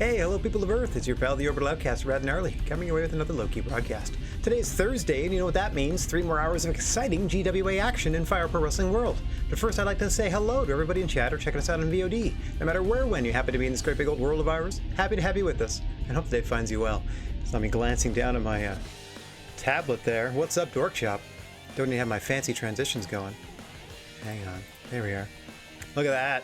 Hey, hello people of Earth, it's your pal the Orbital Outcast, Rad Gnarly, coming your way with another low-key broadcast. Today's Thursday, and you know what that means, 3 more hours of exciting GWA action in Fire Pro Wrestling World. But first I'd like to say hello to everybody in chat or checking us out on VOD. No matter where or when you happen to be in this great big old world of ours, happy to have you with us, and hope the day finds you well. So I'm glancing down at my tablet there. What's up, Dork Shop? Don't even have my fancy transitions going. Hang on, there we are. Look at that.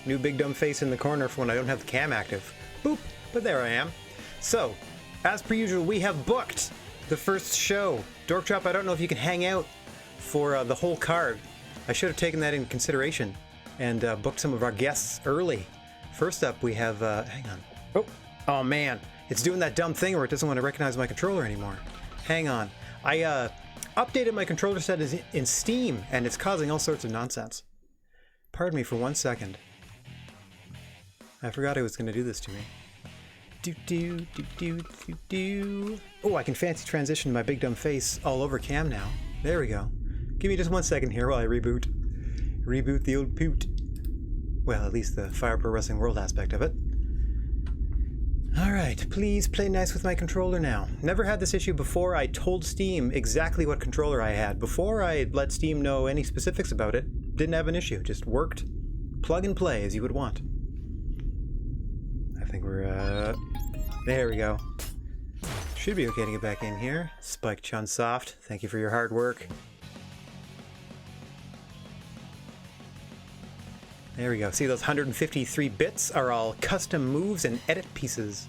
New big dumb face in the corner for when I don't have the cam active. Boop, but there I am. So, as per usual, we have booked the first show. Dork Drop, I don't know if you can hang out for the whole card. I should have taken that into consideration and booked some of our guests early. First up, we have, hang on. Oh man, it's doing that dumb thing where it doesn't want to recognize my controller anymore. Hang on. I updated my controller settings in Steam, and it's causing all sorts of nonsense. Pardon me for 1 second. I forgot it was going to do this to me. Oh, I can fancy transition my big dumb face all over cam now. There we go. Give me just 1 second here while I reboot. Reboot the old poot. Well, at least the Fire Pro Wrestling World aspect of it. Alright, please play nice with my controller now. Never had this issue before. I told Steam exactly what controller I had. Before I let Steam know any specifics about it, didn't have an issue. Just worked plug and play as you would want. I think we're, there we go. Should be okay to get back in here. Spike Chunsoft, thank you for your hard work. There we go. See, those 153 bits are all custom moves and edit pieces.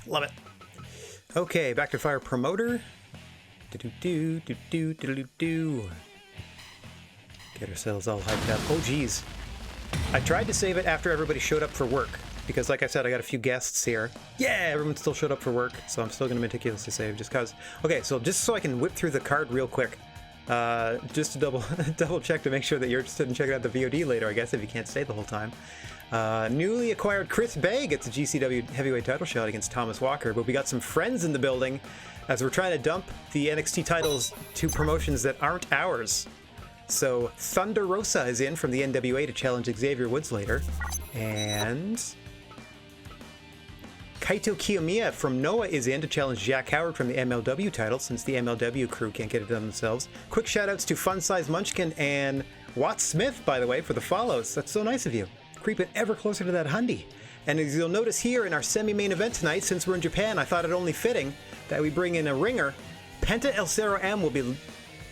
Love it. Okay, back to Fire Promoter. Get ourselves all hyped up. Oh, geez. I tried to save it after everybody showed up for work. Because like I said, I got a few guests here. Yeah, everyone still showed up for work, so I'm still going to meticulously save just because. Okay, so just so I can whip through the card real quick. Just to double check to make sure that you're interested in checking out the VOD later, I guess, if you can't stay the whole time. Newly acquired Chris Bay gets a GCW heavyweight title shot against Thomas Walker, but we got some friends in the building as we're trying to dump the NXT titles to promotions that aren't ours. So Thunder Rosa is in from the NWA to challenge Xavier Woods later, and Kaito Kiyomiya from Noah is in to challenge Jack Howard from the MLW title, since the MLW crew can't get it done themselves. Quick shoutouts to Fun Size Munchkin and Watt Smith, by the way, for the follows. That's so nice of you. Creeping ever closer to that hundy. And as you'll notice here in our semi-main event tonight, since we're in Japan, I thought it only fitting that we bring in a ringer. Penta El Cerro M will be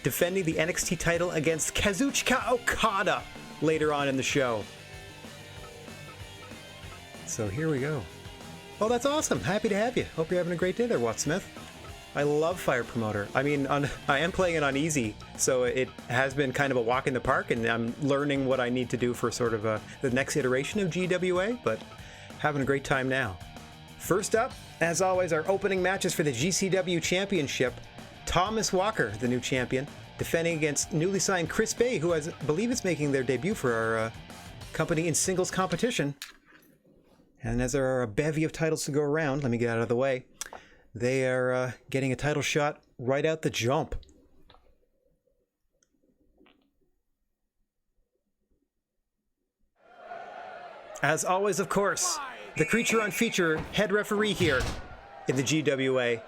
defending the NXT title against Kazuchika Okada later on in the show. So here we go. Oh, that's awesome. Happy to have you. Hope you're having a great day there, Watt Smith. I love Fire Promoter. I mean, I am playing it on easy, so it has been kind of a walk in the park, and I'm learning what I need to do for sort of the next iteration of GWA, but having a great time now. First up, as always, our opening matches for the GCW Championship. Thomas Walker, the new champion, defending against newly signed Chris Bay, who I believe is making their debut for our company in singles competition. And as there are a bevy of titles to go around, let me get out of the way, they are getting a title shot right out the jump. As always, of course, the creature on feature head referee here in the GWA,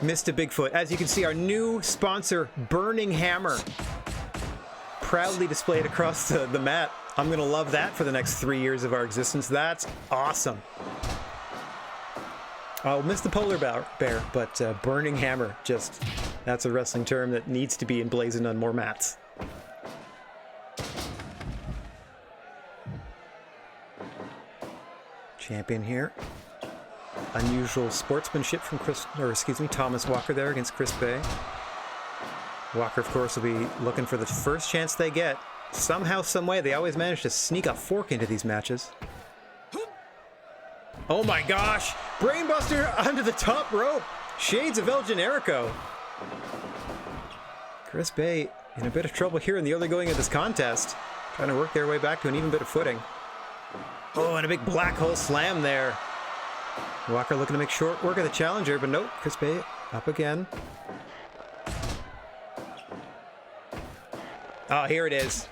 Mr. Bigfoot. As you can see, our new sponsor, Burning Hammer, proudly displayed across the mat. I'm going to love that for the next 3 years of our existence. That's awesome. I'll miss the polar bear, but Burning Hammer, just, that's a wrestling term that needs to be emblazoned on more mats. Champion here. Unusual sportsmanship from Thomas Walker there against Chris Bay. Walker, of course, will be looking for the first chance they get. Somehow, someway, they always manage to sneak a fork into these matches. Oh my gosh! Brainbuster under the top rope! Shades of El Generico! Chris Bay in a bit of trouble here in the early going of this contest. Trying to work their way back to an even bit of footing. Oh, and a big black hole slam there. Walker looking to make short work of the challenger, but nope, Chris Bay up again. Oh, here it is.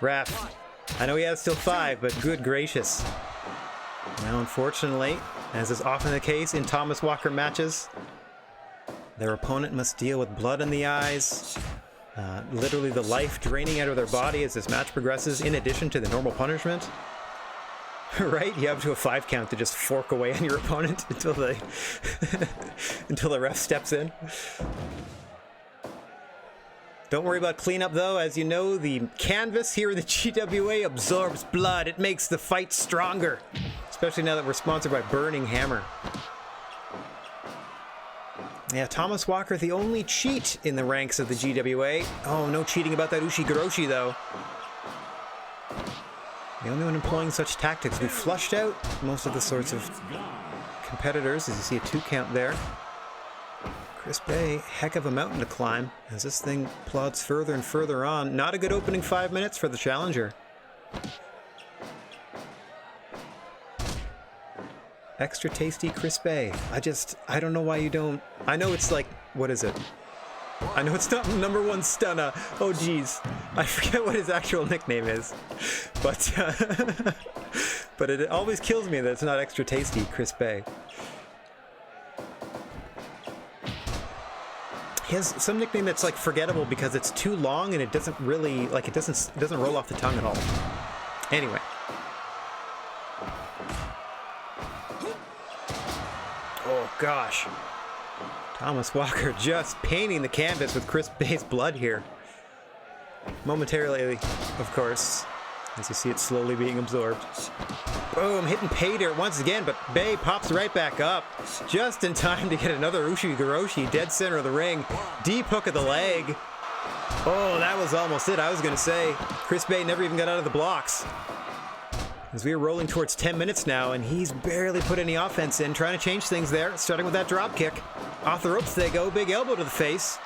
Ref. I know he has still 5, but good gracious. Now, unfortunately, as is often the case in Thomas Walker matches, their opponent must deal with blood in the eyes, literally the life draining out of their body as this match progresses, in addition to the normal punishment. Right? You have to a 5 count to just fork away on your opponent until they until the ref steps in. Don't worry about cleanup though. As you know, the canvas here in the GWA absorbs blood. It makes the fight stronger, especially now that we're sponsored by Burning Hammer. Yeah, Thomas Walker, the only cheat in the ranks of the GWA. Oh, no cheating about that Ushigoroshi though. The only one employing such tactics. We flushed out most of the sorts of competitors, as you see a 2 count there. Chris Bay, heck of a mountain to climb as this thing plods further and further on. Not a good opening 5 minutes for the challenger. Extra tasty Chris Bay. I don't know why you don't. I know it's like, what is it? I know it's not #1 stunner. Oh geez, I forget what his actual nickname is, but but it always kills me that it's not extra tasty Chris Bay. He has some nickname that's like forgettable because it's too long and it doesn't really it doesn't roll off the tongue at all. Anyway. Oh gosh. Thomas Walker just painting the canvas with Chris Bay's blood here. Momentarily, of course, as you see it slowly being absorbed. Boom, hitting pay dirt once again, but Bay pops right back up. Just in time to get another Ushigoroshi, dead center of the ring. Deep hook of the leg. Oh, that was almost it. I was going to say, Chris Bay never even got out of the blocks. As we are rolling towards 10 minutes now, and he's barely put any offense in, trying to change things there, starting with that drop kick. Off the ropes they go, big elbow to the face.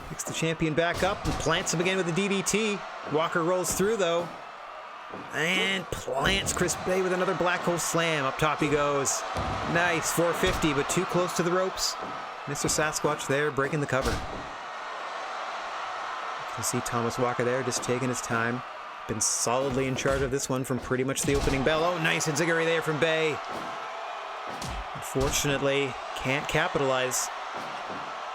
Picks the champion back up and plants him again with the DDT. Walker rolls through though, and plants Chris Bay with another black hole slam. Up top he goes. Nice, 450, but too close to the ropes. Mr. Sasquatch there, breaking the cover. You can see Thomas Walker there, just taking his time. Been solidly in charge of this one from pretty much the opening bell. Oh, nice enziguri there from Bay. Unfortunately, can't capitalize.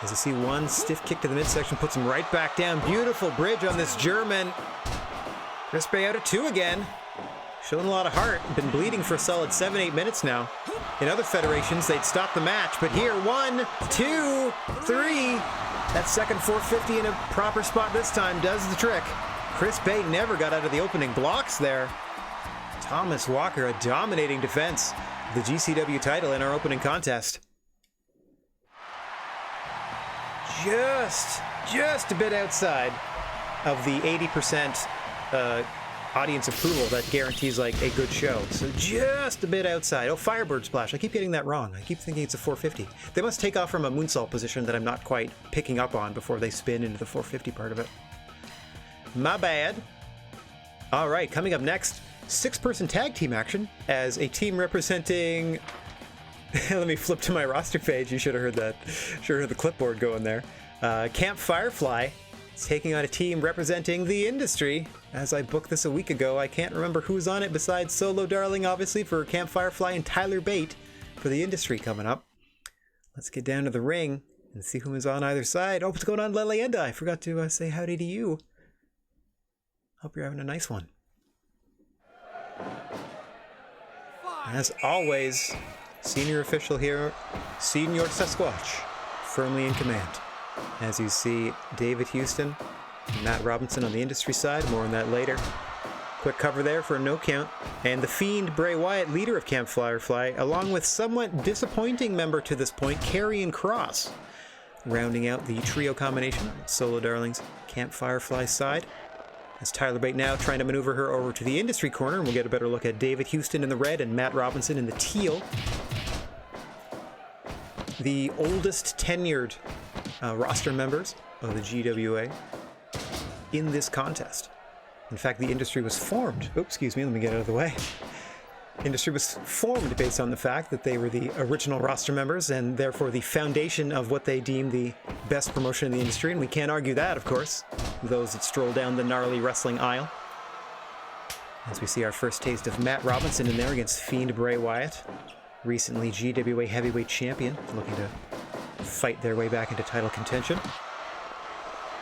As you see, one stiff kick to the midsection puts him right back down. Beautiful bridge on this German. Chris Bay out at 2 again. Showing a lot of heart. Been bleeding for a solid 7-8 minutes now. In other federations, they'd stop the match, but here, 1, 2, 3. That second 450 in a proper spot this time does the trick. Chris Bay never got out of the opening blocks there. Thomas Walker, a dominating defense. The GCW title in our opening contest. Just a bit outside of the 80% audience approval that guarantees like a good show. So just a bit outside. Oh, Firebird Splash. I keep getting that wrong. I keep thinking it's a 450. They must take off from a moonsault position that I'm not quite picking up on before they spin into the 450 part of it. My bad. All right, coming up next, 6-person tag team action as a team representing... Let me flip to my roster page. You should have heard that. Should have heard the clipboard going there. Camp Firefly taking on a team representing the industry. As I booked this a week ago, I can't remember who's on it besides Solo Darling, obviously, for Camp Firefly, and Tyler Bate for the industry coming up. Let's get down to the ring and see who is on either side. Oh, what's going on, Leleyenda? I forgot to say howdy to you. Hope you're having a nice one. As always, senior official here, Senior Sasquatch, firmly in command. As you see, David Houston and Matt Robinson on the industry side, more on that later. Quick cover there for a no count. And the Fiend, Bray Wyatt, leader of Camp Firefly, along with somewhat disappointing member to this point, Karrion Kross, rounding out the trio combination on Solo Darling's Camp Firefly side. As Tyler Bate now trying to maneuver her over to the industry corner, and we'll get a better look at David Houston in the red and Matt Robinson in the teal. The oldest tenured roster members of the GWA in this contest. In fact, the industry was formed. Oops, excuse me, let me get out of the way. Industry was formed based on the fact that they were the original roster members and therefore the foundation of what they deem the best promotion in the industry, and we can't argue that, of course, those that stroll down the gnarly wrestling aisle. As we see our first taste of Matt Robinson in there against Fiend Bray Wyatt. Recently GWA heavyweight champion, looking to fight their way back into title contention.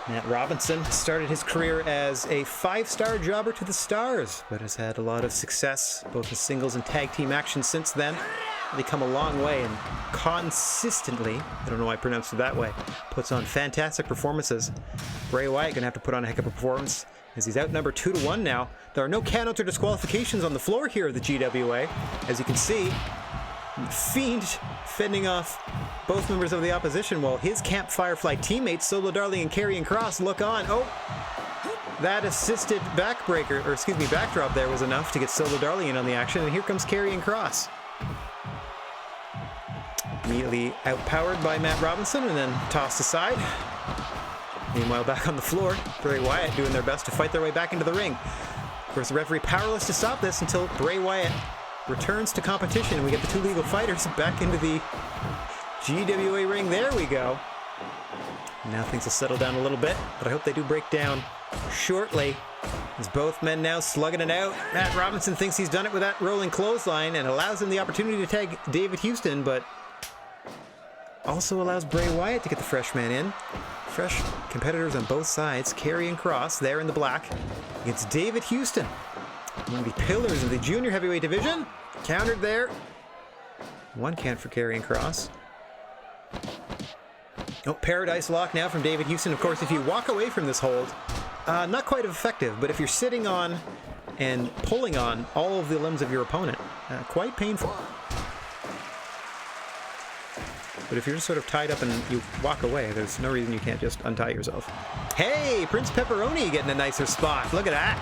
Matt Robinson started his career as a 5-star jobber to the stars, but has had a lot of success, both in singles and tag team action since then. Really come a long way and consistently, I don't know why I pronounced it that way, puts on fantastic performances. Bray Wyatt gonna have to put on a heck of a performance as he's outnumbered 2-1 now. There are no countouts or disqualifications on the floor here of the GWA. As you can see, Fiend fending off both members of the opposition while his Camp Firefly teammates, Solo Darling and Karrion Kross, look on. Oh, that assisted backdrop there was enough to get Solo Darling in on the action, and here comes Karrion Kross. Immediately outpowered by Matt Robinson and then tossed aside. Meanwhile, back on the floor, Bray Wyatt doing their best to fight their way back into the ring. Of course, the referee powerless to stop this until Bray Wyatt returns to competition and we get the two legal fighters back into the GWA ring. There we go. Now things will settle down a little bit, but I hope they do break down shortly. As both men now slugging it out. Matt Robinson thinks he's done it with that rolling clothesline and allows him the opportunity to tag David Houston, but also allows Bray Wyatt to get the fresh man in. Fresh competitors on both sides. Karrion Kross there in the black against David Houston, one of the pillars of the junior heavyweight division. Countered there. One count for Karrion Kross. Oh, Paradise Lock now from David Houston. Of course, if you walk away from this hold, not quite effective, but if you're sitting on and pulling on all of the limbs of your opponent, quite painful. But if you're just sort of tied up and you walk away, there's no reason you can't just untie yourself. Hey, Prince Pepperoni getting a nicer spot. Look at that.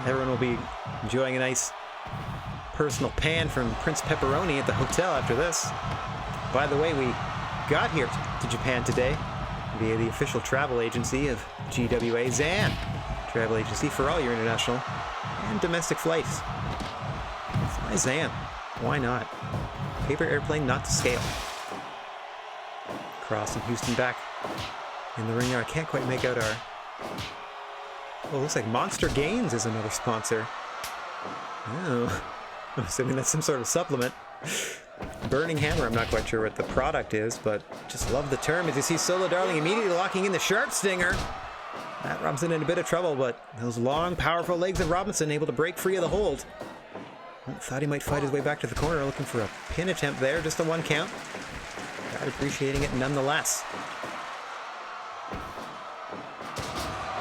Everyone will be enjoying a nice personal pan from Prince Pepperoni at the hotel after this. By the way, we got here to Japan today via the official travel agency of GWA, Zan Travel Agency, for all your international and domestic flights. Fly Zan. Why not? Paper airplane, not to scale. Kross and Houston back in the ring there. I can't quite make out our... Oh, looks like Monster Gains is another sponsor. Oh, I'm assuming that's some sort of supplement. Burning Hammer, I'm not quite sure what the product is, but just love the term as you see Solo Darling immediately locking in the Sharp Stinger. Matt Robinson in a bit of trouble, but those long, powerful legs of Robinson able to break free of the hold. Thought he might fight his way back to the corner, looking for a pin attempt there, just a 1 count. Not appreciating it nonetheless.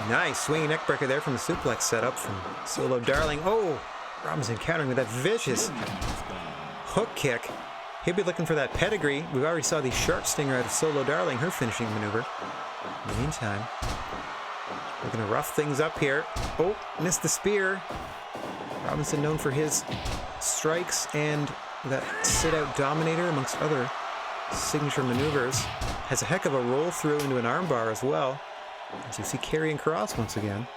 Nice swinging neckbreaker there from the suplex setup from Solo Darling. Oh, Robinson countering with that vicious hook kick. He'll be looking for that pedigree. We already saw the Sharp Stinger out of Solo Darling, her finishing maneuver. In the meantime, we're going to rough things up here. Oh, missed the spear. Robinson known for his strikes and that sit-out dominator amongst other signature maneuvers. Has a heck of a roll through into an armbar as well. As you see Karrion Kross once again.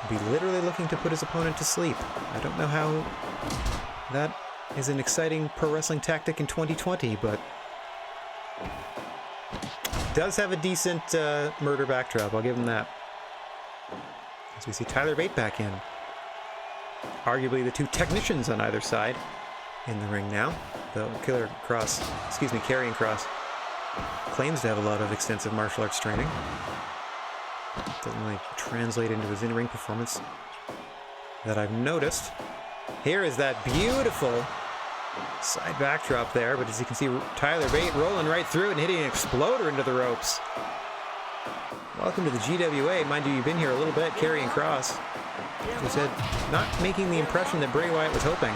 Be literally looking to put his opponent to sleep. I don't know how that is an exciting pro wrestling tactic in 2020, but does have a decent murder backdrop. I'll give him that. As we see Tyler Bate back in. Arguably the two technicians on either side in the ring now. Though Karrion Kross claims to have a lot of extensive martial arts training. Doesn't really translate into his in-ring performance that I've noticed. Here is that beautiful side backdrop there, but as you can see, Tyler Bate rolling right through it and hitting an exploder into the ropes. Welcome to the GWA. Mind you, you've been here a little bit, Karrion Kross. As I said, not making the impression that Bray Wyatt was hoping.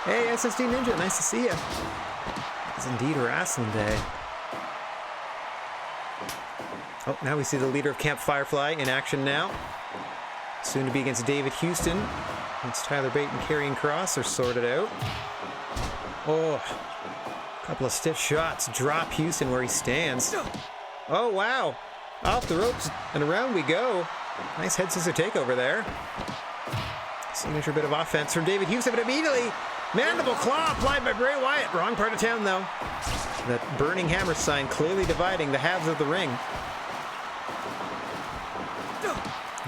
Hey, SSD Ninja, nice to see you. It's indeed wrestling day. Oh, now we see the leader of Camp Firefly in action now. Soon to be against David Houston. Against Tyler Bate and Karrion Kross are sorted out. Oh, a couple of stiff shots. Drop Houston where he stands. Oh, wow. Off the ropes and around we go. Nice head scissor takeover there. Signature bit of offense from David Houston, but immediately mandible claw applied by Bray Wyatt. Wrong part of town, though. That burning hammer sign clearly dividing the halves of the ring.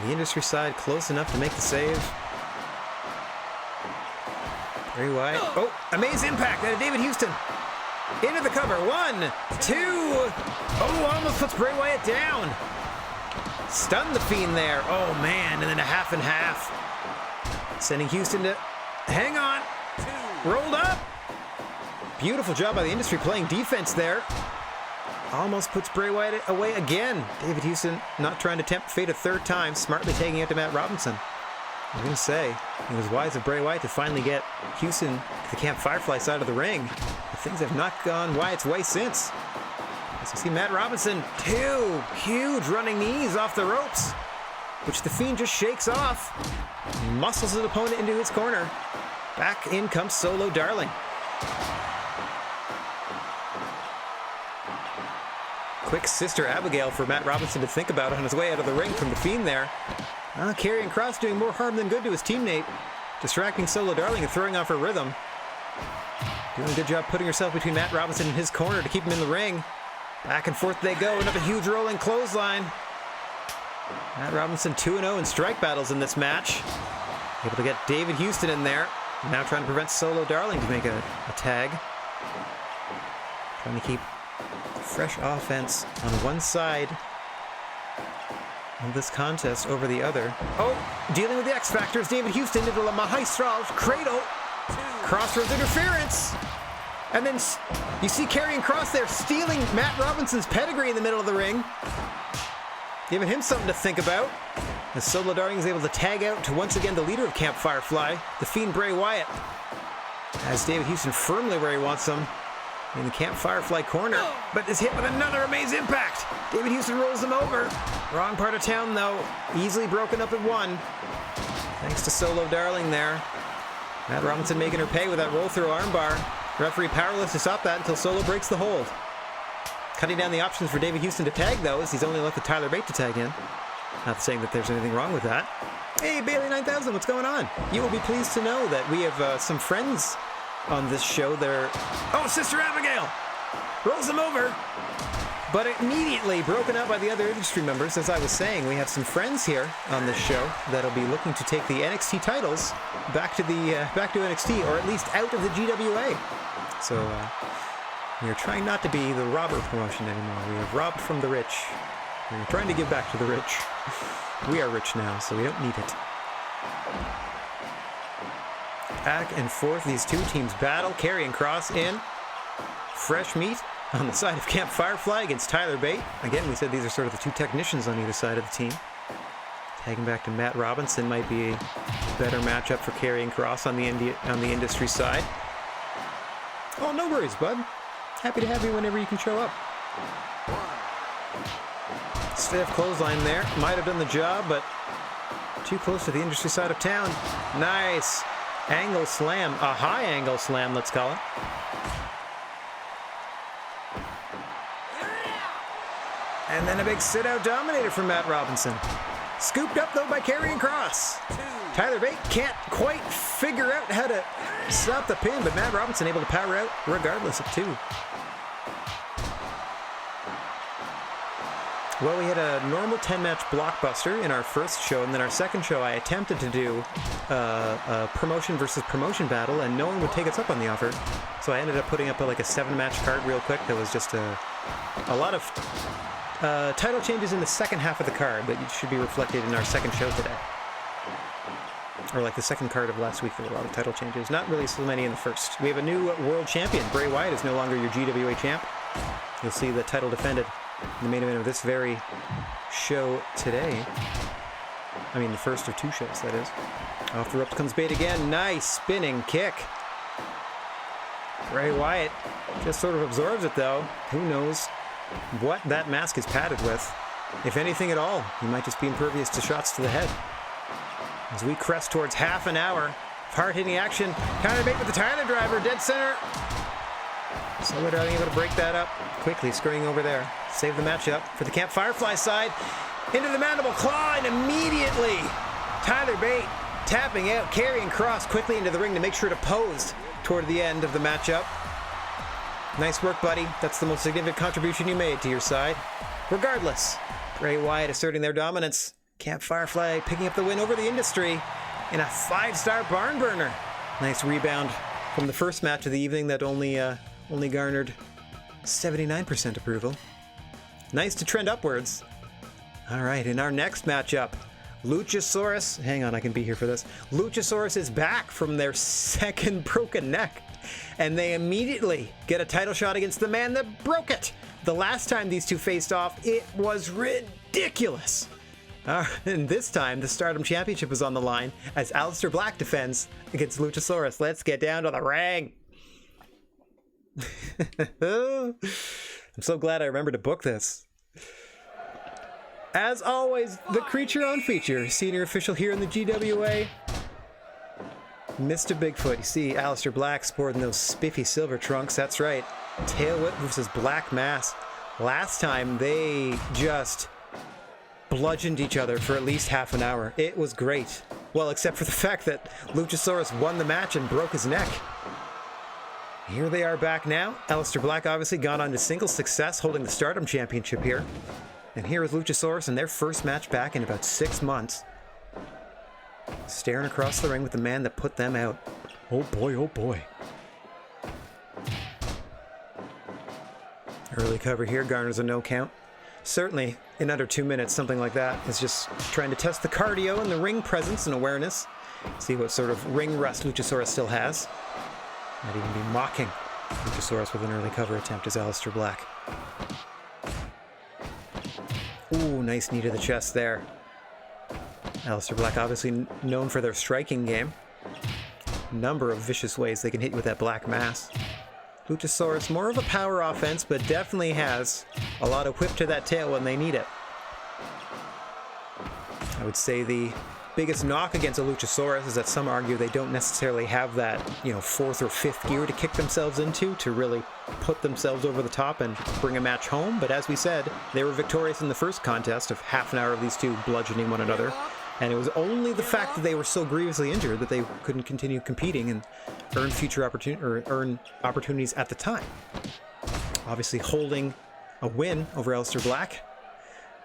The industry side close enough to make the save. Bray Wyatt. Oh, amazing impact out of David Houston. Into the cover. 1, 2. Oh, almost puts Bray Wyatt down. Stunned the Fiend there. Oh, man. And then a half and half. Sending Houston to hang on. Rolled up. Beautiful job by the industry playing defense there. Almost puts Bray Wyatt away again. David Houston not trying to tempt fate a third time. Smartly taking it to Matt Robinson. I'm going to say, it was wise of Bray Wyatt to finally get Houston to the Camp Firefly side of the ring. But things have not gone Wyatt's way since. As you see Matt Robinson, 2 huge running knees off the ropes, which the Fiend just shakes off. Muscles his opponent into his corner. Back in comes Solo Darling. Quick Sister Abigail for Matt Robinson to think about on his way out of the ring from the Fiend there. Karrion Kross doing more harm than good to his teammate, distracting Solo Darling and throwing off her rhythm. Doing a good job putting herself between Matt Robinson and his corner to keep him in the ring. Back and forth they go, and up a huge rolling clothesline. Matt Robinson 2-0 in strike battles in this match. Able to get David Houston in there. Now trying to prevent Solo Darling to make a tag. Trying to keep fresh offense on one side of this contest over the other. Oh, dealing with the X Factors, David Houston into the Maestral Cradle. Crossroads interference. And then you see Karrion Kross there stealing Matt Robinson's pedigree in the middle of the ring. Giving him something to think about. As Solo Darling is able to tag out to once again the leader of Camp Firefly, the Fiend Bray Wyatt. Has David Houston firmly where he wants him. In the Camp Firefly corner, but is hit with another amazing impact. David Houston rolls him over. Wrong part of town, though. Easily broken up at 1. Thanks to Solo Darling there. Matt Robinson making her pay with that roll-through armbar. Referee powerless to stop that until Solo breaks the hold. Cutting down the options for David Houston to tag, though, as he's only left with Tyler Bate to tag in. Not saying that there's anything wrong with that. Hey, Bailey 9000, what's going on? You will be pleased to know that we have some friends on this show. They're... Oh, Sister Abigail! Rolls him over. But immediately broken up by the other industry members. As I was saying, we have some friends here on this show that'll be looking to take the NXT titles back to NXT, or at least out of the GWA. So we are trying not to be the robber promotion anymore. We have robbed from the rich. We're trying to give back to the rich. We are rich now, so we don't need it. Back and forth, these two teams battle. Karrion Kross in. Fresh meat on the side of Camp Firefly against Tyler Bate. Again, we said these are sort of the two technicians on either side of the team. Tagging back to Matt Robinson might be a better matchup for Karrion Kross on the industry side. Oh, no worries, bud. Happy to have you whenever you can show up. Stiff clothesline there. Might have done the job, but too close to the industry side of town. Nice. Angle slam. A high angle slam, let's call it. And then a big sit-out dominator from Matt Robinson. Scooped up, though, by Karrion Kross. Tyler Bate can't quite figure out how to stop the pin, but Matt Robinson able to power out regardless of 2. Well, we had a normal 10-match blockbuster in our first show, and then our second show I attempted to do a promotion versus promotion battle, and no one would take us up on the offer. So I ended up putting up like a 7-match card real quick that was just a lot of title changes in the second half of the card that should be reflected in our second show today. Or like the second card of last week, there were a lot of title changes. Not really so many in the first. We have a new world champion. Bray Wyatt is no longer your GWA champ. You'll see the title defended in the main event of this very show today. I mean, the first of 2 shows, that is. Off the ropes comes Bate again. Nice spinning kick. Bray Wyatt just sort of absorbs it, though. Who knows what that mask is padded with. If anything at all, he might just be impervious to shots to the head. As we crest towards half an hour of hard-hitting action, Tyler Bate with the Tyler driver, dead center. Solo Darling able to break that up quickly, scurrying over there. Save the matchup for the Camp Firefly side. Into the mandible claw, and immediately Tyler Bate tapping out Karrion Kross quickly into the ring to make sure to pose toward the end of the matchup. Nice work, buddy. That's the most significant contribution you made to your side. Regardless, Bray Wyatt asserting their dominance Camp Firefly picking up the win over the Industry in a 5-star barn burner. Nice rebound from the first match of the evening that only garnered 79% approval. Nice to trend upwards. All right, in our next matchup, Luchasaurus, hang on, I can be here for this. Luchasaurus is back from their second broken neck, and they immediately get a title shot against the man that broke it. The last time these two faced off, it was ridiculous. And this time, the Stardom Championship is on the line as Aleister Black defends against Luchasaurus. Let's get down to the ring. I'm so glad I remembered to book this. As always, the Creature on Feature, senior official here in the GWA, Mr. Bigfoot. You see Aleister Black sporting those spiffy silver trunks. That's right. Tail whip versus Black Mass. Last time, they just bludgeoned each other for at least half an hour. It was great. Well, except for the fact that Luchasaurus won the match and broke his neck. Here they are back now. Aleister Black obviously gone on to singles success, holding the Stardom Championship here. And here is Luchasaurus in their first match back in about 6 months. Staring across the ring with the man that put them out. Oh boy, oh boy. Early cover here garners a no count. Certainly, in under 2 minutes, something like that is just trying to test the cardio and the ring presence and awareness. See what sort of ring rust Luchasaurus still has. Might even be mocking Luchasaurus with an early cover attempt as Aleister Black. Ooh, nice knee to the chest there. Aleister Black obviously known for their striking game. Number of vicious ways they can hit you with that Black Mass. Luchasaurus, more of a power offense, but definitely has a lot of whip to that tail when they need it. I would say the biggest knock against a Luchasaurus is that some argue they don't necessarily have that, 4th or 5th gear to kick themselves into to really put themselves over the top and bring a match home. But as we said, they were victorious in the first contest of half an hour of these two bludgeoning one another. And it was only the fact that they were so grievously injured that they couldn't continue competing and earn future opportunities at the time. Obviously holding a win over Aleister Black.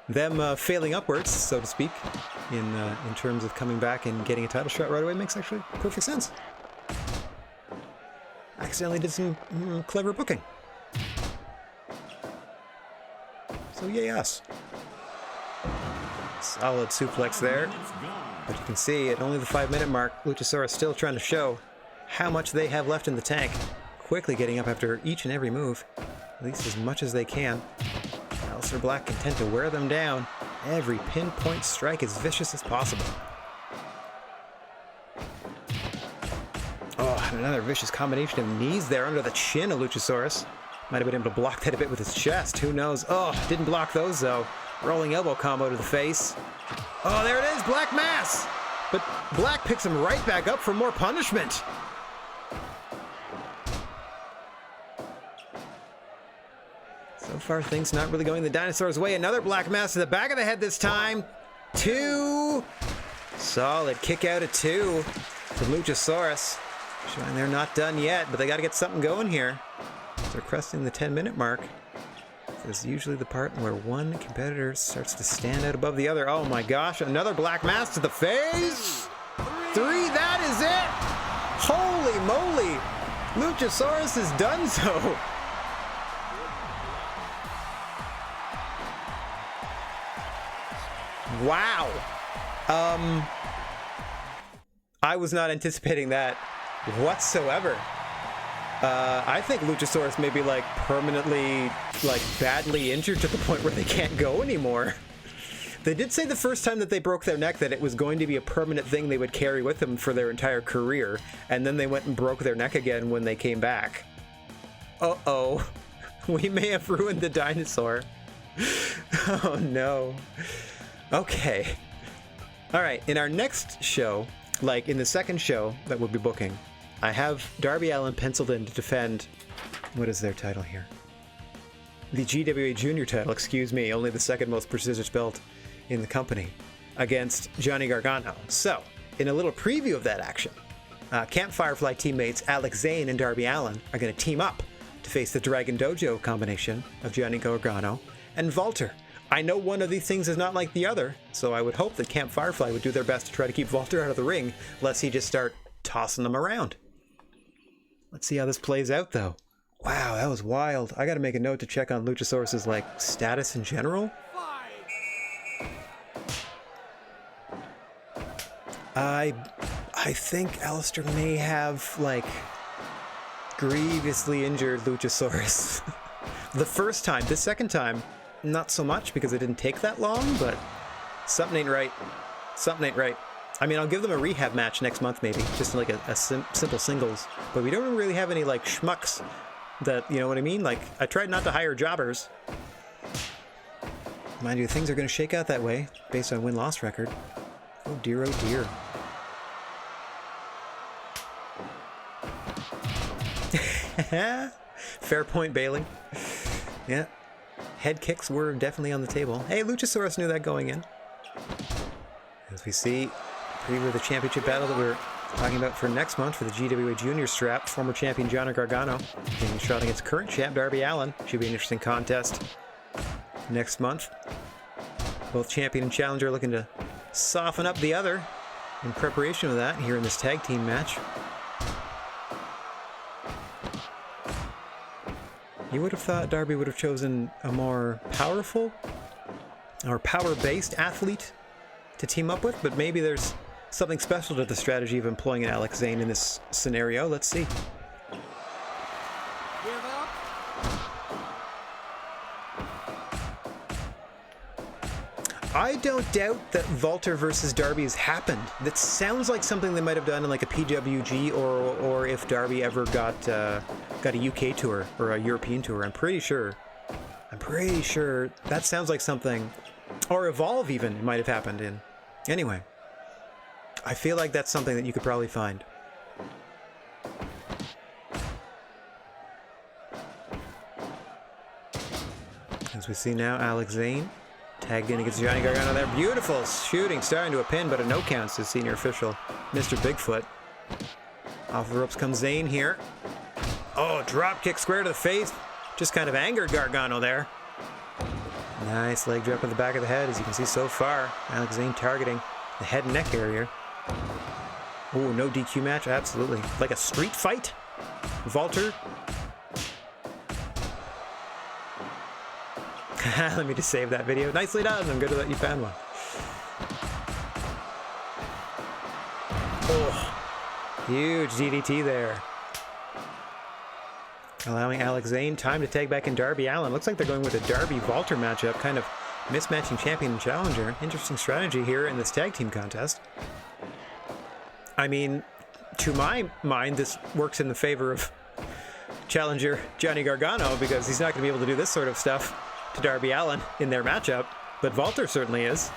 Them failing upwards, so to speak, in terms of coming back and getting a title shot right away makes actually perfect sense. Accidentally did some clever booking. So yay us. Solid suplex there. But you can see at only the 5-minute mark, Luchasaurus still trying to show how much they have left in the tank. Quickly getting up after each and every move, at least as much as they can. Aleister Black content to wear them down. Every pinpoint strike as vicious as possible. Oh, and another vicious combination of knees there under the chin of Luchasaurus. Might have been able to block that a bit with his chest. Who knows? Oh, didn't block those though. Rolling elbow combo to the face. Oh, there it is, Black Mass! But Black picks him right back up for more punishment. So far, things not really going the dinosaur's way. Another Black Mass to the back of the head this time. 2. Solid kick out at 2 from Luchasaurus. Showing they're not done yet, but they got to get something going here. They're cresting the 10-minute mark. This is usually the part where one competitor starts to stand out above the other. Oh my gosh, another Black Mass to the face! 3, that is it! Holy moly! Luchasaurus has done so! Wow! I was not anticipating that whatsoever. I think Luchasaurus may be permanently badly injured to the point where they can't go anymore. They did say the first time that they broke their neck that it was going to be a permanent thing they would carry with them for their entire career, and then they went and broke their neck again when they came back. Uh-oh. We may have ruined the dinosaur. Oh no. Okay. Alright, in our next show, in the second show that we'll be booking, I have Darby Allin penciled in to defend, what is their title here? The GWA Junior title, excuse me, only the second most prestigious belt in the company, against Johnny Gargano. So, in a little preview of that action, Camp Firefly teammates Alex Zane and Darby Allin are going to team up to face the Dragon Dojo combination of Johnny Gargano and Walter, I know one of these things is not like the other, so I would hope that Camp Firefly would do their best to try to keep Walter out of the ring, lest he just start tossing them around. Let's see how this plays out, though. Wow, that was wild. I gotta make a note to check on Luchasaurus's, like, status in general. I think Alistair may have, like, grievously injured Luchasaurus. The first time. The second time, not so much, because it didn't take that long, but something ain't right. Something ain't right. I mean, I'll give them a rehab match next month, maybe, just like a simple singles. But we don't really have any, like, schmucks that, you know what I mean? Like, I tried not to hire jobbers. Mind you, things are going to shake out that way, based on win-loss record. Oh dear, oh dear. Fair point, Bailey. Yeah. Head kicks were definitely on the table. Hey, Luchasaurus knew that going in. As we see, preview of the championship battle that we're talking about for next month for the GWA Junior strap. Former champion Johnny Gargano getting a shot against current champ Darby Allin. Should be an interesting contest next month. Both champion and challenger looking to soften up the other in preparation of that here in this tag team match. You would have thought Darby would have chosen a more powerful or power-based athlete to team up with, but maybe there's something special to the strategy of employing an Alex Zane in this scenario. Let's see. I don't doubt that Walter versus Darby has happened. That sounds like something they might have done in like a PWG or if Darby ever got a UK tour or a European tour. I'm pretty sure that sounds like something, or Evolve even, it might have happened in. Anyway, I feel like that's something that you could probably find. As we see now, Alex Zane tagged in against Johnny Gargano there. Beautiful shooting, starting to a pin, but a no count to senior official Mr. Bigfoot. Off the ropes comes Zane here. Oh, drop kick square to the face. Just kind of angered Gargano there. Nice leg drop in the back of the head, as you can see so far. Alex Zane targeting the head and neck area. Oh, no DQ match? Absolutely. Like a street fight? Walter. Let me just save that video. Nicely done. I'm good that you found one. Oh, huge DDT there. Allowing Alex Zane time to tag back in Darby Allin. Looks like they're going with a Darby-Walter matchup, kind of mismatching champion and challenger. Interesting strategy here in this tag team contest. I mean, to my mind, this works in the favor of challenger Johnny Gargano, because he's not going to be able to do this sort of stuff to Darby Allin in their matchup, but Walter certainly is.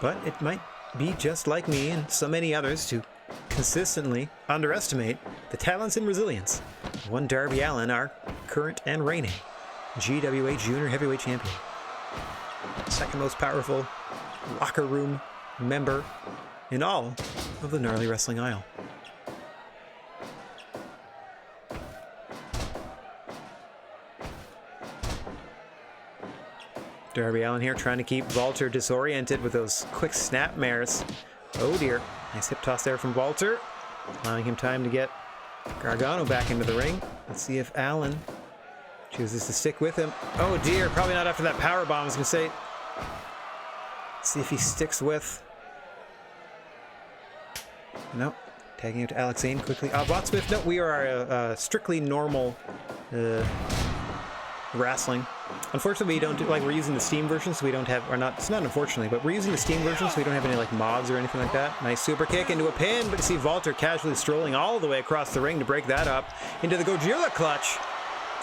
But it might be just like me and so many others to consistently underestimate the talents and resilience of one Darby Allin, our current and reigning GWA Junior Heavyweight Champion. Second most powerful locker room member in all of the Gnarly Wrestling Isle. Darby Allin here trying to keep Walter disoriented with those quick snap mares. Oh dear. Nice hip toss there from Walter, allowing him time to get Gargano back into the ring. Let's see if Allin chooses to stick with him. Oh dear, probably not after that powerbomb. I was going to say. Let's see if he sticks with. Nope. Tagging it to Alex Zane quickly. Bot Smith, no, we are a strictly normal wrestling. Unfortunately, we don't do, like, we're using the Steam version, so we don't have, or not, it's not unfortunately, but we're using the Steam version, so we don't have any, like, mods or anything like that. Nice super kick into a pin, but you see Walter casually strolling all the way across the ring to break that up into the Gojira clutch.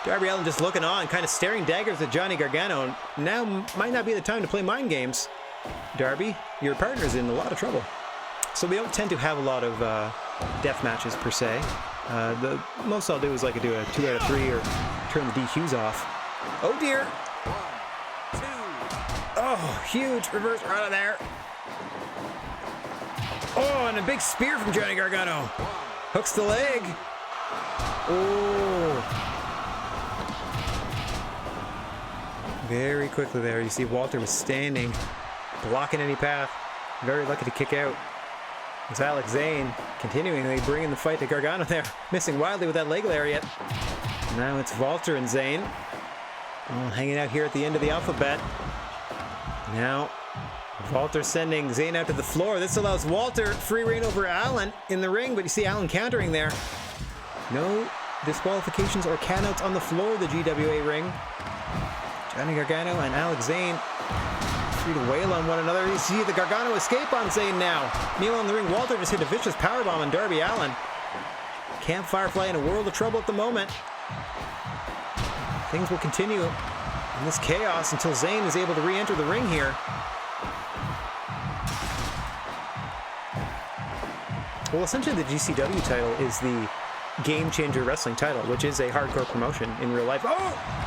Darby Allin just looking on, kind of staring daggers at Johnny Gargano. Now might not be the time to play mind games. Darby, your partner's in a lot of trouble. So we don't tend to have a lot of death matches per se. The most I'll do is like do a 2 out of 3 or turn the DQs off. Oh dear. 1, 2. Oh, huge reverse right there. Oh, and a big spear from Johnny Gargano. Hooks the leg. Oh. very quickly there. You see Walter was standing, blocking any path. Very lucky to kick out. It's Alex Zane continuing bringing the fight to Gargano there. Missing wildly with that leg lariat. Now it's Walter and Zane. All hanging out here at the end of the alphabet. Now, Walter sending Zane out to the floor. This allows Walter free reign over Allen in the ring, but you see Allen countering there. No disqualifications or countouts on the floor of the GWA ring. Johnny Gargano and Alex Zane free to wail on one another. You see the Gargano escape on Zane now. Meanwhile in the ring, Walter just hit a vicious powerbomb on Darby Allin. Camp Firefly in a world of trouble at the moment. Things will continue in this chaos until Zane is able to re-enter the ring here. Well, essentially the GCW title is the Game Changer Wrestling title, which is a hardcore promotion in real life. Oh!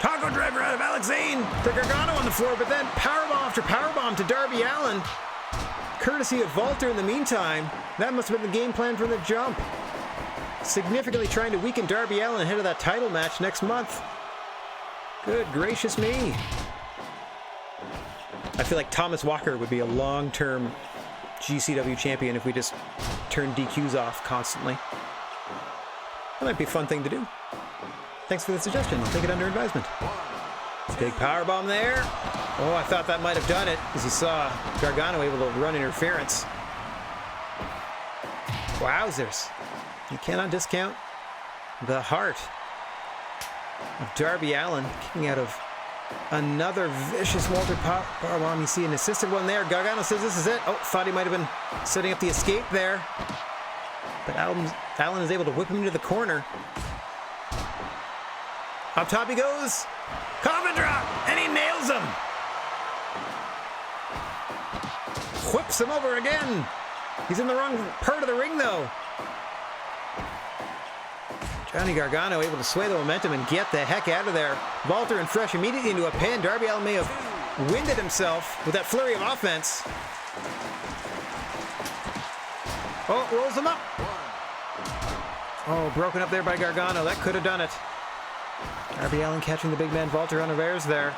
Taco driver out of Alex Zane to Gargano on the floor, but then powerbomb after powerbomb to Darby Allin. Courtesy of Walter in the meantime. That must have been the game plan from the jump. Significantly trying to weaken Darby Allin ahead of that title match next month. Good gracious me. I feel like Thomas Walker would be a long-term GCW champion if we just turned DQs off constantly. That might be a fun thing to do. Thanks for the suggestion. I'll take it under advisement. Big powerbomb there. Oh, I thought that might have done it, as you saw Gargano able to run interference. Wowzers. You cannot discount the heart of Darby Allin kicking out of another vicious Walter powerbomb. You see an assisted one there. Gargano says this is it. Oh, thought he might have been setting up the escape there. But Allin is able to whip him into the corner. Up top he goes. Coffin drop, and he nails him. Whips him over again. He's in the wrong part of the ring, though. Johnny Gargano able to sway the momentum and get the heck out of there. Walter and Fresh immediately into a pin. Darby Allin may have winded himself with that flurry of offense. Oh, rolls him up. Oh, broken up there by Gargano. That could have done it. Darby Allin catching the big man Walter unawares there.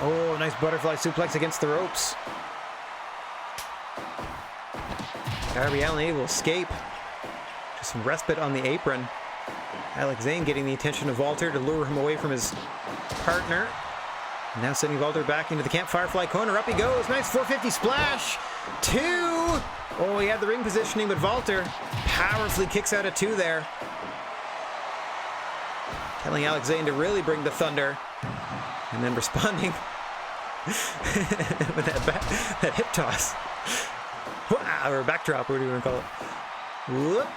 Oh, nice butterfly suplex against the ropes. Darby Allin able to escape. Just some respite on the apron. Alex Zane getting the attention of Walter to lure him away from his partner. Now sending Walter back into the Camp Firefly corner. Up he goes. Nice 450 splash. 2. Oh, he had the ring positioning, but Walter powerfully kicks out a 2 there. Telling Alex Zane to really bring the thunder. And then responding with that hip toss. Or backdrop, what do you want to call it? Whoop.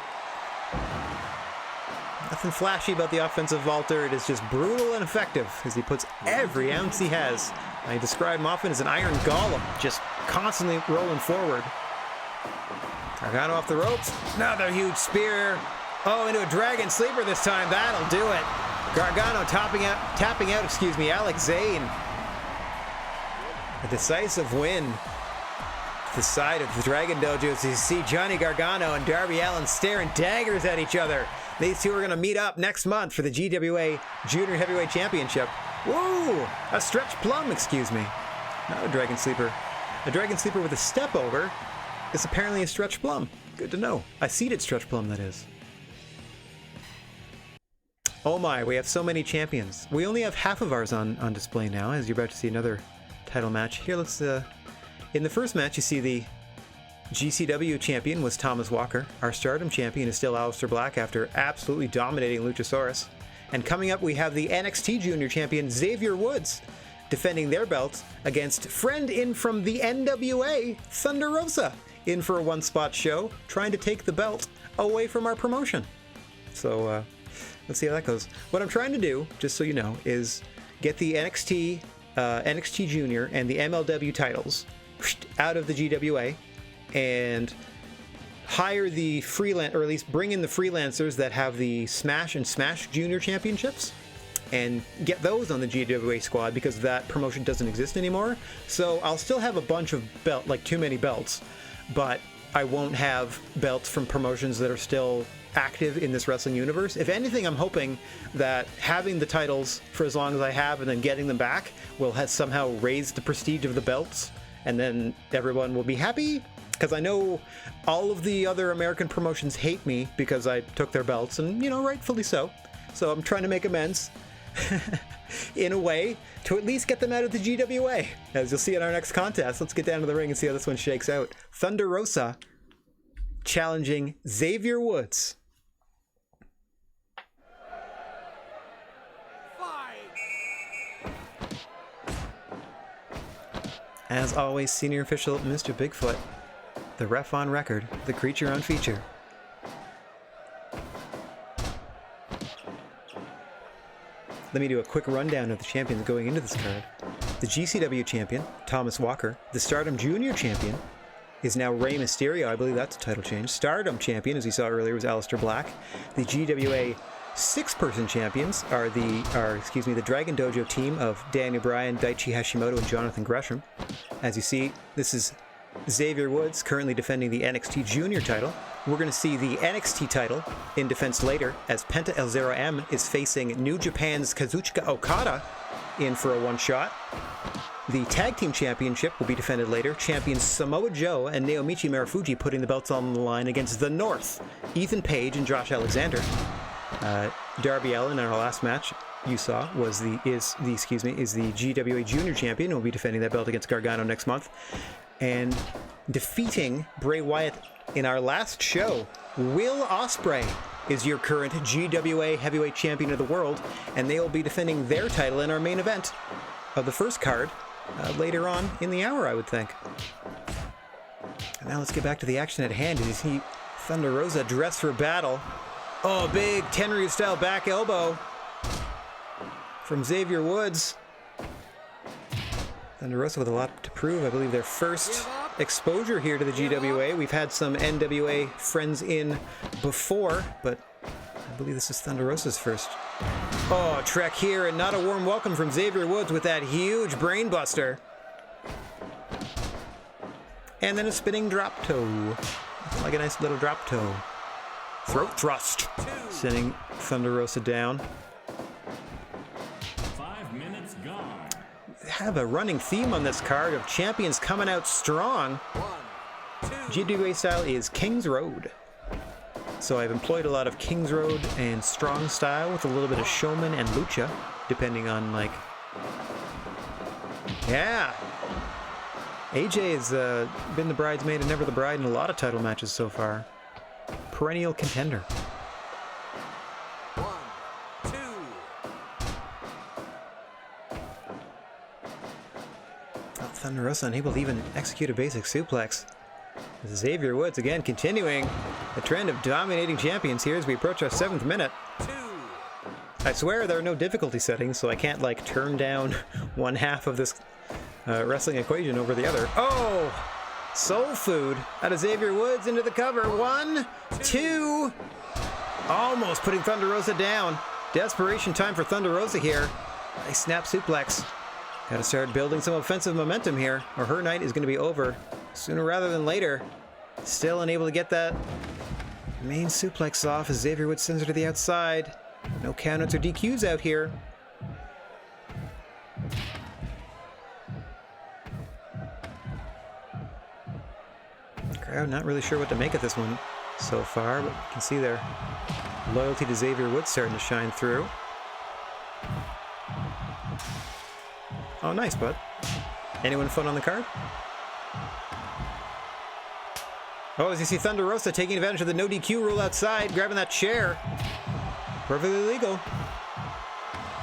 Nothing flashy about the offensive Walter. It is just brutal and effective as he puts every ounce he has. I describe him often as an iron golem, just constantly rolling forward. Gargano off the ropes. Another huge spear. Oh, into a dragon sleeper this time. That'll do it. Gargano tapping out, Alex Zane. A decisive win. To the side of the Dragon Dojo as you see Johnny Gargano and Darby Allin staring daggers at each other. These two are going to meet up next month for the GWA Junior Heavyweight Championship. Woo! A stretch plum, Not a Dragon Sleeper. A Dragon Sleeper with a step over is apparently a stretch plum. Good to know. A seated stretch plum, that is. Oh my, we have so many champions. We only have half of ours on display now, as you're about to see another title match. Here, let's... In the first match, you see the GCW champion was Thomas Walker. Our Stardom champion is still Aleister Black after absolutely dominating Luchasaurus. And coming up, we have the NXT Junior champion Xavier Woods defending their belts against friend in from the NWA, Thunder Rosa, in for a one-spot show, trying to take the belt away from our promotion. So, let's see how that goes. What I'm trying to do, just so you know, is get the NXT Junior and the MLW titles out of the GWA and hire the freelance, or at least bring in the freelancers that have the Smash and Smash Junior championships and get those on the GWA squad, because that promotion doesn't exist anymore. So I'll still have a bunch of too many belts, but I won't have belts from promotions that are still active in this wrestling universe. If anything, I'm hoping that having the titles for as long as I have and then getting them back will have somehow raised the prestige of the belts, and then everyone will be happy. Because I know all of the other American promotions hate me because I took their belts, and, you know, rightfully so. So I'm trying to make amends in a way to at least get them out of the GWA. As you'll see in our next contest, let's get down to the ring and see how this one shakes out. Thunder Rosa challenging Xavier Woods. As always, senior official Mr. Bigfoot. The ref on record, the creature on feature. Let me do a quick rundown of the champions going into this card. The GCW champion, Thomas Walker. The Stardom Junior champion is now Rey Mysterio. I believe that's a title change. Stardom champion, as we saw earlier, was Aleister Black. The GWA six-person champions are the Dragon Dojo team of Daniel Bryan, Daichi Hashimoto, and Jonathan Gresham. As you see, this is Xavier Woods currently defending the NXT Junior title. We're going to see the NXT title in defense later as Penta El Zero M is facing New Japan's Kazuchika Okada in for a one-shot. The Tag Team Championship will be defended later. Champions Samoa Joe and Naomichi Marufuji putting the belts on the line against the North, Ethan Page and Josh Alexander. Darby Allin in our last match you saw is the GWA Junior champion and will be defending that belt against Gargano next month. And defeating Bray Wyatt in our last show, Will Ospreay is your current GWA Heavyweight Champion of the World, and they will be defending their title in our main event of the first card later on in the hour, I would think. And now let's get back to the action at hand. As you see Thunder Rosa dressed for battle. Oh, big Tenryu-style back elbow from Xavier Woods. Thunder Rosa with a lot to prove. I believe their first exposure here to the GWA. We've had some NWA friends in before, but I believe this is Thunder Rosa's first. Oh, Trek here, and not a warm welcome from Xavier Woods with that huge brainbuster. And then a spinning drop toe. Like a nice little drop toe. Throat thrust. Sending Thunder Rosa down. Have a running theme on this card of champions coming out strong. GWA style is King's Road. So I've employed a lot of King's Road and strong style with a little bit of showman and lucha, depending on like... Yeah! AJ has been the bridesmaid and never the bride in a lot of title matches so far. Perennial contender. Thunder Rosa unable to even execute a basic suplex. Xavier Woods again continuing the trend of dominating champions here as we approach our 7th minute. I swear there are no difficulty settings, so I can't like turn down one half of this wrestling equation over the other. Oh! Soul food out of Xavier Woods into the cover. 1, 2. Almost putting Thunder Rosa down. Desperation time for Thunder Rosa here. Nice snap suplex. Got to start building some offensive momentum here, or her night is going to be over sooner rather than later. Still unable to get that main suplex off as Xavier Woods sends her to the outside. No countouts or DQs out here. Crowd not really sure what to make of this one so far, but you can see their loyalty to Xavier Woods starting to shine through. Oh, nice, bud. Anyone fun on the card? Oh, as you see Thunder Rosa taking advantage of the no DQ rule outside, grabbing that chair. Perfectly legal.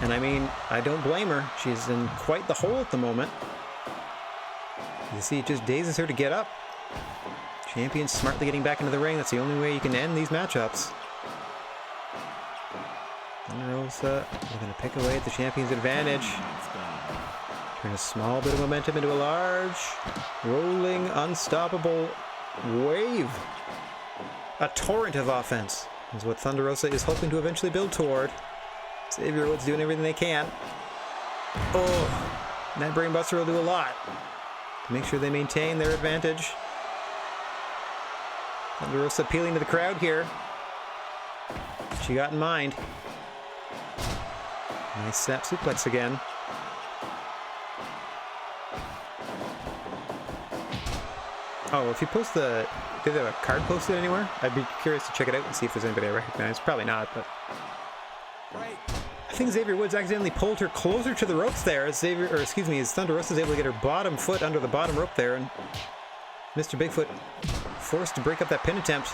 And I mean, I don't blame her. She's in quite the hole at the moment. You see, it just dazes her to get up. Champion smartly getting back into the ring. That's the only way you can end these matchups. Thunder Rosa looking to pick away at the champion's advantage. Turn a small bit of momentum into a large, rolling, unstoppable wave. A torrent of offense is what Thunder Rosa is hoping to eventually build toward. Xavier Woods doing everything they can. Oh, and that brainbuster will do a lot to make sure they maintain their advantage. Thunder Rosa appealing to the crowd here. What you got in mind? Nice snap suplex again. Oh, if you post the... Did they have a card posted anywhere? I'd be curious to check it out and see if there's anybody I recognize. Probably not, but... I think Xavier Woods accidentally pulled her closer to the ropes there as Thunder Rosa's able to get her bottom foot under the bottom rope there, and Mr. Bigfoot forced to break up that pin attempt.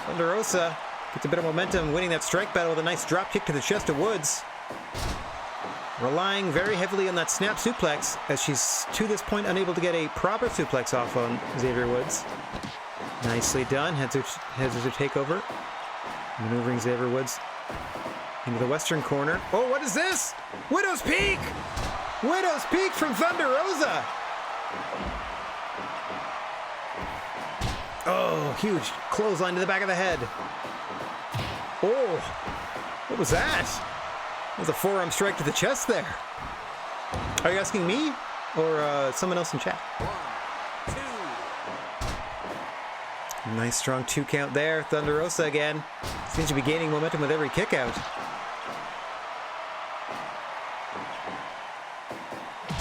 Thunder Rosa gets a bit of momentum, winning that strike battle with a nice drop kick to the chest of Woods. Relying very heavily on that snap suplex, as she's, to this point, unable to get a proper suplex off on Xavier Woods. Nicely done. Heads her takeover. Maneuvering Xavier Woods into the western corner. Oh, what is this? Widow's Peak! Widow's Peak from Thunder Rosa! Oh, huge clothesline to the back of the head. Oh, what was that? That was a forearm strike to the chest there. Are you asking me or someone else in chat? 1, 2. Nice strong 2 count there. Thunder Rosa again. Seems to be gaining momentum with every kick out.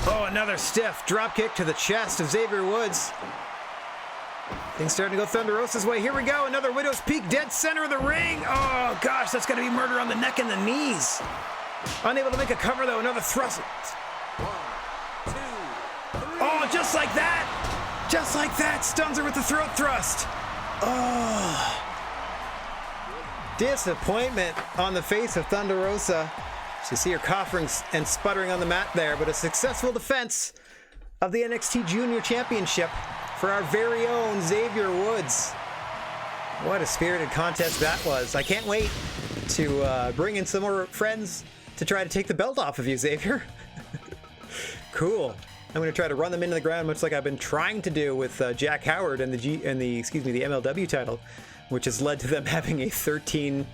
Oh, another stiff drop kick to the chest of Xavier Woods. Things starting to go Thunder Rosa's way. Here we go. Another Widow's Peak, dead center of the ring. Oh, gosh, that's going to be murder on the neck and the knees. Unable to make a cover, though. Another thrust. 1, 2, 3. Oh, just like that. Just like that. Stuns her with the throat thrust. Oh. Disappointment on the face of Thunder Rosa. You see her coughing and sputtering on the mat there, but a successful defense of the NXT Junior Championship for our very own Xavier Woods. What a spirited contest that was. I can't wait to bring in some more friends to try to take the belt off of you, Xavier. Cool. I'm going to try to run them into the ground, much like I've been trying to do with Jack Howard and the MLW title, which has led to them having a 13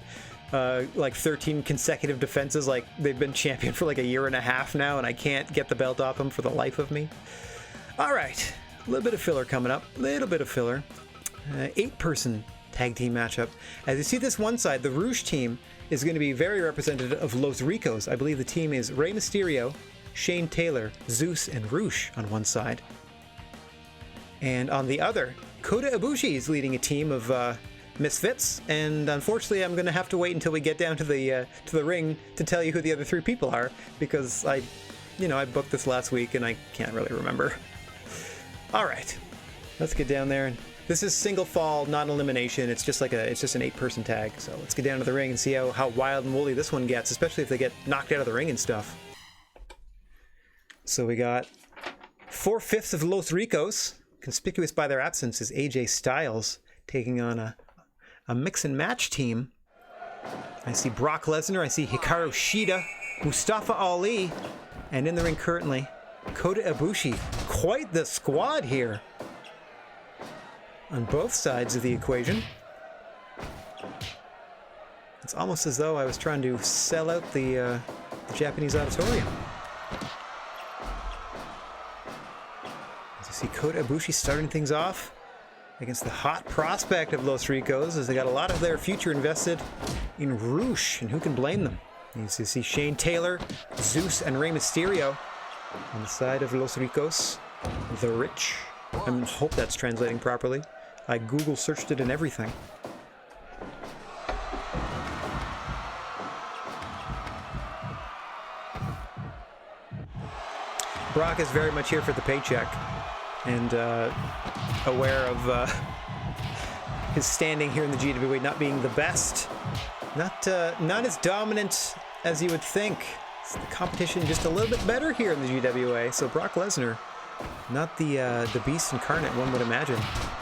consecutive defenses. Like, they've been champion for like a year and a half now, and I can't get the belt off them for the life of me. All right, a little bit of filler coming up. Little bit of filler. 8-person tag team matchup. As you see this one side, the Rouge team is going to be very representative of Los Ricos. I believe the team is Rey Mysterio, Shane Taylor, Zeus, and Rouge on one side. And on the other, Kota Ibushi is leading a team of misfits, and unfortunately I'm going to have to wait until we get down to the ring to tell you who the other 3 people are, because I booked this last week and I can't really remember. All right, let's get down there. This is single fall, not an elimination. It's just an 8-person tag. So let's get down to the ring and see how wild and woolly this one gets, especially if they get knocked out of the ring and stuff. So we got 4/5 of Los Ricos. Conspicuous by their absence is AJ Styles taking on a mix and match team. I see Brock Lesnar, I see Hikaru Shida, Mustafa Ali, and in the ring currently, Kota Ibushi. Quite the squad here on both sides of the equation. It's almost as though I was trying to sell out the Japanese auditorium. As you see Kota Ibushi starting things off against the hot prospect of Los Ricos, as they got a lot of their future invested in Rouge, and who can blame them? You see Shane Taylor, Zeus, and Rey Mysterio on the side of Los Ricos, the Rich. I hope that's translating properly. I Google searched it and everything. Brock is very much here for the paycheck, and aware of his standing here in the GWA not being the best. Not as dominant as you would think. It's the competition just a little bit better here in the GWA. So Brock Lesnar, not the beast incarnate one would imagine.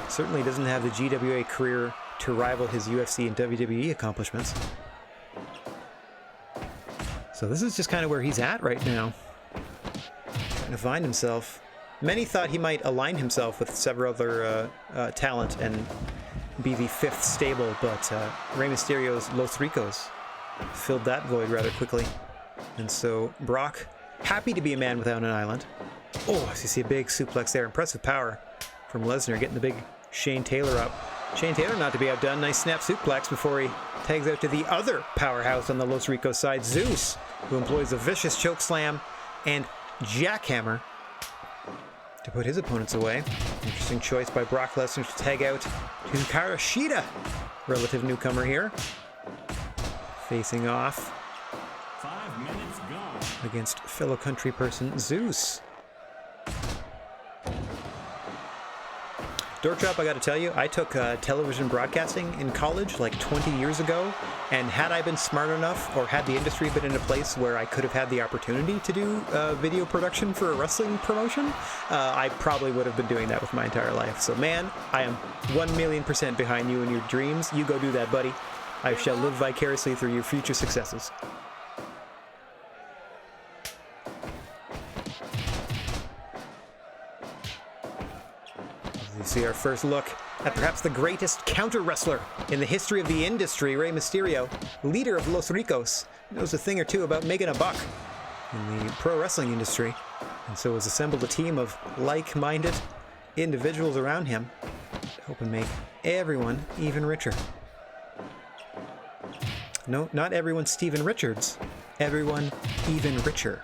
Certainly doesn't have the GWA career to rival his UFC and WWE accomplishments. So this is just kind of where he's at right now. Trying to find himself. Many thought he might align himself with several other talent and be the 5th stable, but Rey Mysterio's Los Ricos filled that void rather quickly. And so Brock, happy to be a man without an island. Oh, as you see a big suplex there. Impressive power from Lesnar, getting the big Shane Taylor up. Shane Taylor not to be outdone. Nice snap suplex before he tags out to the other powerhouse on the Los Ricos side, Zeus, who employs a vicious choke slam and jackhammer to put his opponents away. Interesting choice by Brock Lesnar to tag out to Hikaru Shida, relative newcomer here. Facing off 5 minutes gone against fellow country person Zeus. Dork Drop, I gotta tell you, I took television broadcasting in college like 20 years ago, and had I been smart enough, or had the industry been in a place where I could have had the opportunity to do video production for a wrestling promotion, I probably would have been doing that with my entire life. So man, I am 1,000,000% behind you and your dreams. You go do that, buddy. I shall live vicariously through your future successes. You see our first look at perhaps the greatest counter wrestler in the history of the industry, Rey Mysterio, leader of Los Ricos, knows a thing or two about making a buck in the pro wrestling industry, and so has assembled a team of like-minded individuals around him to help him make everyone even richer. No, not everyone Steven Richards, everyone even richer.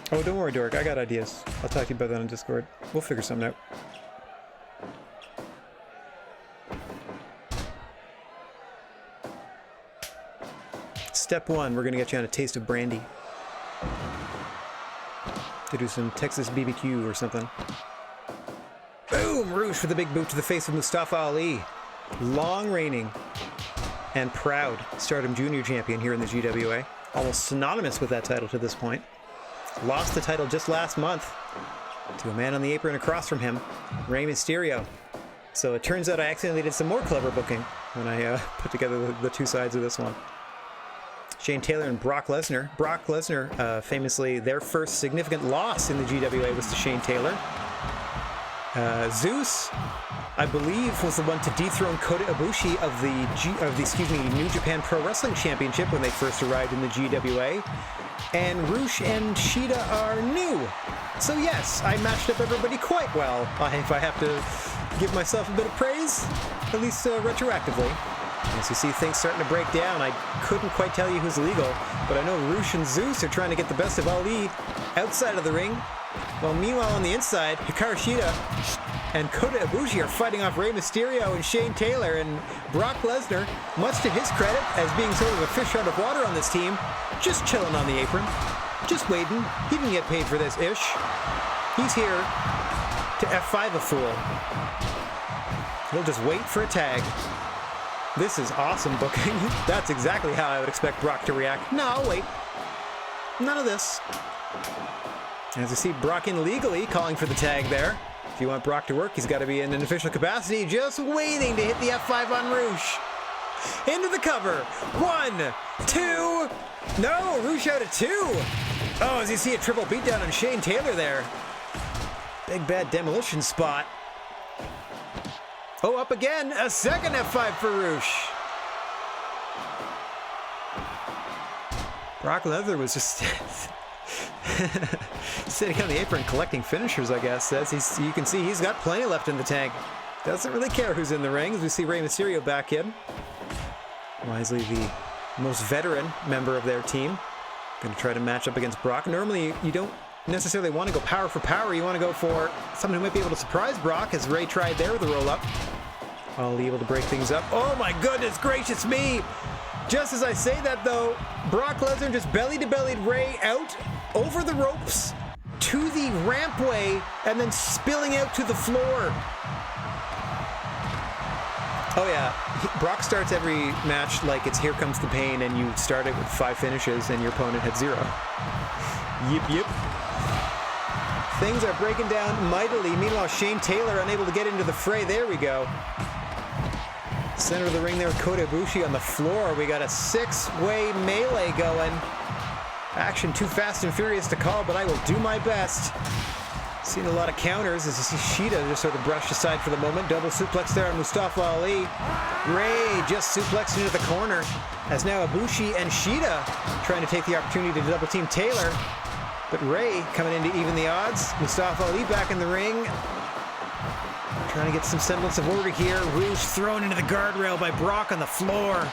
Oh, don't worry, Dork. I got ideas. I'll talk to you about that on Discord. We'll figure something out. Step 1, we're going to get you on a taste of brandy. To do some Texas BBQ or something. Boom! Rouge for the big boot to the face of Mustafa Ali. Long reigning and proud Stardom Junior champion here in the GWA. Almost synonymous with that title to this point. Lost the title just last month to a man on the apron across from him, Rey Mysterio. So it turns out I accidentally did some more clever booking when I put together the two sides of this one. Shane Taylor and Brock Lesnar. Brock Lesnar, famously, their first significant loss in the GWA was to Shane Taylor. Zeus, I believe, was the one to dethrone Kota Ibushi of the New Japan Pro Wrestling Championship when they first arrived in the GWA. And Roosh and Shida are new. So yes, I matched up everybody quite well, if I have to give myself a bit of praise, at least retroactively. As you see things starting to break down, I couldn't quite tell you who's legal, but I know Roosh and Zeus are trying to get the best of Ali outside of the ring, while meanwhile on the inside, Hikaru Shida and Kota Ibushi are fighting off Rey Mysterio and Shane Taylor, and Brock Lesnar, much to his credit, as being sort of a fish out of water on this team, just chilling on the apron, just waiting. He didn't get paid for this ish. He's here to F5 a fool. He'll just wait for a tag. This is awesome booking. That's exactly how I would expect Brock to react. No, wait. None of this. As you see Brock in legally calling for the tag there. If you want Brock to work, he's got to be in an official capacity, just waiting to hit the F5 on Roosh. Into the cover. 1, 2. No, Roosh out at 2. Oh, as you see a triple beatdown on Shane Taylor there. Big bad demolition spot. Oh, up again. A second F5 for Roosh. Brock Lesnar was just sitting on the apron collecting finishers, I guess. As you can see, he's got plenty left in the tank. Doesn't really care who's in the ring, as we see Rey Mysterio back in. Wisely the most veteran member of their team. Going to try to match up against Brock. Normally, you don't necessarily want to go power for power. You want to go for someone who might be able to surprise Brock, as Rey tried there with the roll-up. All able to break things up. Oh my goodness gracious me! Just as I say that, though, Brock Lesnar just belly-to-bellied Rey out over the ropes to the rampway and then spilling out to the floor. Oh yeah, Brock starts every match like it's Here Comes the Pain, and you start it with 5 finishes and your opponent had 0. Yip. Things are breaking down mightily. Meanwhile, Shane Taylor unable to get into the fray. There we go. Center of the ring there with Kota Ibushi on the floor. We got a 6-way melee going. Action too fast and furious to call, but I will do my best. Seen a lot of counters as you see Shida just sort of brushed aside for the moment. Double suplex there on Mustafa Ali. Ray just suplexed into the corner as now Ibushi and Shida trying to take the opportunity to double team Taylor. But Ray coming in to even the odds. Mustafa Ali back in the ring. Trying to get some semblance of order here. Rouge thrown into the guardrail by Brock on the floor.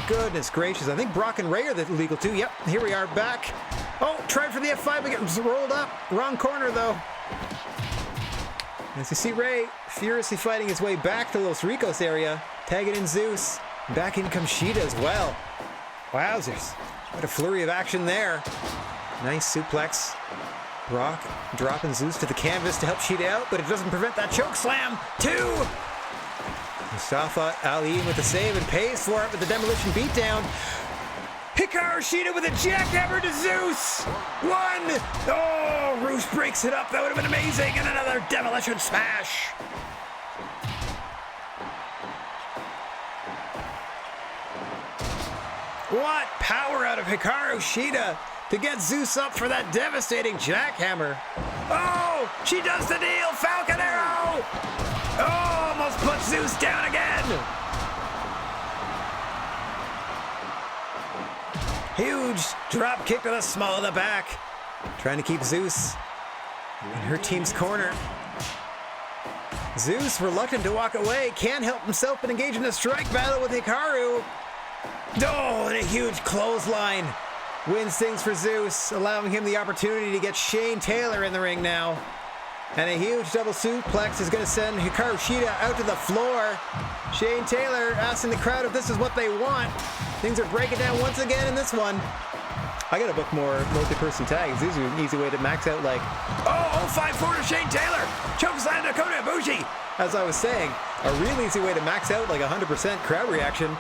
Goodness gracious. I think Brock and Ray are the legal too. Yep, here we are back. Oh, tried for the F5 but gets rolled up. Wrong corner though. As you see Ray furiously fighting his way back to Los Ricos area. Tagging in Zeus. Back in comes Shida as well. Wowzers. What a flurry of action there. Nice suplex. Brock dropping Zeus to the canvas to help Shida out, but it doesn't prevent that choke slam. 2! Mustafa Ali with the save and pays for it with the demolition beatdown. Hikaru Shida with a jackhammer to Zeus! 1! Oh, Rouge breaks it up. That would have been amazing. And another demolition smash. What power out of Hikaru Shida to get Zeus up for that devastating jackhammer. Oh, she does the deal. Falcon Arrow. Oh, almost puts Zeus down again. Huge drop kick to the small of the back. Trying to keep Zeus in her team's corner. Zeus, reluctant to walk away, can't help himself but engage in a strike battle with Hikaru. Oh, and a huge clothesline. Wins things for Zeus, allowing him the opportunity to get Shane Taylor in the ring now. And a huge double suplex is going to send Hikaru Shida out to the floor. Shane Taylor asking the crowd if this is what they want. Things are breaking down once again in this one. I gotta book more multi-person tags. These are an easy way to max out like, oh, 054 to Shane Taylor. Chokeslam to Kota Ibushi. As I was saying, a real easy way to max out like 100% crowd reaction.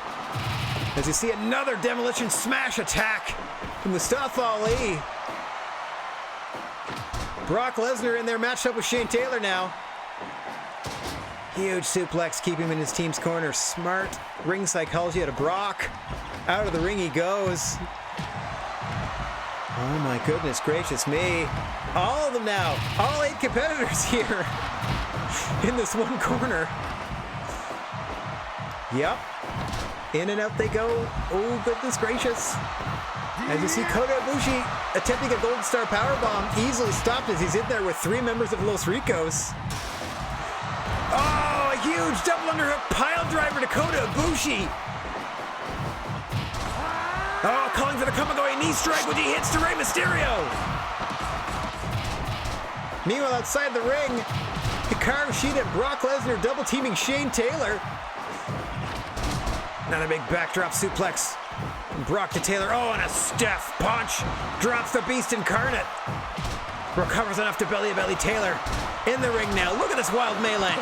As you see another demolition smash attack from Mustafa Ali. Brock Lesnar in there matched up with Shane Taylor now. Huge suplex, keep him in his team's corner. Smart ring psychology out of Brock. Out of the ring he goes. Oh my goodness gracious me. All of them now. All 8 competitors here in this one corner. Yep. In and out they go. Oh, goodness gracious. As you see Kota Ibushi attempting a Golden Star Powerbomb, easily stopped as he's in there with 3 members of Los Ricos. Oh, a huge double underhook pile driver to Kota Ibushi. Oh, calling for the Kamigoye knee strike when he hits to Rey Mysterio. Meanwhile, outside the ring, Hikaru Shida and Brock Lesnar double teaming Shane Taylor. Another big backdrop suplex. From Brock to Taylor. Oh, and a stiff punch. Drops the Beast Incarnate. Recovers enough to belly-to-belly Taylor. In the ring now. Look at this wild melee.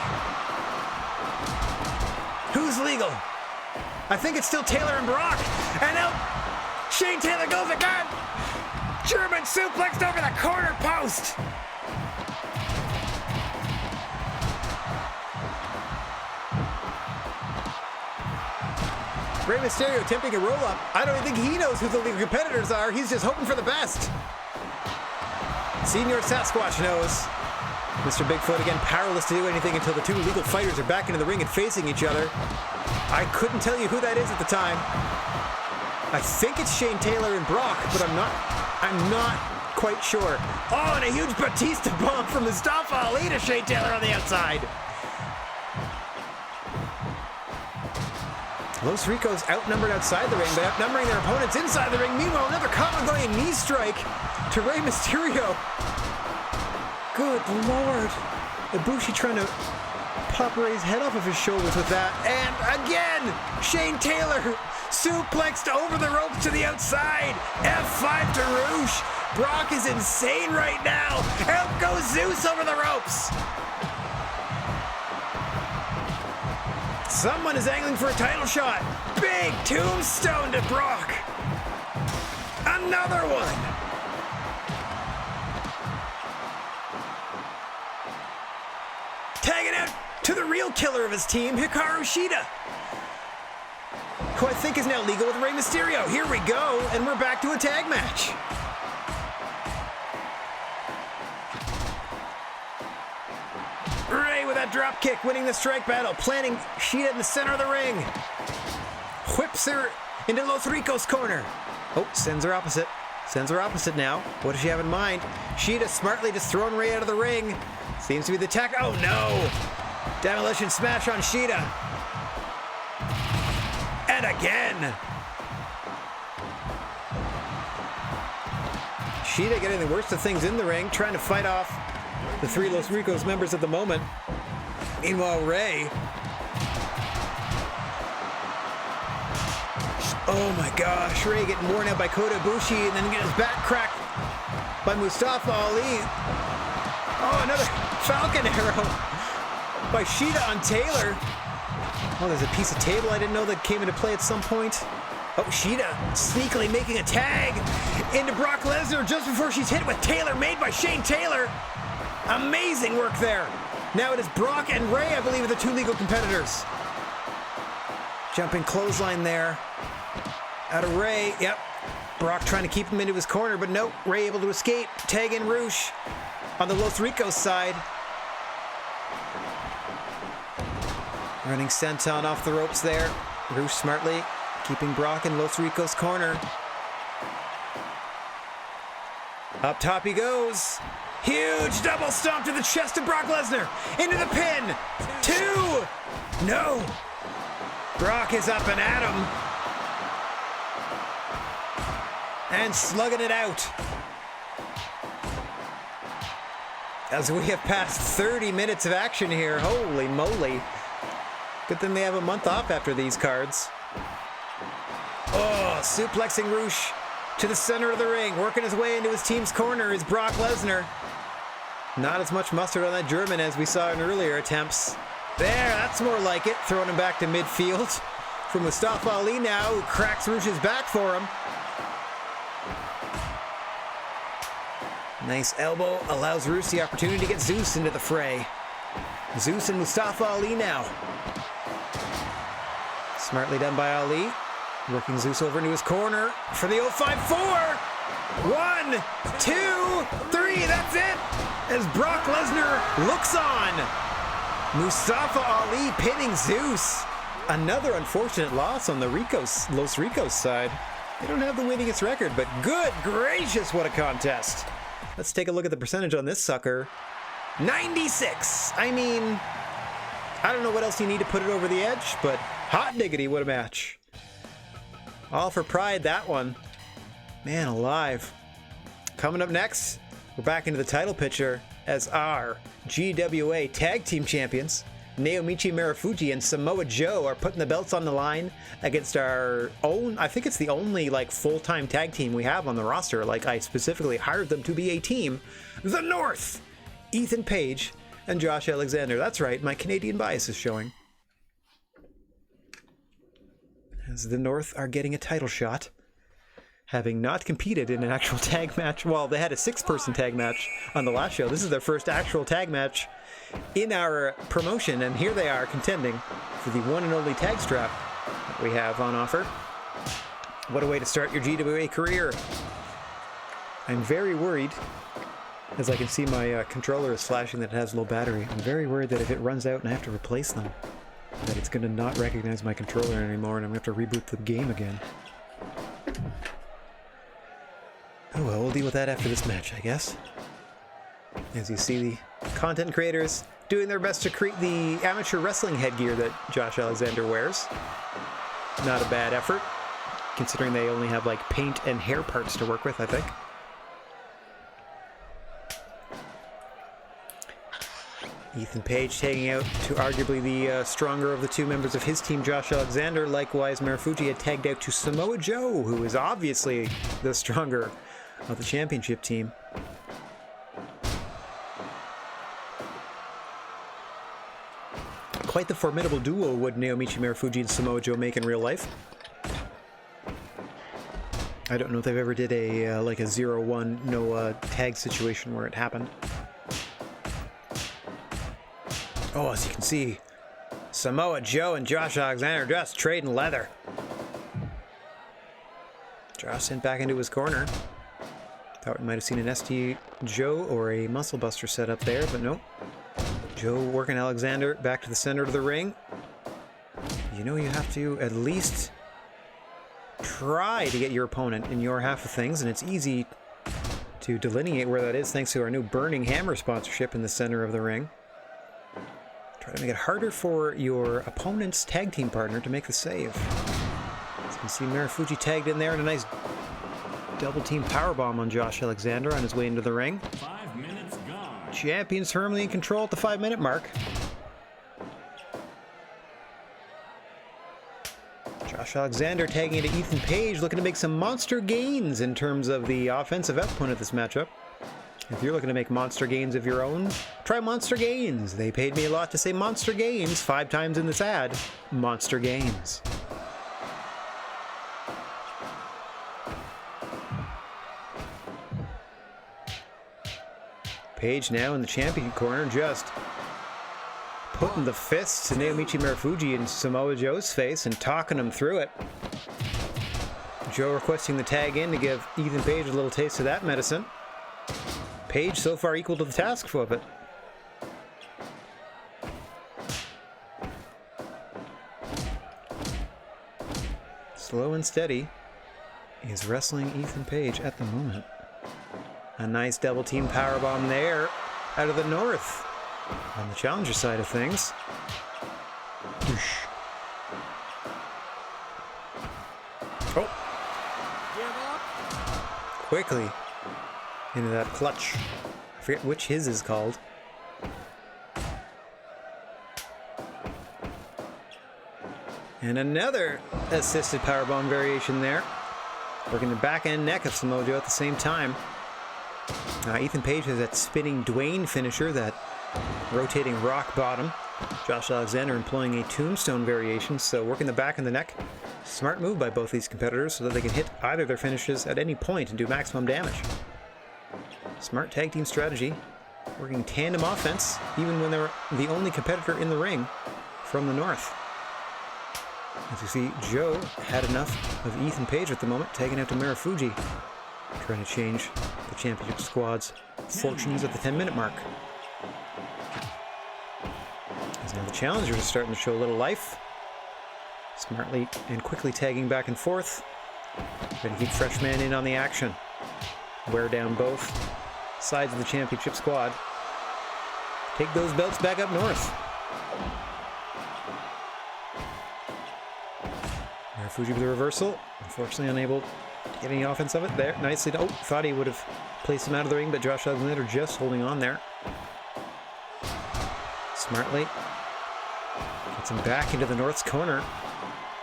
Who's legal? I think it's still Taylor and Brock. And now Shane Taylor goes again. German suplexed over the corner post. Rey Mysterio attempting a roll-up. I don't think he knows who the legal competitors are. He's just hoping for the best. Senior Sasquatch knows. Mr. Bigfoot again powerless to do anything until the 2 legal fighters are back into the ring and facing each other. I couldn't tell you who that is at the time. I think it's Shane Taylor and Brock, but I'm not quite sure. Oh, and a huge Batista bomb from Mustafa Ali to Shane Taylor on the outside. Los Ricos outnumbered outside the ring, but outnumbering their opponents inside the ring. Meanwhile, another Kamigoye knee strike to Rey Mysterio. Good Lord. Ibushi trying to pop Rey's head off of his shoulders with that. And again, Shane Taylor suplexed over the ropes to the outside. F5 to Rouge. Brock is insane right now. Out goes Zeus over the ropes. Someone is angling for a title shot. Big tombstone to Brock. Another one. Tagging out to the real killer of his team, Hikaru Shida, who I think is now legal with Rey Mysterio. Here we go, and we're back to a tag match. with that drop kick, winning the strike battle, planting Shida in the center of the ring. Whips her into Los Ricos' corner. Oh, sends her opposite. Sends her opposite now. What does she have in mind? Shida smartly just throwing Ray out of the ring. Seems to be the attack. Oh no! Demolition smash on Shida. And again. Shida getting the worst of things in the ring, trying to fight off the three Los Ricos members at the moment. Meanwhile, Ray. Oh my gosh, Ray getting worn out by Kota Ibushi and then getting his back cracked by Mustafa Ali. Oh, another Falcon Arrow by Shida on Taylor. Oh, there's a piece of table I didn't know that came into play at some point. Oh, Shida sneakily making a tag into Brock Lesnar just before she's hit with Taylor, made by Shane Taylor. Amazing work there. Now it is Brock and Ray, I believe, are the two legal competitors. Jumping clothesline there. Out of Ray. Yep. Brock trying to keep him into his corner, but nope. Ray able to escape. Tag in Roosh on the Los Ricos side. Running senton off the ropes there. Roosh smartly keeping Brock in Los Ricos' corner. Up top he goes. Huge double stomp to the chest of Brock Lesnar. Into the pin. 2. No. Brock is up and at him. And slugging it out. As we have passed 30 minutes of action here. Holy moly. Good thing they have a month off after these cards. Oh, suplexing Roosh to the center of the ring. Working his way into his team's corner is Brock Lesnar. Not as much mustard on that German as we saw in earlier attempts. There, that's more like it. Throwing him back to midfield. From Mustafa Ali now, who cracks Roosh's back for him. Nice elbow. Allows Roosh the opportunity to get Zeus into the fray. Zeus and Mustafa Ali now. Smartly done by Ali. Working Zeus over into his corner for the 054. 1, 2, 3. That's it. As Brock Lesnar looks on. Mustafa Ali pinning Zeus. Another unfortunate loss on the Los Ricos side. They don't have the winningest record, but good gracious, what a contest. Let's take a look at the percentage on this sucker. 96. I mean, I don't know what else you need to put it over the edge, but hot diggity, what a match. All for pride, that one. Man alive. Coming up next, we're back into the title picture as our GWA Tag Team Champions, Naomichi Marufuji and Samoa Joe, are putting the belts on the line against our own, I think it's the only like full-time tag team we have on the roster. Like, I specifically hired them to be a team. The North! Ethan Page and Josh Alexander. That's right, my Canadian bias is showing. As the North are getting a title shot, having not competed in an actual tag match. Well, they had a 6-person tag match on the last show. This is their first actual tag match in our promotion, and here they are contending for the one and only tag strap that we have on offer. What a way to start your GWA career. I'm very worried, as I can see my controller is flashing that it has low battery. I'm very worried that if it runs out and I have to replace them, that it's going to not recognize my controller anymore and I'm going to have to reboot the game again. Oh well, we'll deal with that after this match, I guess. As you see, the content creators doing their best to create the amateur wrestling headgear that Josh Alexander wears. Not a bad effort, considering they only have like paint and hair parts to work with, I think. Ethan Page taking out to arguably the stronger of the two members of his team, Josh Alexander. Likewise, Marufuji had tagged out to Samoa Joe, who is obviously the stronger of the championship team. Quite the formidable duo would Naomichi Marufuji and Samoa Joe make in real life. I don't know if they've ever did a like a 0-1 no tag situation where it happened. Oh, as you can see, Samoa Joe and Josh Alexander just trading leather. Josh sent back into his corner. Thought we might have seen an ST Joe or a Muscle Buster set up there, but nope. Joe working Alexander back to the center of the ring. You know you have to at least try to get your opponent in your half of things, and it's easy to delineate where that is thanks to our new Burning Hammer sponsorship in the center of the ring. Try to make it harder for your opponent's tag team partner to make the save. As you can see, Marufuji tagged in there and a nice double team powerbomb on Josh Alexander on his way into the ring. 5 minutes gone. Champion's firmly in control at the 5-minute mark. Josh Alexander tagging into Ethan Page, looking to make some monster gains in terms of the offensive output of this matchup. If you're looking to make monster gains of your own, try Monster Gains. They paid me a lot to say Monster Gains 5 times in this ad. Monster Gains. Page now in the champion corner, just putting the fists to Naomichi Marufuji in Samoa Joe's face and talking him through it. Joe requesting the tag in to give Ethan Page a little taste of that medicine. Page so far equal to the task of it. Slow and steady is wrestling Ethan Page at the moment. A nice double team powerbomb there out of the north. On the challenger side of things. Whoosh. Oh! Quickly into that clutch. I forget which his is called. And another assisted powerbomb variation there. Working the back and neck of Samoa Joe at the same time. Ethan Page has that spinning Dwayne finisher, that rotating rock bottom. Josh Alexander employing a tombstone variation, so working the back and the neck. Smart move by both these competitors so that they can hit either their finishes at any point and do maximum damage. Smart tag team strategy. Working tandem offense, even when they're the only competitor in the ring from the north. As you see, Joe had enough of Ethan Page at the moment, tagging out to Marufuji. Trying to change the championship squad's fortunes at the 10-minute mark. As now the challengers are starting to show a little life. Smartly and quickly tagging back and forth. Trying to keep fresh man in on the action. Wear down both sides of the championship squad. Take those belts back up north. Marufuji with a reversal. Unfortunately unable to get any offense of it there. Nicely done. Oh, thought he would have placed him out of the ring, but Josh Alexander just holding on there. Smartly gets him back into the North's corner.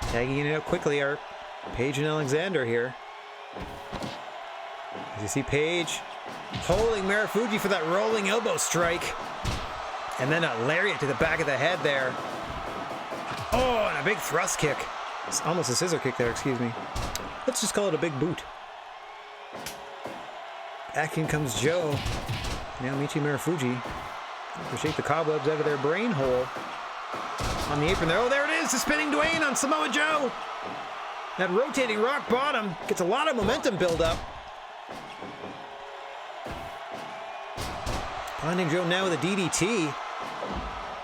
Tagging it out quickly are Page and Alexander here. As you see Page holding Marufuji for that rolling elbow strike. And then a lariat to the back of the head there. Oh, and a big thrust kick. It's almost a scissor kick there, excuse me. Let's just call it a big boot. Back in comes Joe. Naomichi Marufuji. To shake the cobwebs out of their brain hole. On the apron there. Oh, there it is! The spinning Dwayne on Samoa Joe! That rotating rock bottom gets a lot of momentum build up. Finding Joe now with a DDT.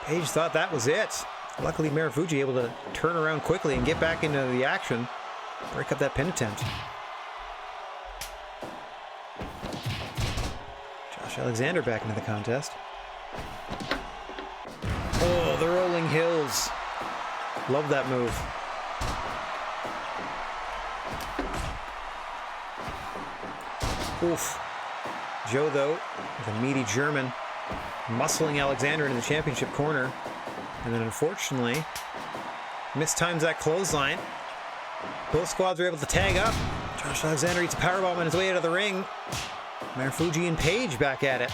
Page thought that was it. Luckily, Marufuji able to turn around quickly and get back into the action. Break up that pin attempt. Josh Alexander back into the contest. Oh, the rolling hills. Love that move. Oof. Joe, though, with a meaty German, muscling Alexander into the championship corner. And then, unfortunately, mistimes that clothesline. Both squads are able to tag up. Josh Alexander eats a powerbomb on his way out of the ring. Marufuji and Page back at it.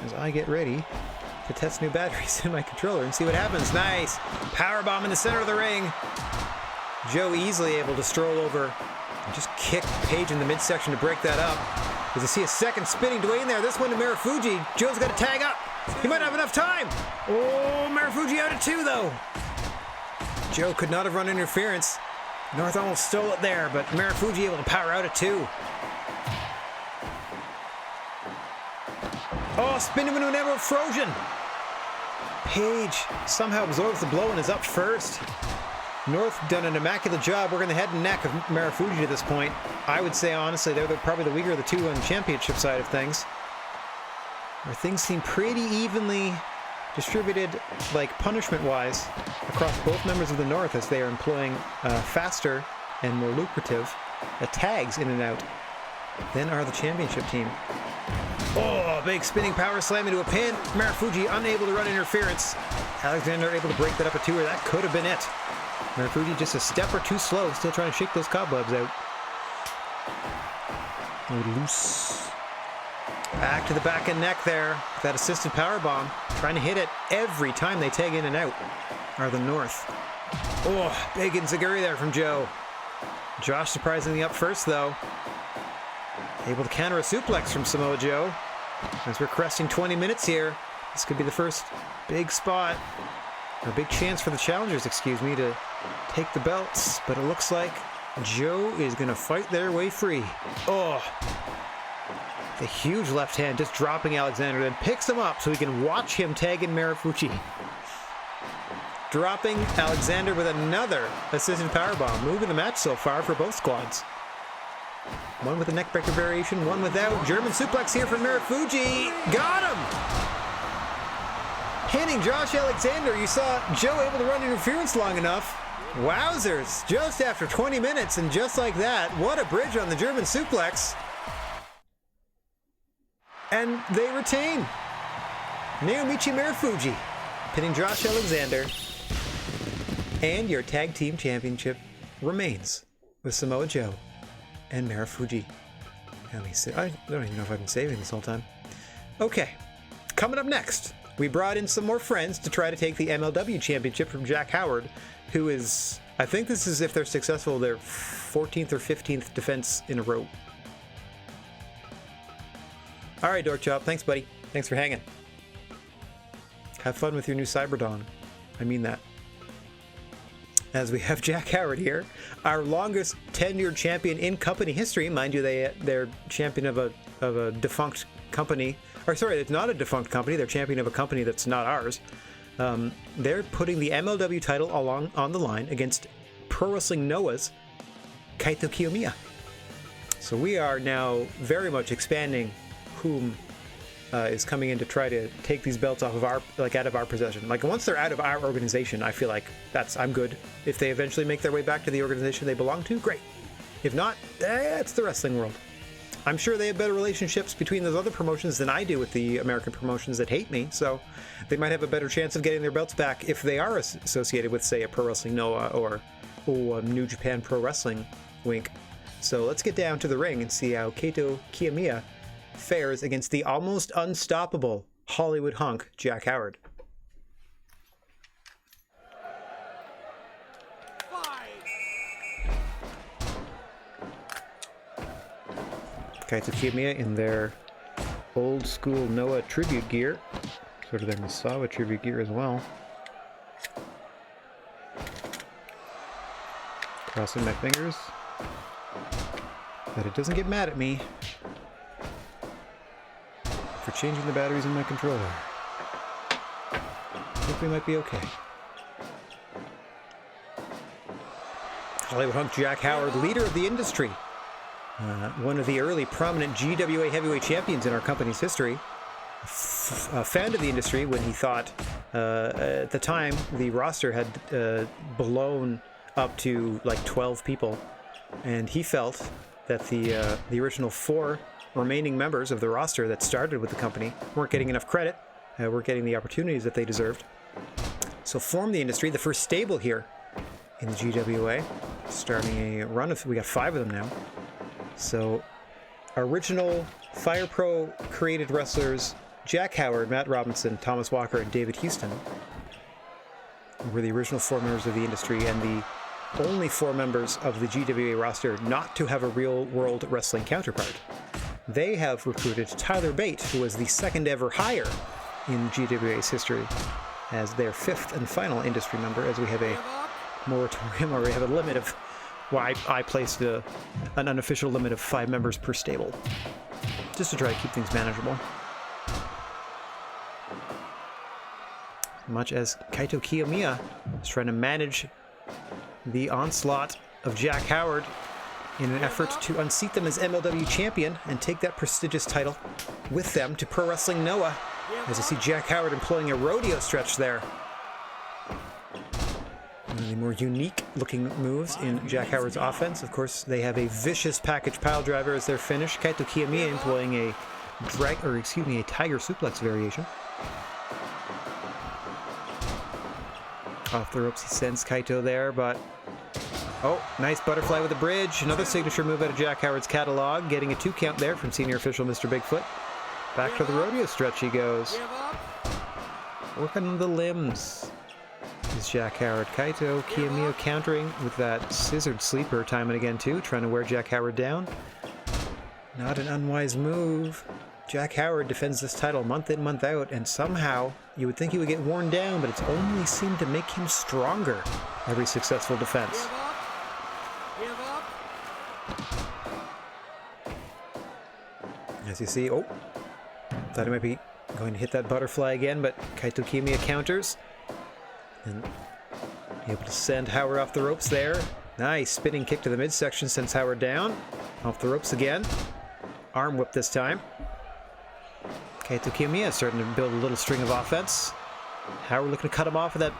As I get ready to test new batteries in my controller and see what happens. Nice! Powerbomb in the center of the ring. Joe easily able to stroll over and just kick Page in the midsection to break that up. As you see a second spinning Dwayne there. This one to Marufuji. Joe's got to tag up. He might have enough time. Oh, Marufuji out at 2, though. Joe could not have run interference. North almost stole it there, but Marufuji able to power out at 2. Oh, spin him into an Emerald Frozen. Page somehow absorbs the blow and is up first. North done an immaculate job working the head and neck of Marufuji at this point. I would say, honestly, they're probably the weaker of the two on the championship side of things. Where things seem pretty evenly distributed, like punishment-wise, across both members of the North as they are employing faster and more lucrative tags in and out than are the championship team. Oh, big spinning power slam into a pin. Marufuji unable to run interference. Alexander able to break that up a two-er. That could have been it. Marufuji just a step or two slow, still trying to shake those cobwebs out. Loose. Back to the back and neck there. With that assisted power bomb. Trying to hit it every time they tag in and out. Are the North. Oh, big enziguri there from Joe. Josh surprisingly up first though. Able to counter a suplex from Samoa Joe. As we're cresting 20 minutes here, this could be the first big spot, or big chance for the challengers, excuse me, to take the belts. But it looks like Joe is going to fight their way free. Oh, the huge left hand just dropping Alexander, then picks him up so we can watch him tag in Marufuji. Dropping Alexander with another assisted powerbomb. Moving the match so far for both squads. One with a neckbreaker variation, one without. German suplex here from Marufuji. Got him! Hitting Josh Alexander. You saw Joe able to run interference long enough. Wowzers. Just after 20 minutes, and just like that, what a bridge on the German suplex. And they retain. Naomichi Marufuji pinning Josh Alexander. And your tag team championship remains with Samoa Joe and Marufuji. I don't even know if I've been saving this whole time. Okay, coming up next, we brought in some more friends to try to take the MLW championship from Jack Howard, who is, I think this is, if they're successful, their 14th or 15th defense in a row. All right, Dork Chop, thanks, buddy. Thanks for hanging. Have fun with your new Cyberdong. I mean that. As we have Jack Howard here, our longest tenured champion in company history. Mind you, they're champion of a defunct company. Or sorry, it's not a defunct company. They're champion of a company that's not ours. They're putting the MLW title on the line against Pro Wrestling Noah's Kaito Kiyomiya. So we are now very much expanding whom is coming in to try to take these belts off of out of our possession. Like, once they're out of our organization, I feel like I'm good. If they eventually make their way back to the organization they belong to, great. If not, it's the wrestling world. I'm sure they have better relationships between those other promotions than I do with the American promotions that hate me, so they might have a better chance of getting their belts back if they are associated with, say, a Pro Wrestling Noah or New Japan Pro Wrestling, wink. So let's get down to the ring and see how Kaito Kiyomiya fares against the almost unstoppable Hollywood hunk Jack Howard. Kaito Kiyomiya in their old school Noah tribute gear, sort of their Misawa tribute gear as well. Crossing my fingers that it doesn't get mad at me for changing the batteries in my controller. I think we might be okay. Hollywood hunk Jack Howard, leader of the industry. One of the early prominent GWA heavyweight champions in our company's history. Founded the industry when he thought, at the time, the roster had blown up to like 12 people. And he felt that the original 4 remaining members of the roster that started with the company weren't getting enough credit, weren't getting the opportunities that they deserved. So formed the industry, the first stable here in the GWA, starting a run of, we got 5 of them now. So original Fire Pro created wrestlers Jack Howard, Matt Robinson, Thomas Walker, and David Houston were the original 4 members of the industry, and the only 4 members of the GWA roster not to have a real world wrestling counterpart. They have recruited Tyler Bate, who was the second ever hire in GWA's history, as their 5th and final industry member, as we have a moratorium, or we have a limit of, well, I placed an unofficial limit of 5 members per stable, just to try to keep things manageable. much as Kaito Kiyomiya is trying to manage the onslaught of Jack Howard in an effort to unseat them as MLW champion and take that prestigious title with them to Pro Wrestling Noah, as you see Jack Howard employing a rodeo stretch there. One of the more unique looking moves in Jack Howard's offense. Of course, they have a vicious package pile driver as their finish. Kaito Kiyomiya employing a tiger suplex variation. Off the ropes, he sends Kaito there, but oh, nice butterfly with a bridge. Another signature move out of Jack Howard's catalog, getting a 2 count there from senior official Mr. Bigfoot. Back to the rodeo stretch he goes. Working on the limbs is Jack Howard. Kaito Kiyomiya countering with that scissored sleeper time and again too, trying to wear Jack Howard down. Not an unwise move. Jack Howard defends this title month in, month out, and somehow you would think he would get worn down, but it's only seemed to make him stronger every successful defense. As you see, oh, thought he might be going to hit that butterfly again, but Kaito Kiyomiya counters. And able to send Howard off the ropes there. Nice spinning kick to the midsection sends Howard down. Off the ropes again. Arm whip this time. Kaito Kiyomiya starting to build a little string of offense. Howard looking to cut him off with that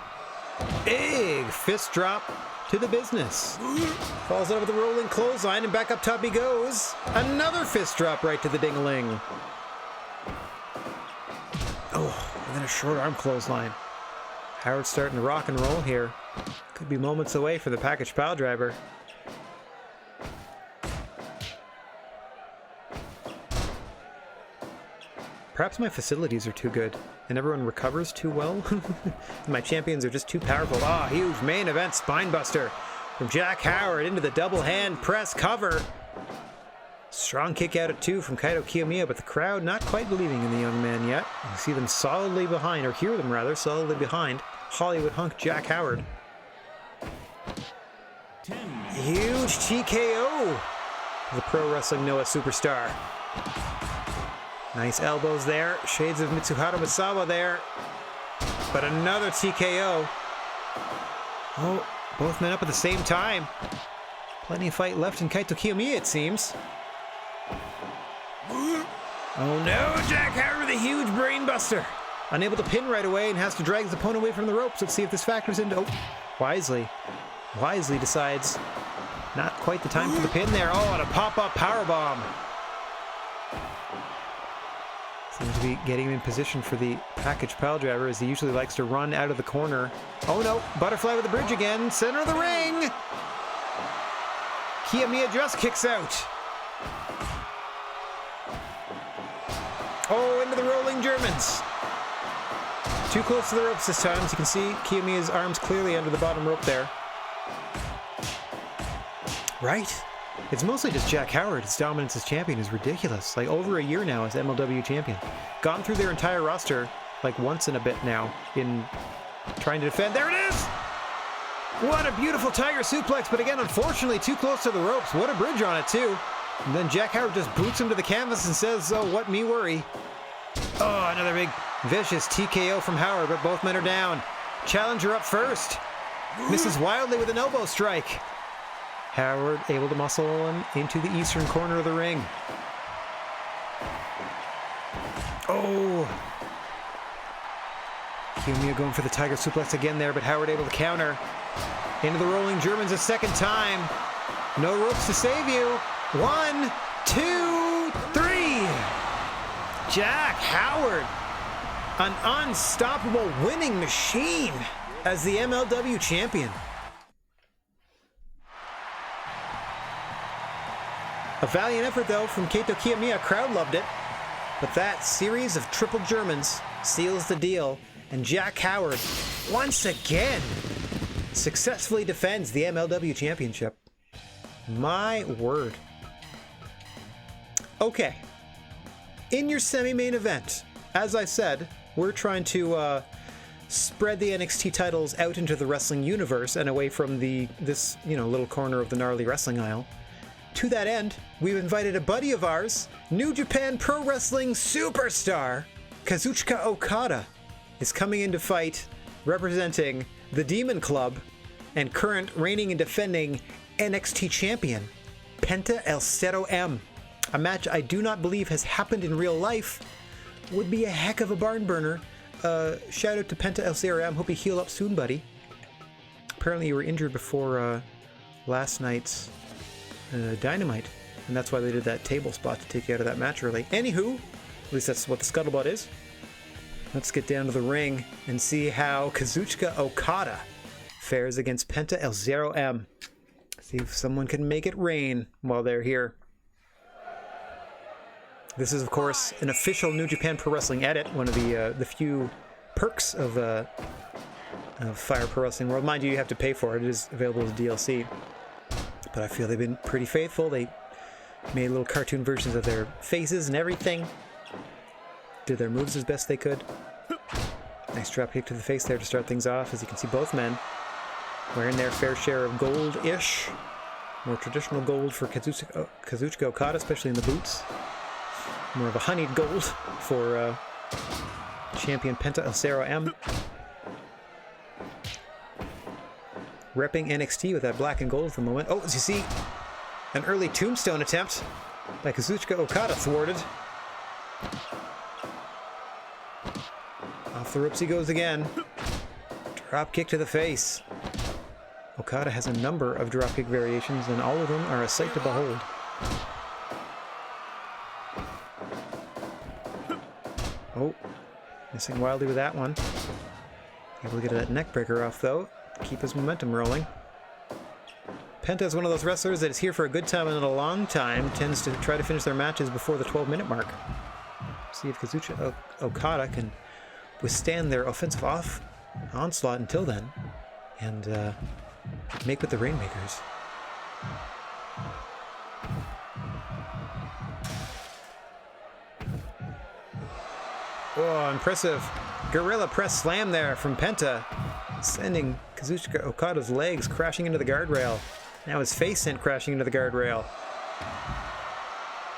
big fist drop to the business. Falls out with a rolling clothesline and back up top he goes. Another fist drop right to the ding-a-ling. Oh, and then a short arm clothesline. Howard's starting to rock and roll here. Could be moments away for the package pile driver. Perhaps my facilities are too good, and everyone recovers too well. My champions are just too powerful. Ah, huge main event spinebuster from Jack Howard into the double hand press cover. Strong kick out at 2 from Kaito Kiyomiya, but the crowd not quite believing in the young man yet. You see them solidly behind, or hear them rather, solidly behind Hollywood hunk Jack Howard. Huge TKO, the Pro Wrestling Noah superstar. Nice elbows there. Shades of Mitsuhara Misawa there. But another TKO. Oh, both men up at the same time. Plenty of fight left in Kaito Kiyomiya, it seems. Oh no, Jack Howard with a huge brainbuster. Unable to pin right away and has to drag his opponent away from the ropes. Let's see if this factors into... Oh, wisely decides not quite the time for the pin there. Oh, and a pop-up powerbomb. Seems to be getting him in position for the package pile driver as he usually likes to run out of the corner. Oh no, butterfly with the bridge again. Center of the ring. Kiyomiya just kicks out. Oh, into the rolling Germans. Too close to the ropes this time. As you can see, Kiyomiya's arms clearly under the bottom rope there. Right? It's mostly just Jack Howard. His dominance as champion is ridiculous. Like over a year now as MLW champion. Gone through their entire roster like once in a bit now in trying to defend. There it is! What a beautiful tiger suplex, but again, unfortunately, too close to the ropes. What a bridge on it, too. And then Jack Howard just boots him to the canvas and says, oh, what me worry. Oh, another big vicious TKO from Howard, but both men are down. Challenger up first. Misses wildly with an elbow strike. Howard able to muscle him into the eastern corner of the ring. Oh. Kiyomiya going for the tiger suplex again there, but Howard able to counter. Into the rolling Germans a second time. No ropes to save you. 1, 2, 3. Jack Howard, an unstoppable winning machine as the MLW champion. A valiant effort, though, from Kaito Kiyomiya. Crowd loved it. But that series of triple Germans seals the deal. And Jack Howard, once again, successfully defends the MLW Championship. My word. Okay. In your semi-main event, as I said, we're trying to spread the NXT titles out into the wrestling universe and away from this little corner of the gnarly wrestling aisle. To that end, we've invited a buddy of ours, New Japan Pro Wrestling superstar, Kazuchika Okada, is coming in to fight representing the Demon Club and current reigning and defending NXT champion, Penta El Zero M. A match I do not believe has happened in real life. Would be a heck of a barn burner. Shout out to Penta El Zero M. Hope you heal up soon, buddy. Apparently you were injured before last night's Dynamite, and that's why they did that table spot to take you out of that match early. Anywho, at least that's what the scuttlebutt is. Let's get down to the ring and see how Kazuchika Okada fares against Penta El Zero M. See if someone can make it rain while they're here. This is, of course, an official New Japan Pro Wrestling edit, one of the few perks of Fire Pro Wrestling World. Mind you, you have to pay for it. It is available as DLC. But I feel they've been pretty faithful. They made little cartoon versions of their faces and everything. Did their moves as best they could. Nice drop kick to the face there to start things off. As you can see, both men wearing their fair share of gold-ish. More traditional gold for Kazuchika Okada, especially in the boots. More of a honeyed gold for champion Penta El Zero M. Repping NXT with that black and gold at the moment. Oh, as you see, an early tombstone attempt by Kazuchika Okada thwarted. Off the ropes he goes again. Drop kick to the face. Okada has a number of drop kick variations, and all of them are a sight to behold. Oh, missing wildly with that one. Able to get that neck breaker off, though. Keep his momentum rolling. Penta is one of those wrestlers that is here for a good time and not a long time. Tends to try to finish their matches before the 12-minute mark. See if Kazuchika Okada can withstand their offensive onslaught until then. And make with the Rainmakers. Oh, impressive gorilla press slam there from Penta, sending Kazuchika Okada's legs crashing into the guardrail. Now his face sent crashing into the guardrail.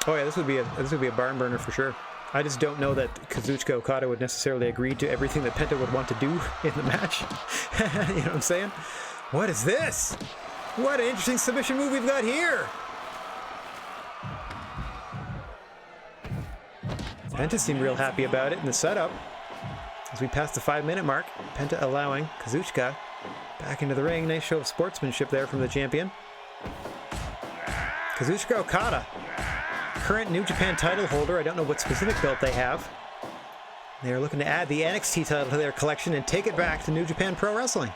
Oh yeah, this would be a barn burner for sure. I just don't know that Kazuchika Okada would necessarily agree to everything that Penta would want to do in the match. You know what I'm saying? What is this? What an interesting submission move we've got here. Penta seemed real happy about it in the setup. As we pass the 5-minute mark, Penta allowing Kazuchika back into the ring. Nice show of sportsmanship there from the champion. Kazuchika Okada, current New Japan title holder. I don't know what specific belt they have. They are looking to add the NXT title to their collection and take it back to New Japan Pro Wrestling.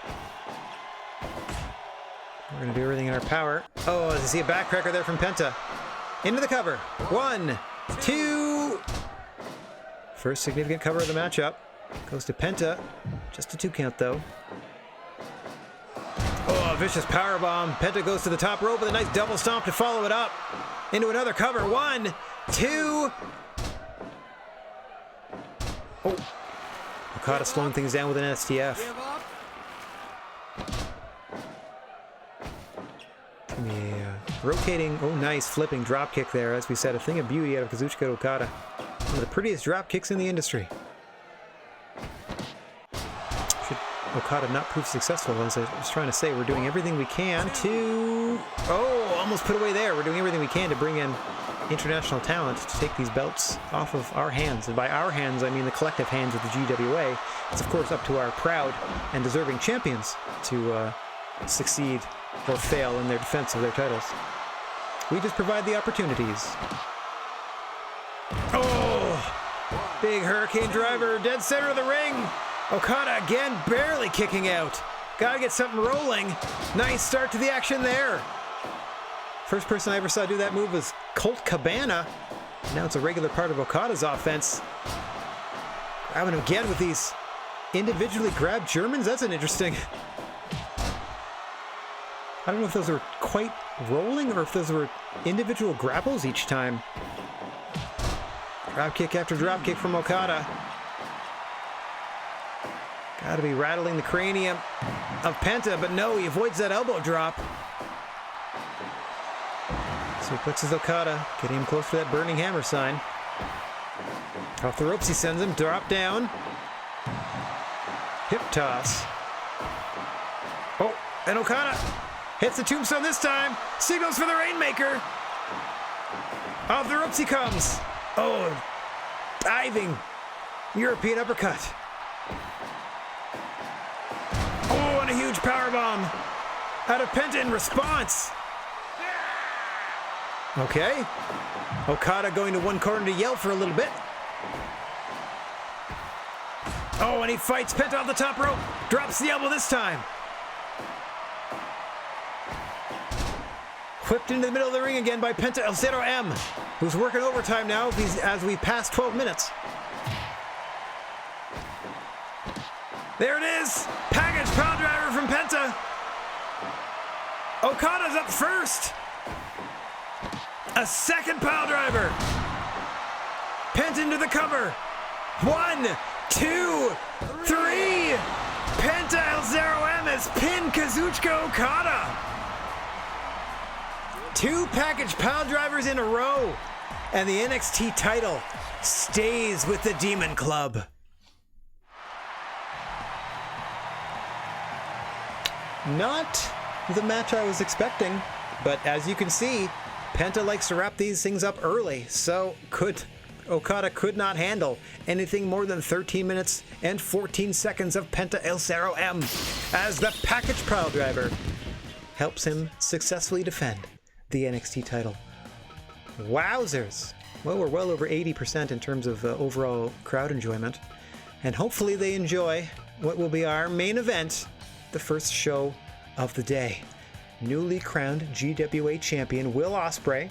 We're going to do everything in our power. Oh, as you see a backcracker there from Penta. Into the cover. 1, 2. First significant cover of the matchup. Goes to Penta. Just a 2 count, though. Oh, vicious powerbomb. Penta goes to the top rope with a nice double stomp to follow it up. Into another cover. 1, 2. Oh. Okada slowing things down with an STF. Yeah. Rotating. Oh, nice flipping drop kick there. As we said, a thing of beauty out of Kazuchika Okada. One of the prettiest drop kicks in the industry. Should Okada not prove successful, as I was trying to say, we're doing everything we can to... Oh, almost put away there. We're doing everything we can to bring in international talent to take these belts off of our hands. And by our hands, I mean the collective hands of the GWA. It's, of course, up to our proud and deserving champions to succeed or fail in their defense of their titles. We just provide the opportunities. Oh! Big hurricane driver, dead center of the ring. Okada again, barely kicking out. Gotta get something rolling. Nice start to the action there. First person I ever saw do that move was Colt Cabana. Now it's a regular part of Okada's offense. Grabbing him again with these individually grabbed Germans. That's an interesting... I don't know if those were quite rolling or if those were individual grapples each time. Drop kick after drop kick from Okada. Gotta be rattling the cranium of Penta, but no, he avoids that elbow drop. Suplexes Okada, getting him close to that burning hammer sign. Off the ropes he sends him, drop down. Hip toss. Oh, and Okada hits the tombstone this time. Signals for the Rainmaker. Off the ropes he comes. Oh, diving European uppercut. Oh, and a huge powerbomb out of Penta in response. Okay. Okada going to one corner to yell for a little bit. Oh, and he fights Penta off the top rope. Drops the elbow this time. Whipped into the middle of the ring again by Penta El Zero M, who's working overtime now as we pass 12 minutes. There it is. Package power driver from Penta. Okada's up first. A second power driver. Penta into the cover. 1, 2, 3. Penta El Zero M has pinned Kazuchika Okada. 2 package power drivers in a row. And the NXT title stays with the Demon Club. Not the match I was expecting, but as you can see, Penta likes to wrap these things up early, so Okada could not handle anything more than 13 minutes and 14 seconds of Penta El Zero M as the package pile driver helps him successfully defend the NXT title. Wowzers! Well, we're well over 80% in terms of overall crowd enjoyment, and hopefully they enjoy what will be our main event, the first show of the day. Newly crowned GWA champion Will Ospreay,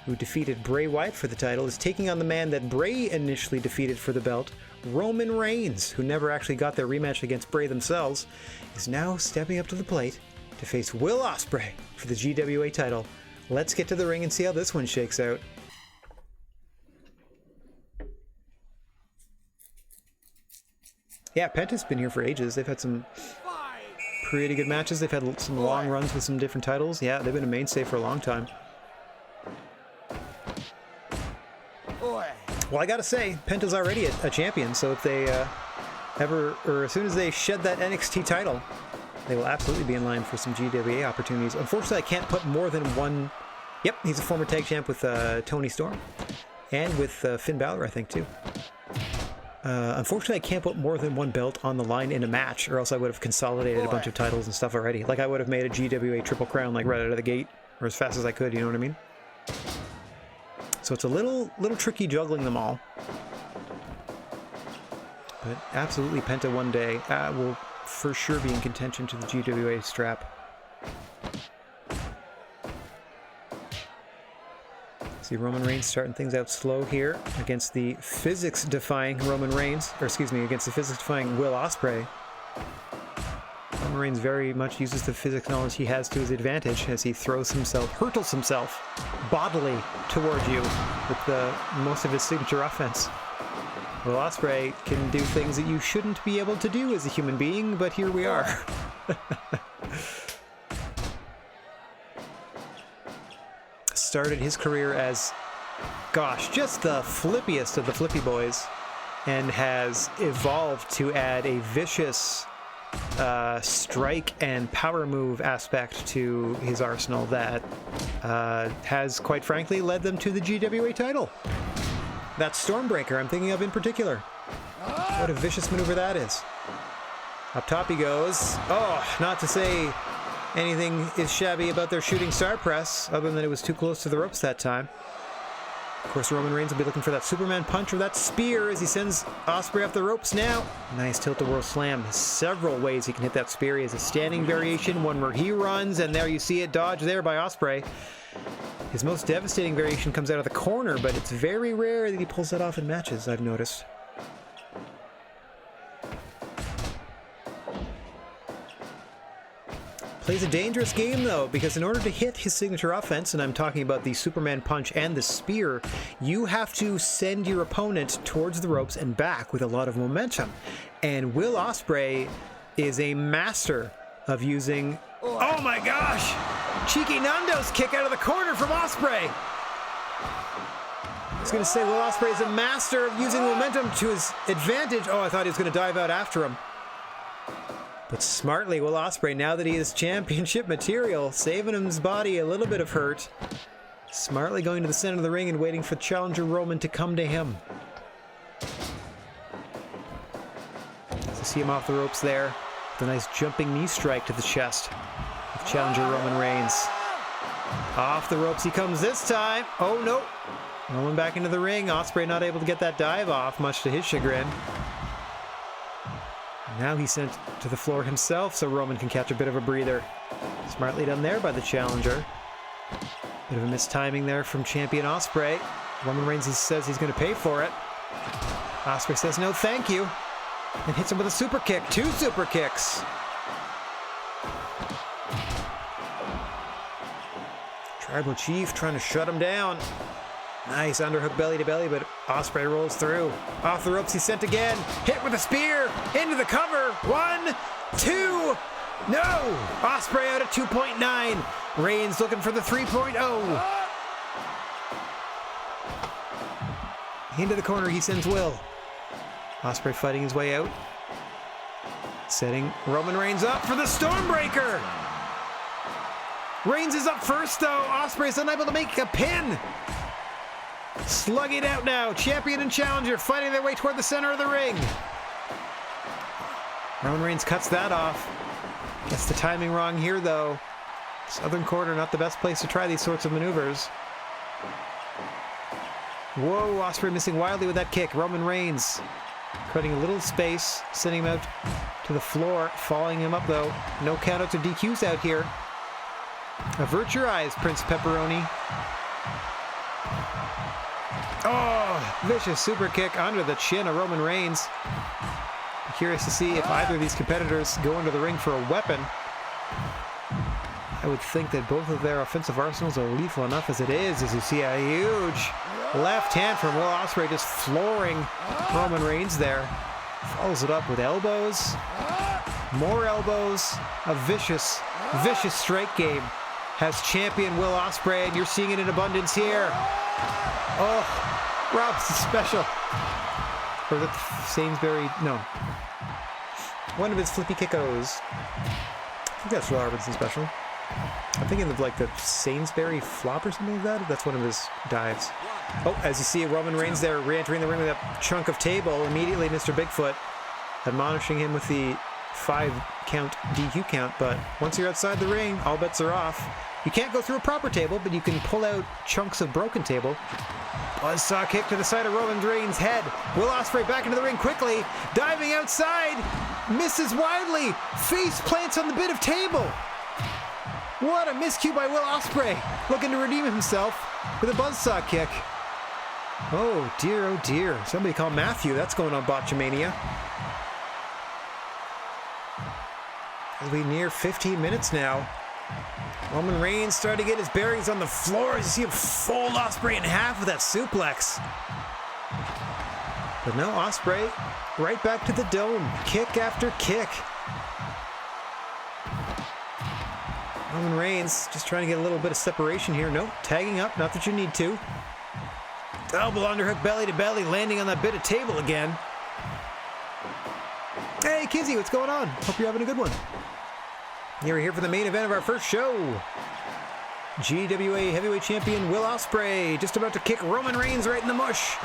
who defeated Bray Wyatt for the title, is taking on the man that Bray initially defeated for the belt, Roman Reigns, who never actually got their rematch against Bray themselves, is now stepping up to the plate to face Will Ospreay for the GWA title. Let's get to the ring and see how this one shakes out. Yeah, Penta's been here for ages. They've had some pretty good matches. They've had some long runs with some different titles. Yeah, they've been a mainstay for a long time. Well, I gotta say, Penta's already a champion, so if they as soon as they shed that NXT title, they will absolutely be in line for some GWA opportunities. Unfortunately, I can't put more than one. Yep, he's a former tag champ with Tony Storm and with Finn Balor, I think, too. Unfortunately, I can't put more than one belt on the line in a match, or else I would have consolidated a bunch of titles and stuff already. Like, I would have made a GWA Triple Crown, like, right out of the gate, or as fast as I could, you know what I mean? So it's a little tricky juggling them all. But absolutely, Penta one day will for sure be in contention to the GWA strap. See Roman Reigns starting things out slow here against the physics-defying Roman Reigns, or excuse me, against the physics-defying Will Ospreay. Roman Reigns very much uses the physics knowledge he has to his advantage as he hurtles himself bodily toward you with most of his signature offense. Will Ospreay can do things that you shouldn't be able to do as a human being, but here we are. Started his career as, gosh, just the flippiest of the flippy boys, and has evolved to add a vicious strike and power move aspect to his arsenal that has, quite frankly, led them to the GWA title. That Stormbreaker I'm thinking of in particular. What a vicious maneuver that is. Up top he goes. Oh, not to say anything is shabby about their shooting star press, other than it was too close to the ropes that time. Of course, Roman Reigns will be looking for that Superman punch or that spear as he sends Ospreay off the ropes now. Nice tilt-a-whirl slam. Several ways he can hit that spear. He has a standing variation, one where he runs, and there you see it, dodge there by Ospreay. His most devastating variation comes out of the corner, but it's very rare that he pulls that off in matches, I've noticed. Plays a dangerous game, though, because in order to hit his signature offense, and I'm talking about the Superman punch and the spear, you have to send your opponent towards the ropes and back with a lot of momentum. And Will Ospreay is a master of using... Oh my gosh! Cheeky Nando's kick out of the corner from Ospreay! I was going to say, Will Ospreay is a master of using momentum to his advantage. Oh, I thought he was going to dive out after him. But smartly, Will Ospreay, now that he is championship material, saving his body a little bit of hurt, smartly going to the center of the ring and waiting for challenger Roman to come to him. So see him off the ropes there. With a nice jumping knee strike to the chest of challenger Roman Reigns. Off the ropes he comes this time. Oh no. Roman back into the ring. Ospreay not able to get that dive off, much to his chagrin. Now he's sent to the floor himself so Roman can catch a bit of a breather. Smartly done there by the challenger. Bit of a mistiming there from champion Ospreay. Roman Reigns says he's going to pay for it. Ospreay says no thank you. And hits him with a super kick. 2 super kicks. Tribal Chief trying to shut him down. Nice underhook belly to belly, but Ospreay rolls through. Off the ropes, he's sent again. Hit with a spear. Into the cover. 1, 2. No! Ospreay out at 2.9. Reigns looking for the 3.0. Into the corner, he sends Will. Ospreay fighting his way out. Setting Roman Reigns up for the Stormbreaker. Reigns is up first, though. Ospreay's unable to make a pin. Slugging it out now. Champion and challenger fighting their way toward the center of the ring. Roman Reigns cuts that off. Gets the timing wrong here, though. Southern corner, not the best place to try these sorts of maneuvers. Whoa, Ospreay missing wildly with that kick. Roman Reigns cutting a little space, sending him out to the floor, following him up, though. No countouts or DQs out here. Avert your eyes, Prince Pepperoni. Oh, vicious super kick under the chin of Roman Reigns. Be curious to see if either of these competitors go into the ring for a weapon. I would think that both of their offensive arsenals are lethal enough as it is, as you see a huge left hand from Will Ospreay just flooring Roman Reigns there. Follows it up with elbows. More elbows. A vicious, vicious strike game has champion Will Ospreay, and you're seeing it in abundance here. Oh, Robinson special. Or the Sainsbury, no. One of his flippy kickos. I think that's Robinson special. I'm thinking of like the Sainsbury flop or something like that. That's one of his dives. Oh, as you see Roman Reigns there re-entering the ring with a chunk of table. Immediately Mr. Bigfoot admonishing him with the 5 count DQ count. But once you're outside the ring, all bets are off. You can't go through a proper table, but you can pull out chunks of broken table. Buzzsaw kick to the side of Roman Reigns' head. Will Ospreay back into the ring quickly. Diving outside. Misses widely. Face plants on the bit of table. What a miscue by Will Ospreay. Looking to redeem himself with a buzzsaw kick. Oh dear. Somebody call Matthew. That's going on Botchamania. As we near 15 minutes now. Roman Reigns starting to get his bearings on the floor as you see him fold Ospreay in half with that suplex. But no, Ospreay right back to the dome. Kick after kick. Roman Reigns just trying to get a little bit of separation here. Nope, tagging up, not that you need to. Double underhook belly to belly, landing on that bit of table again. Hey, Kizzy, what's going on? Hope you're having a good one. You're here for the main event of our first show. GWA Heavyweight Champion Will Ospreay just about to kick Roman Reigns right in the mush.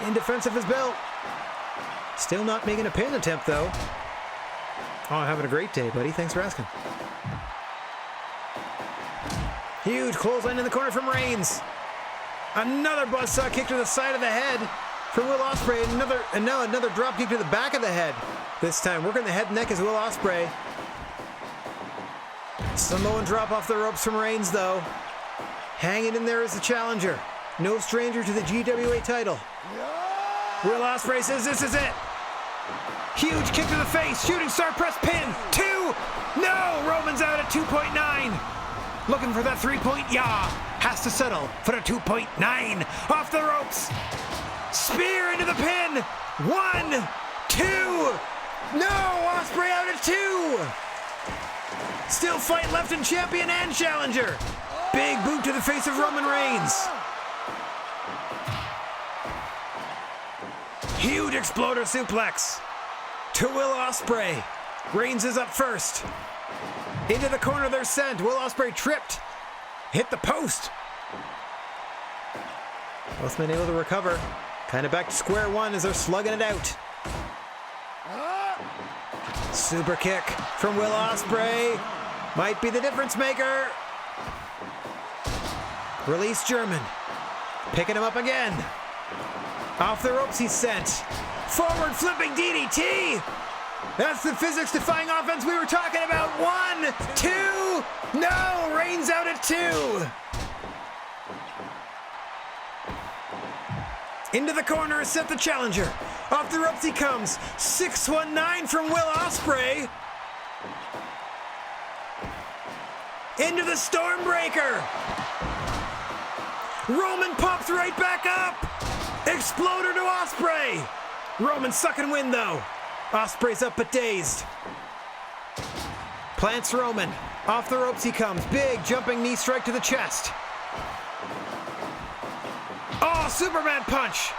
In defense of his belt. Still not making a pin attempt, though. Oh, having a great day, buddy. Thanks for asking. Huge clothesline in the corner from Reigns. Another buzzsaw kick to the side of the head from Will Ospreay. And now another drop kick to the back of the head. This time working the head and neck is Will Ospreay. Samoan drop off the ropes from Reigns, though. Hanging in there is the challenger. No stranger to the GWA title. Will Ospreay says this is it. Huge kick to the face. Shooting star press pin. 2. No! Roman's out at 2.9. Looking for that 3-point yaw. Has to settle for a 2.9. Off the ropes. Spear into the pin. 1, 2. No! Ospreay out at 2. Still fight left in champion and challenger. Big boot to the face of Roman Reigns. Huge exploder suplex to Will Ospreay. Reigns is up first. Into the corner they're sent. Will Ospreay tripped. Hit the post. Both men able to recover. Kind of back to square one as they're slugging it out. Super kick from Will Ospreay. Might be the difference maker. Release German. Picking him up again. Off the ropes he's sent. Forward flipping DDT. That's the physics-defying offense we were talking about. 1, 2. No, Reigns out at 2. Into the corner is sent the challenger. Off the ropes he comes. 619 from Will Ospreay. Into the Stormbreaker. Roman pops right back up. Exploder to Ospreay. Roman sucking wind though. Ospreay's up but dazed. Plants Roman. Off the ropes he comes. Big jumping knee strike to the chest. Oh, Superman punch.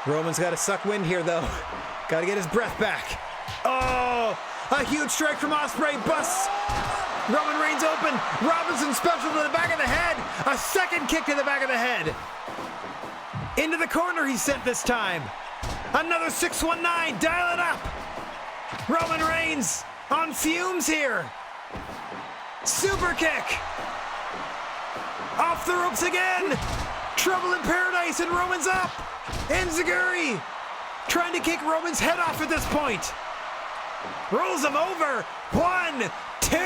Roman's got to suck wind here though. Got to get his breath back. Oh, a huge strike from Ospreay. Busts Roman Reigns open. Robinson special to the back of the head. A second kick to the back of the head. Into the corner he's sent this time. Another 619. Dial it up. Roman Reigns on fumes here. Super kick. Off the ropes again. Trouble in paradise and Roman's up. Enziguri trying to kick Roman's head off at this point. Rolls him over. 1, 2.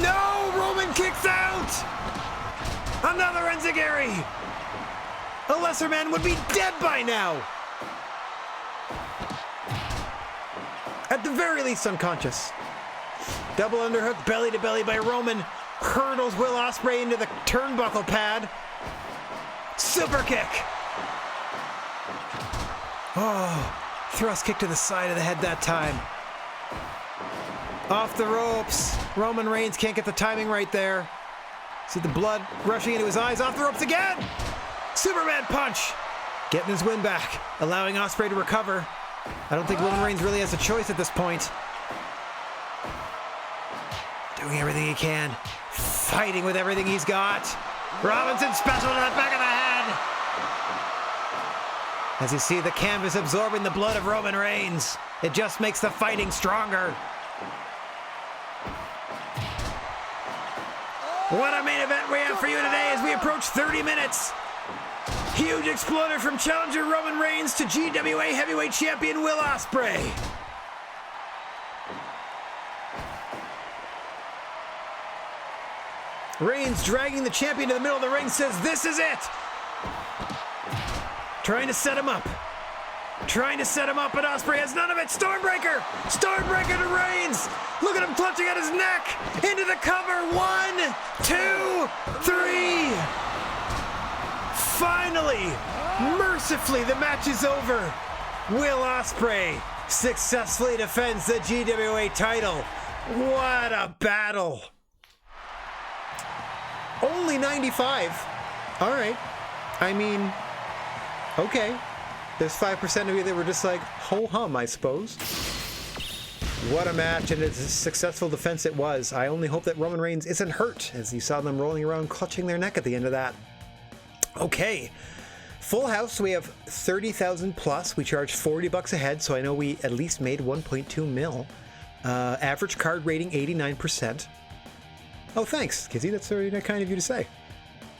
No, Roman kicks out. Another Enziguri. A lesser man would be dead by now. At the very least unconscious. Double underhook, belly to belly by Roman. Hurdles Will Ospreay into the turnbuckle pad. Super kick. Oh, thrust kick to the side of the head that time. Off the ropes. Roman Reigns can't get the timing right there. See the blood rushing into his eyes. Off the ropes again. Superman punch. Getting his win back. Allowing Ospreay to recover. I don't think Roman Reigns really has a choice at this point. Doing everything he can. Fighting with everything he's got. Robinson special to the back of the head. As you see the canvas absorbing the blood of Roman Reigns. It just makes the fighting stronger. What a main event we have for you today as we approach 30 minutes. Huge exploder from challenger Roman Reigns to GWA heavyweight champion Will Ospreay. Reigns dragging the champion to the middle of the ring says, "This is it." Trying to set him up. But Ospreay has none of it. Stormbreaker to Reigns. Look at him clutching at his neck. Into the cover. 1, 2, 3. Finally, mercifully, the match is over. Will Ospreay successfully defends the GWA title. What a battle. Only 95. All right. I mean, okay. There's 5% of you that were just like, ho-hum, I suppose. What a match, and it's a successful defense it was. I only hope that Roman Reigns isn't hurt, as you saw them rolling around clutching their neck at the end of that. Okay. Full house, we have 30,000 plus. We charge $40 a head, so I know we at least made 1.2 mil. Average card rating, 89%. Oh, thanks, Kizzy. That's very kind of you to say.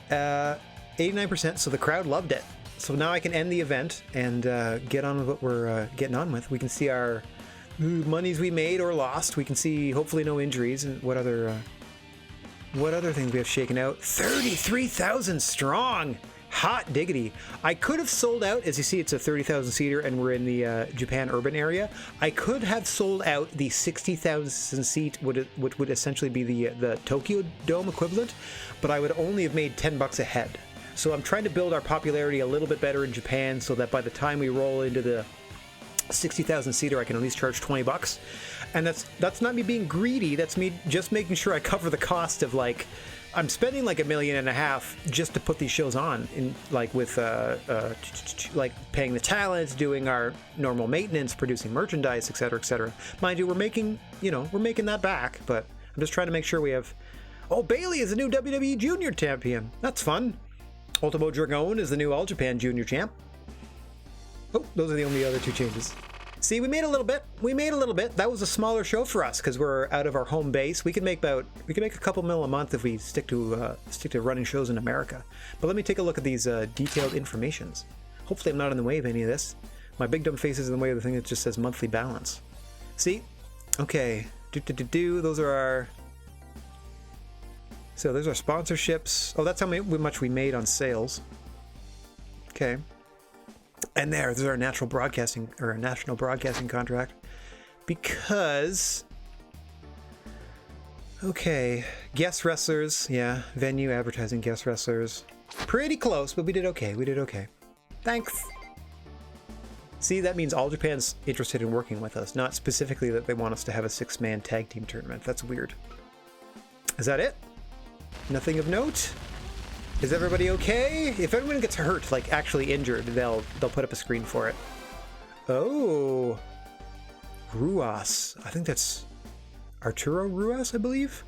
89%, so the crowd loved it. So now I can end the event and get on with what we're getting on with. We can see our monies we made or lost. We can see hopefully no injuries and what other things we have shaken out. 33,000 strong. Hot diggity. I could have sold out. As you see, it's a 30,000 seater and we're in the Japan urban area. I could have sold out the 60,000 seat, which would essentially be the Tokyo Dome equivalent, but I would only have made $10 a head. So I'm trying to build our popularity a little bit better in Japan so that by the time we roll into the 60,000 seater, I can at least charge $20. And that's not me being greedy. That's me just making sure I cover the cost of like I'm spending like $1.5 million just to put these shows on, in like with like paying the talent, doing our normal maintenance, producing merchandise, etc., etc. Mind you, we're making that back, but I'm just trying to make sure we have. Oh, Bailey is the new WWE Junior Champion. That's fun. Ultimo Dragon is the new All Japan Junior Champ. Oh, those are the only other 2 changes. See, we made a little bit. That was a smaller show for us because we're out of our home base. We can make a couple mil a month if we stick to running shows in America. But let me take a look at these detailed informations. Hopefully, I'm not in the way of any of this. My big dumb face is in the way of the thing that just says monthly balance. See, okay, those are our. So there's our sponsorships. Oh, that's how much we made on sales. Okay. And there's our national broadcasting contract. Because, okay, guest wrestlers, yeah, venue, advertising, guest wrestlers. Pretty close, but we did okay. Thanks. See, that means All Japan's interested in working with us, not specifically that they want us to have a 6-man tag team tournament. That's weird. Is that it? Nothing of note? Is everybody okay? If anyone gets hurt, like actually injured, they'll put up a screen for it. Oh, Ruas. I think that's Arturo Ruas, I believe.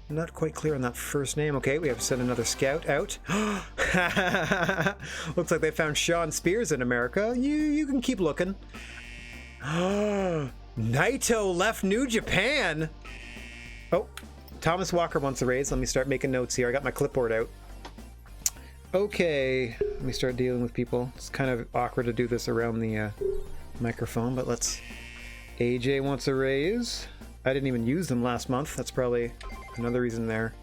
I'm not quite clear on that first name. Okay, we have to send another scout out. Looks like they found Sean Spears in America. You can keep looking. Naito left New Japan. Oh, Thomas Walker wants a raise. Let me start making notes here. I got my clipboard out. Okay, let me start dealing with people. It's kind of awkward to do this around the microphone, but let's... AJ wants a raise. I didn't even use them last month. That's probably another reason they're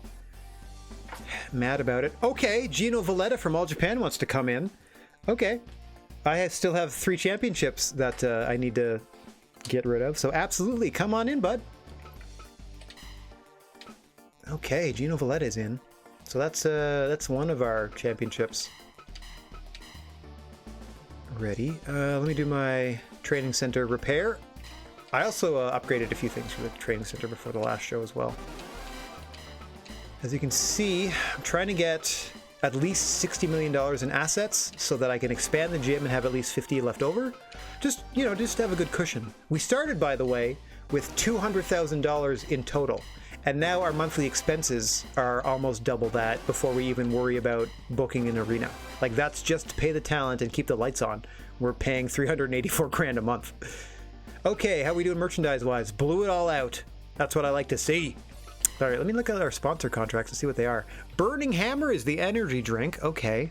mad about it. Okay, Gino Valletta from All Japan wants to come in. Okay. I still have 3 championships that I need to get rid of, so absolutely, come on in, bud. Okay, Gino Valletta is in. So that's one of our championships. Ready. Let me do my training center repair. I also upgraded a few things for the training center before the last show as well. As you can see, I'm trying to get at least $60 million in assets so that I can expand the gym and have at least 50 left over. Just to have a good cushion. We started, by the way, with $200,000 in total. And now our monthly expenses are almost double that before we even worry about booking an arena. Like, that's just to pay the talent and keep the lights on. We're paying $384,000 a month. Okay, how are we doing merchandise-wise? Blew it all out. That's what I like to see. All right, let me look at our sponsor contracts and see what they are. Burning Hammer is the energy drink. Okay.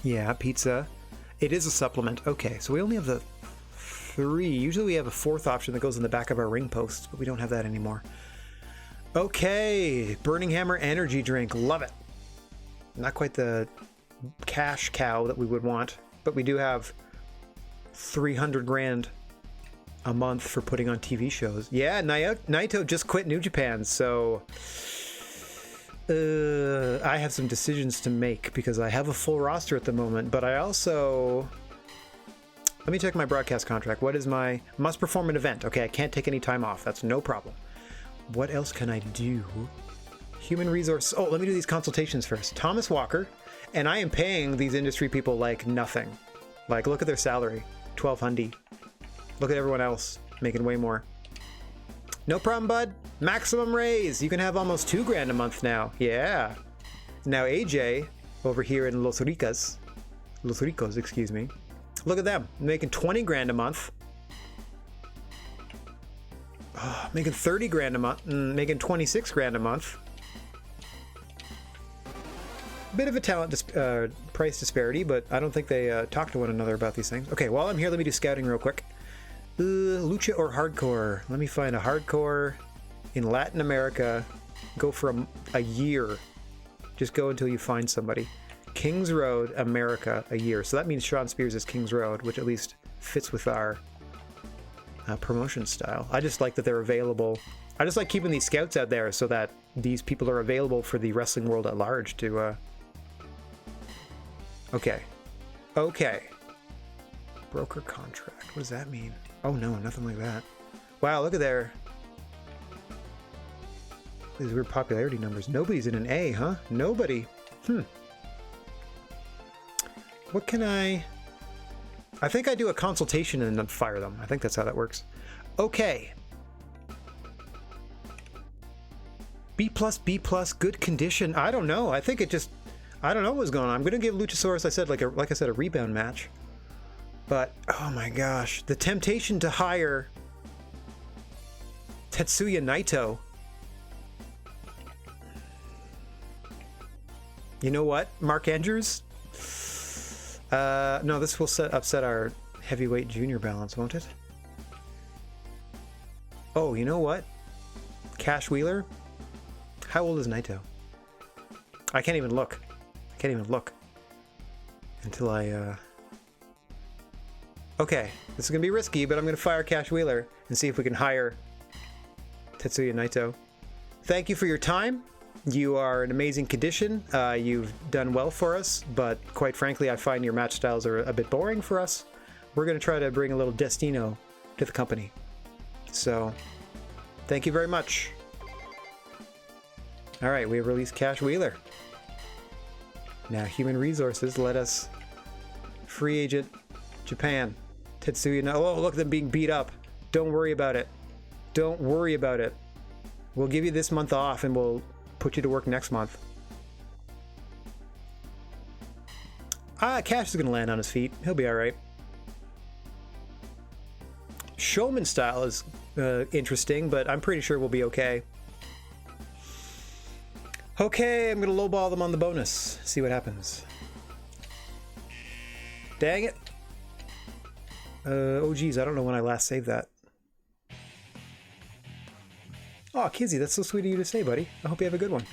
Yeah, pizza. It is a supplement. Okay, so we only have the 3. Usually we have a 4th option that goes in the back of our ring posts, but we don't have that anymore. Okay, Burning Hammer energy drink. Love it. Not quite the cash cow that we would want, but we do have $300,000 a month for putting on TV shows. Yeah, Naito just quit New Japan, so I have some decisions to make because I have a full roster at the moment, but I also... Let me check my broadcast contract. What is my... Must perform an event. Okay, I can't take any time off. That's no problem. What else can I do? Human resource. Oh, let me do these consultations first. Thomas Walker, and I am paying these industry people like nothing. Like, look at their salary, $1,200. Look at everyone else making way more. No problem, bud. Maximum raise. You can have almost $2,000 a month now. Yeah. Now AJ over here in Los Ricos, excuse me. Look at them making $20,000 a month. Oh, making $30,000 a month, making $26,000 a month. Bit of a talent price disparity, but I don't think they talk to one another about these things. Okay, while I'm here, let me do scouting real quick. Lucha or hardcore? Let me find a hardcore in Latin America. Go for a year. Just go until you find somebody. Kings Road, America, a year. So that means Sean Spears is Kings Road, which at least fits with our promotion style. I just like that they're available. I just like keeping these scouts out there so that these people are available for the wrestling world at large to Okay. Broker contract. What does that mean? Oh no, nothing like that. Wow, look at there. These weird popularity numbers. Nobody's in an A, huh? Nobody. What can I think I do a consultation and then fire them. I think that's how that works. Okay. B+, good condition. I don't know. I think it just... I don't know what's going on. I'm going to give Luchasaurus, like I said, a rebound match. But, oh my gosh. The temptation to hire Tetsuya Naito. You know what, Mark Andrews? No, this will upset our heavyweight junior balance, won't it? Oh, you know what? Cash Wheeler? How old is Naito? I can't even look. I can't even look. Until I, Okay, this is going to be risky, but I'm going to fire Cash Wheeler and see if we can hire Tetsuya Naito. Thank you for your time. You are in amazing condition. You've done well for us, but quite frankly, I find your match styles are a bit boring for us. We're going to try to bring a little Destino to the company. So, thank you very much. All right, we have released Cash Wheeler. Now, Human Resources let us free agent Japan. Tetsuya. Oh, look at them being beat up. Don't worry about it. Don't worry about it. We'll give you this month off and we'll put you to work next month. Cash is going to land on his feet. He'll be all right. Showman style is interesting, but I'm pretty sure we'll be okay. Okay, I'm going to lowball them on the bonus. See what happens. Dang it. Oh, geez, I don't know when I last saved that. Oh, Kizzy, that's so sweet of you to say, buddy. I hope you have a good one.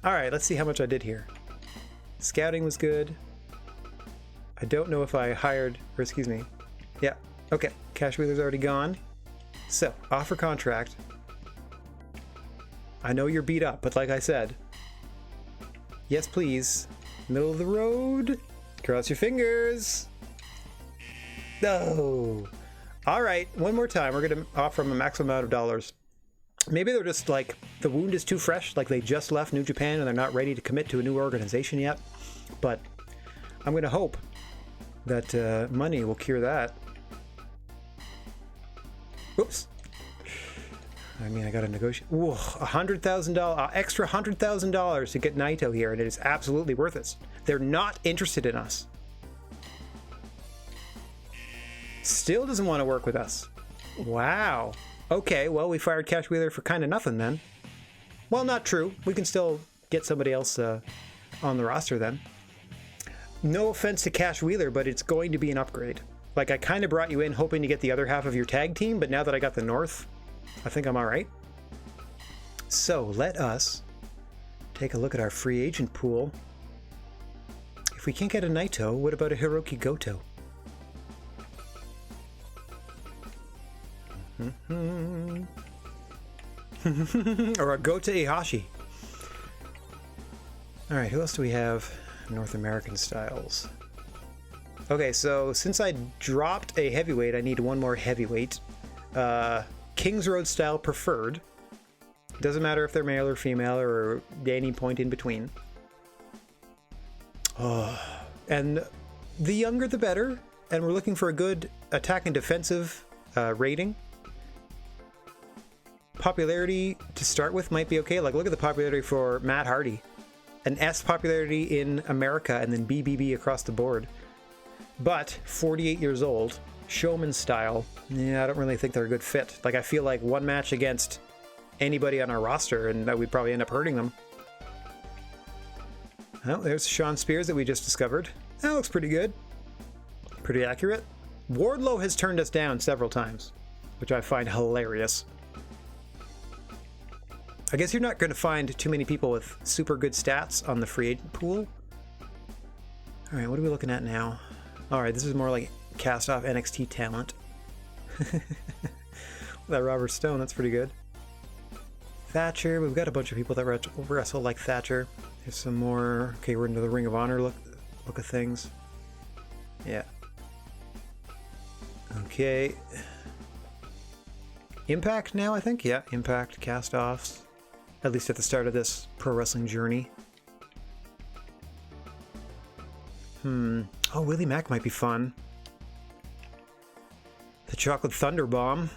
All right, let's see how much I did here. Scouting was good. I don't know if I hired, or excuse me. Yeah, okay. Cash Wheeler's already gone. So, offer contract. I know you're beat up, but like I said, yes, please. Middle of the road. Cross your fingers. No. All right, one more time. We're going to offer them a maximum amount of dollars. Maybe they're just like, the wound is too fresh, like they just left New Japan and they're not ready to commit to a new organization yet. But I'm going to hope that money will cure that. Oops. I mean, I got to negotiate. Ooh, $100,000, extra $100,000 to get Naito here, and it is absolutely worth it. They're not interested in us. Still doesn't want to work with us. Wow. Okay, well, we fired Cash Wheeler for kind of nothing then. Well, not true. We can still get somebody else on the roster then. No offense to Cash Wheeler, but it's going to be an upgrade. Like, I kind of brought you in hoping to get the other half of your tag team, but now that I got the North, I think I'm all right. So let us take a look at our free agent pool. If we can't get a Naito, what about a Hiroki Goto? Or a Gota Ihashi. All right, who else do we have? North American styles. Okay, so since I dropped a heavyweight, I need one more heavyweight. Kings Road style preferred. Doesn't matter if they're male or female or any point in between. Oh, and the younger the better. And we're looking for a good attack and defensive rating. Popularity to start with might be okay. Like, look at the popularity for Matt Hardy. An S popularity in America and then BBB across the board. But 48 years old, showman style, yeah, I don't really think they're a good fit. Like, I feel like one match against anybody on our roster and that we'd probably end up hurting them. Oh, there's Sean Spears that we just discovered. That looks pretty good. Pretty accurate. Wardlow has turned us down several times, which I find hilarious. I guess you're not going to find too many people with super good stats on the free agent pool. All right, what are we looking at now? All right, this is more like cast off NXT talent. That Robert Stone, that's pretty good. Thatcher, we've got a bunch of people that wrestle like Thatcher. There's some more. Okay, we're into the Ring of Honor look of things. Yeah. Okay. Impact now, I think? Yeah, Impact cast-offs. At least at the start of this pro wrestling journey. Oh, Willie Mack might be fun. The Chocolate Thunder Bomb.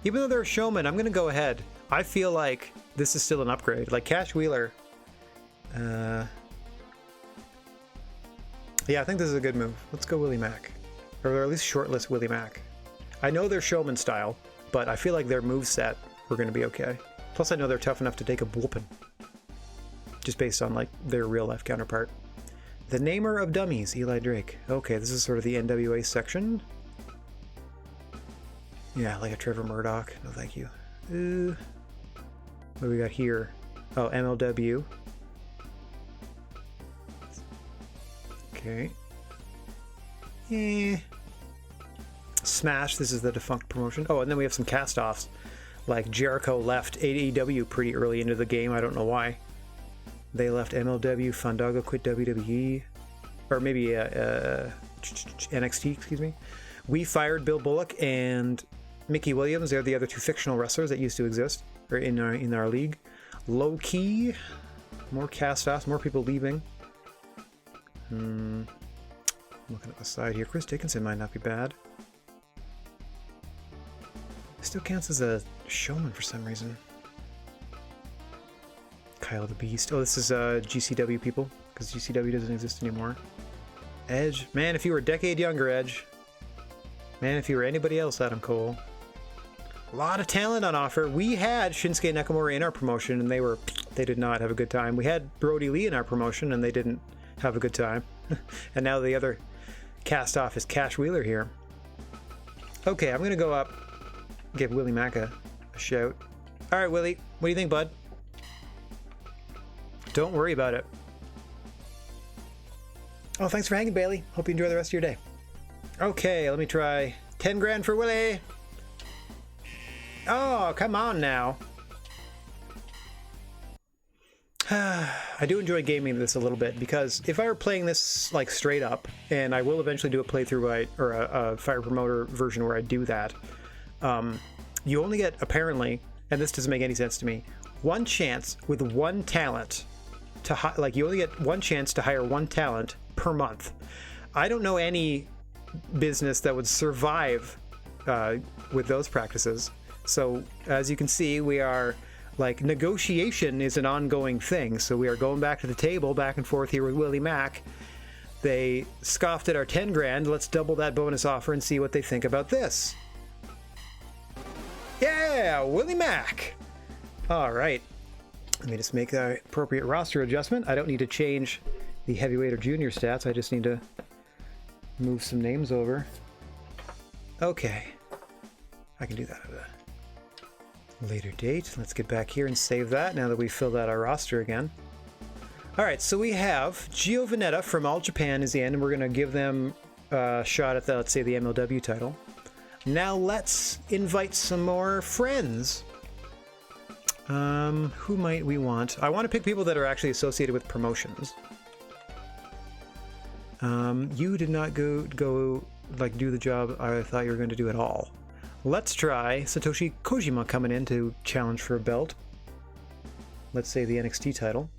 Even though they're a showman, I'm going to go ahead. I feel like this is still an upgrade. Like Cash Wheeler. Yeah, I think this is a good move. Let's go Willie Mack. Or at least shortlist Willie Mack. I know they're showman style, but I feel like their moveset are going to be okay. Plus I know they're tough enough to take a whooping. Just based on like their real life counterpart. The Namer of Dummies, Eli Drake. Okay, this is sort of the NWA section. Yeah, like a Trevor Murdoch. No, thank you. What do we got here? Oh, MLW. Okay. Smash, this is the defunct promotion. Oh, and then we have some cast-offs. Like Jericho left AEW pretty early into the game. I don't know why. They left MLW, Fandango quit WWE. Or maybe NXT, excuse me. We fired Bill Bullock and Mickey Williams. They're the other two fictional wrestlers that used to exist or in our league. Low key. More cast-offs, more people leaving. Looking at the side here. Chris Dickinson might not be bad. Still counts as a showman for some reason. Kyle the Beast. Oh, this is GCW people, because GCW doesn't exist anymore. Edge. Man, if you were a decade younger, Edge. Man, if you were anybody else, Adam Cole. A lot of talent on offer. We had Shinsuke Nakamura in our promotion, and they did not have a good time. We had Brody Lee in our promotion, and they didn't have a good time. And now the other cast-off is Cash Wheeler here. Okay, I'm going to go up, give Willie Mack a shout. All right, Willie, what do you think, bud? Don't worry about it. Oh, thanks for hanging, Bailey. Hope you enjoy the rest of your day. Okay, let me try 10 grand for Willie. Oh, come on now. I do enjoy gaming this a little bit, because if I were playing this like straight up, and I will eventually do a playthrough or a Fire Promoter version where I do that, you only get, apparently, and this doesn't make any sense to me, one chance with one talent to you only get one chance to hire one talent per month. I don't know any business that would survive with those practices. So as you can see, we are like, negotiation is an ongoing thing. So we are going back to the table, back and forth here with Willie Mack. They scoffed at our 10 grand. Let's double that bonus offer and see what they think about this. Yeah, Willie Mack. All right. Let me just make the appropriate roster adjustment. I don't need to change the heavyweight or junior stats. I just need to move some names over. Okay. I can do that at a later date. Let's get back here and save that now that we've filled out our roster again. All right, so we have Gio Veneta from All Japan is in, and we're going to give them a shot at the, let's say, the MLW title. Now let's invite some more friends. Who might we want? I want to pick people that are actually associated with promotions. You did not go like do the job I thought you were going to do at all. Let's try Satoshi Kojima coming in to challenge for a belt. Let's say the NXT title.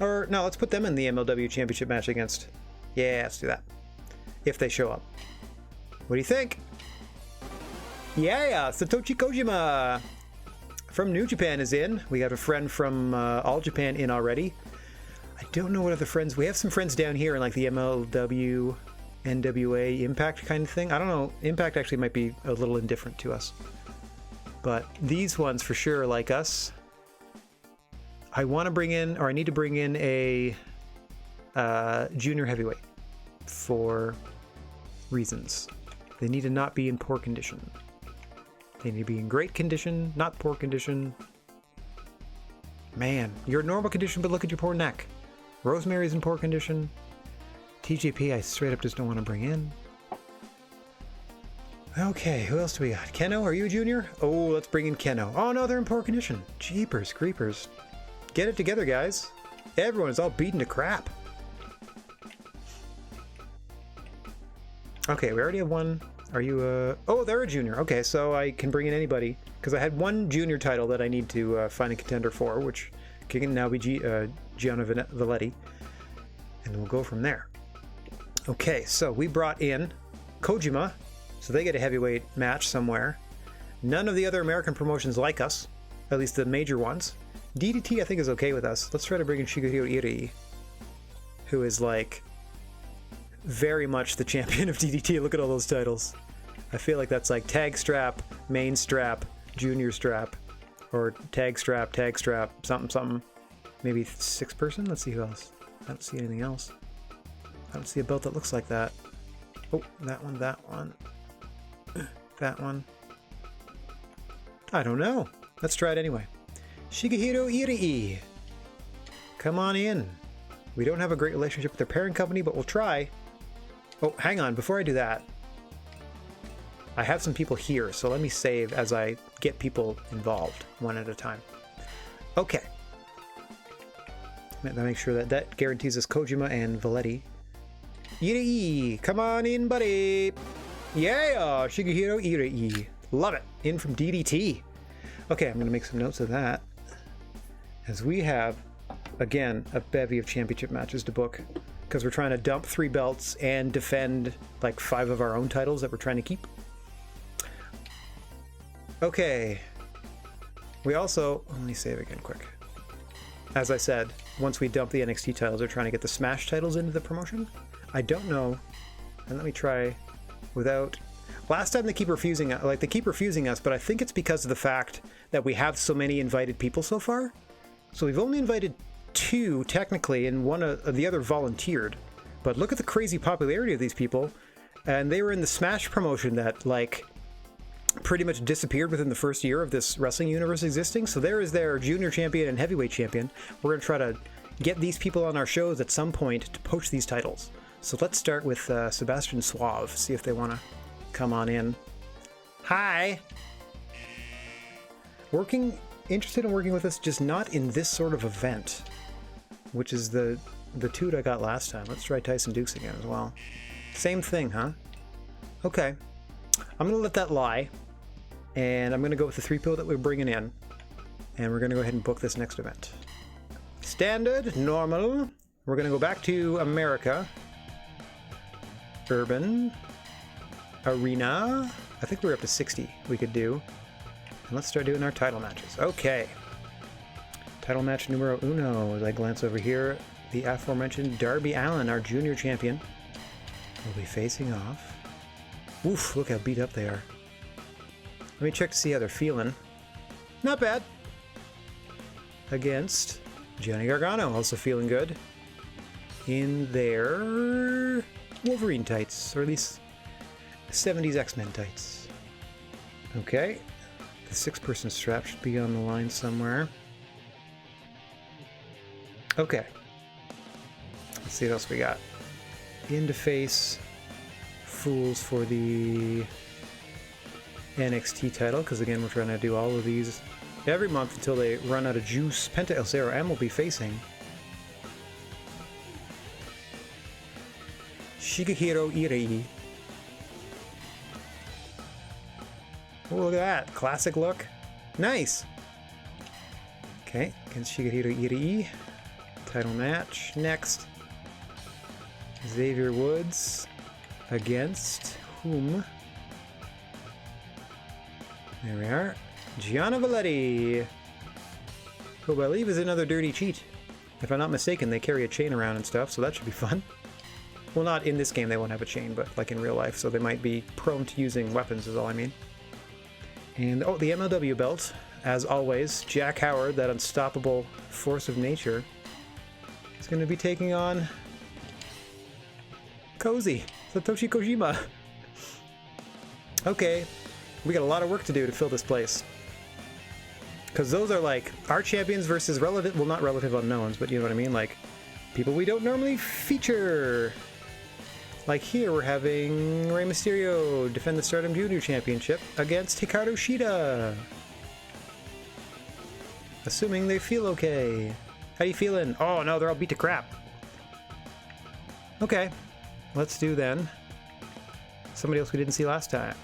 Or no, let's put them in the MLW Championship match against... Yeah, let's do that. If they show up. What do you think? Yeah, Satoshi Kojima from New Japan is in. We got a friend from All Japan in already. I don't know what other friends... We have some friends down here in like the MLW... NWA Impact kind of thing. I don't know. Impact actually might be a little indifferent to us. But these ones for sure are like us. I want to bring in, or I need to bring in a junior heavyweight for reasons. They need to not be in poor condition. They need to be in great condition, not poor condition. Man, you're in normal condition, but look at your poor neck. Rosemary's in poor condition. TJP, I straight up just don't want to bring in. Okay, who else do we got? Keno, are you a junior? Oh, let's bring in Keno. Oh no, they're in poor condition. Jeepers creepers. Get it together, guys. Everyone is all beaten to crap. Okay, we already have one Are you a... Oh, they're a junior. Okay, so I can bring in anybody. Because I had one junior title that I need to find a contender for, which can now be Gianna Valetti. And then we'll go from there. Okay, so we brought in Kojima. So they get a heavyweight match somewhere. None of the other American promotions like us. At least the major ones. DDT, I think, is okay with us. Let's try to bring in Shigehiro Irie, who is, like, very much the champion of DDT. Look at all those titles. I feel like that's like tag strap, main strap, junior strap, or tag strap, something, something. Maybe 6-person? Let's see who else. I don't see anything else. I don't see a belt that looks like that. Oh, that one, that one. That one. I don't know. Let's try it anyway. Shigehiro Irie. Come on in. We don't have a great relationship with their parent company, but we'll try. Oh, hang on. Before I do that, I have some people here, so let me save as I get people involved one at a time. Okay. Let me make sure that guarantees us Kojima and Valetti. Irie, come on in, buddy. Yeah, Shigehiro Irie. Love it. In from DDT. Okay, I'm going to make some notes of that. As we have, again, a bevy of championship matches to book. Because we're trying to dump 3 belts and defend like 5 of our own titles that we're trying to keep. Okay. We also... Let me save again quick. As I said, once we dump the NXT titles, we're trying to get the Smash titles into the promotion. I don't know. And let me try without... Last time they keep refusing, they keep refusing us, but I think it's because of the fact that we have so many invited people so far. So we've only invited 2 technically, and one of the other volunteered. But look at the crazy popularity of these people, and they were in the Smash promotion that like pretty much disappeared within the first year of this wrestling universe existing. So there is their junior champion and heavyweight champion. We're going to try to get these people on our shows at some point to poach these titles. So let's start with Sebastian Suave, see if they want to come on in. Hi! Interested in working with us, just not in this sort of event, which is the toot I got last time. Let's try Tyson Dukes again as well. Same thing, huh? Okay. I'm going to let that lie, and I'm going to go with the 3-pill that we're bringing in, and we're going to go ahead and book this next event. Standard, normal. We're going to go back to America. Urban. Arena. I think we're up to 60 we could do. And let's start doing our title matches. Okay. Title match numero uno. As I glance over here, the aforementioned Darby Allin, our junior champion, will be facing off. Oof, look how beat up they are. Let me check to see how they're feeling. Not bad. Against Johnny Gargano, also feeling good. In their Wolverine tights, or at least 70s X-Men tights. Okay. The 6-person strap should be on the line somewhere. Okay. Let's see what else we got. In to face Fools for the NXT title, because again, we're trying to do all of these every month until they run out of juice. Penta El Zero M will be facing Shigehiro Irie. Oh, look at that. Classic look. Nice. Okay, against Shigehiro Irie. Title match. Next. Xavier Woods against whom? There we are. Gianna Valetti, who I believe is another dirty cheat. If I'm not mistaken, they carry a chain around and stuff, so that should be fun. Well, not in this game, they won't have a chain, but like in real life, so they might be prone to using weapons is all I mean. And, oh, the MLW belt, as always, Jack Howard, that unstoppable force of nature, is going to be taking on Satoshi Kojima. Okay, we got a lot of work to do to fill this place. Because those are like our champions versus relative, well, not relative unknowns, but you know what I mean? Like people we don't normally feature. Like here, we're having Rey Mysterio defend the Stardom Junior Championship against Hikaru Shida. Assuming they feel okay. How you feeling? Oh no, they're all beat to crap. Okay, let's do then Somebody else we didn't see last time.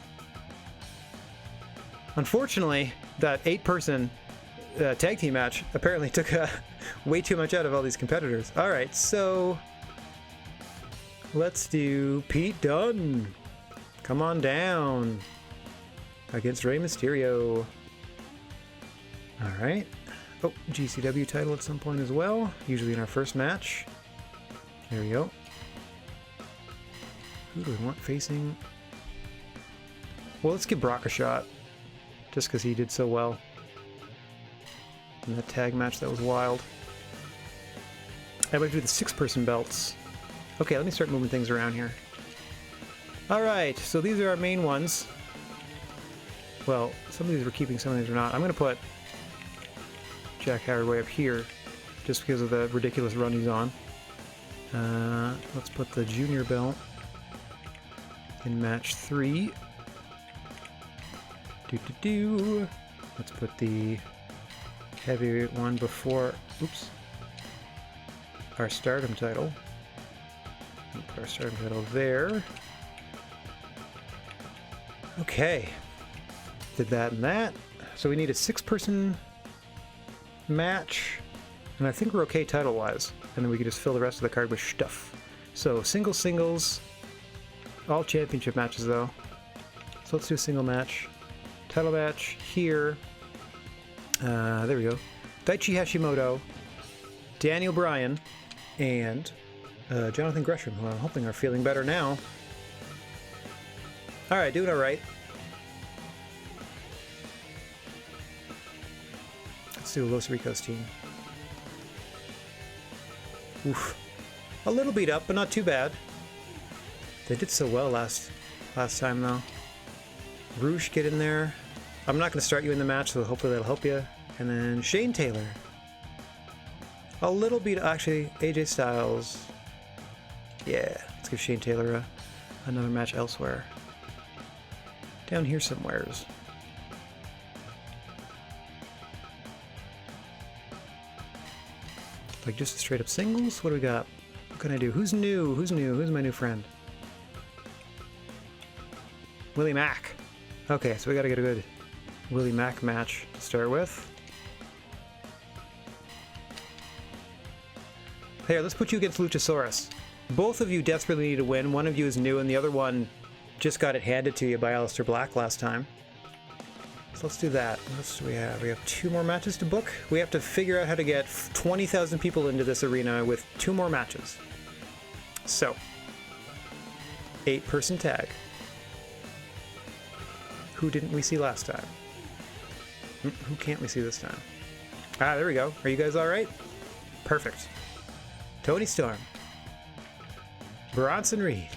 Unfortunately, that 8-person tag team match apparently took way too much out of all these competitors. Alright, so let's do Pete Dunne. Come on down. Against Rey Mysterio. Alright. Oh, GCW title at some point as well. Usually in our first match. There we go. Who do we want facing? Well, let's give Brock a shot. Just because he did so well. In that tag match, that was wild. I would do the 6-person belts. Okay, let me start moving things around here. Alright, so these are our main ones. Well, some of these we're keeping, some of these we're not. I'm going to put Jack Howard way up here, just because of the ridiculous run he's on. Let's put the junior belt in match 3. Let's put the heavyweight one before, oops, our Stardom title. We'll put our Stardom title there. Okay, did that and that. So we need a 6-person match, and I think we're okay title-wise. And then we can just fill the rest of the card with stuff. So singles, all championship matches though. So let's do a single match. Title match here. There we go. Daichi Hashimoto, Daniel Bryan, and Jonathan Gresham, who I'm hoping are feeling better now. Alright, doing alright. Let's do Los Ricos team. Oof. A little beat up, but not too bad. They did so well last time though. Roosh, get in there. I'm not going to start you in the match, so hopefully that'll help you. And then Shane Taylor. A little beat, actually, AJ Styles. Yeah, let's give Shane Taylor another match elsewhere. Down here somewheres. Like just straight up singles? What do we got? What can I do? Who's new? Who's new? Who's my new friend? Willie Mack. Okay, so we gotta get a good Willie Mack match to start with. Here, let's put you against Luchasaurus. Both of you desperately need to win. One of you is new and the other one just got it handed to you by Aleister Black last time. So let's do that. What else do we have? We have 2 more matches to book. We have to figure out how to get 20,000 people into this arena with 2 more matches. So, 8-person tag. Who didn't we see last time? Who can't we see this time? Ah, there we go. Are you guys alright? Perfect. Tony Storm. Bronson Reed.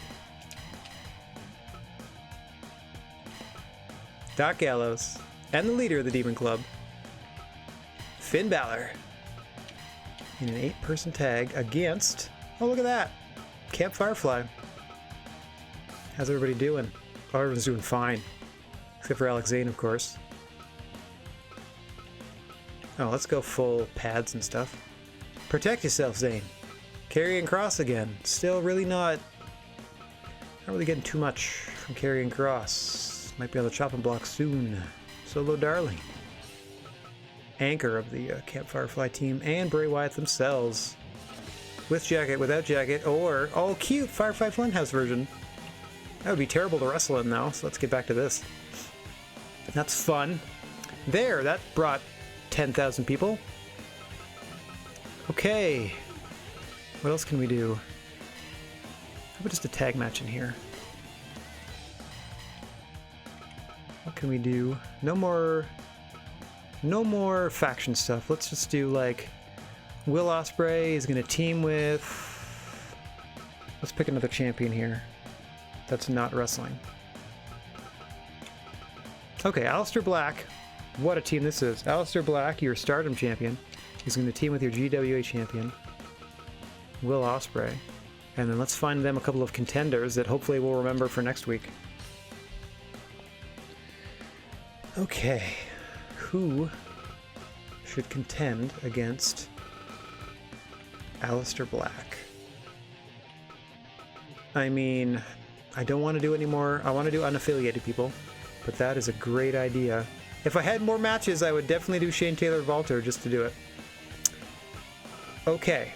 Doc Gallows. And the leader of the Demon Club, Finn Balor. In an 8-person tag against... Oh, look at that! Camp Firefly. How's everybody doing? Oh, everyone's doing fine. Except for Alex Zane, of course. Oh, let's go full pads and stuff. Protect yourself, Zane. Karrion Kross again. Still really not really getting too much from Karrion Kross. Might be on the chopping block soon. Solo Darling. Anchor of the Camp Firefly team, and Bray Wyatt themselves. With jacket, without jacket, or... Oh, cute! Firefly Funhouse version. That would be terrible to wrestle in, though, so let's get back to this. That's fun. There, that brought 10,000 people. Okay. What else can we do? How about just a tag match in here? What can we do? No more faction stuff. Let's just do like Will Ospreay is gonna team with... Let's pick another champion here. That's not wrestling. Okay, Aleister Black. What a team this is. Aleister Black, your Stardom champion. He's gonna team with your GWA champion, Will Ospreay. And then let's find them a couple of contenders that hopefully we'll remember for next week. Okay, who should contend against Aleister Black? I mean, I don't want to do any more. I want to do unaffiliated people, but that is a great idea. If I had more matches, I would definitely do Shane Taylor Vaulter just to do it. Okay.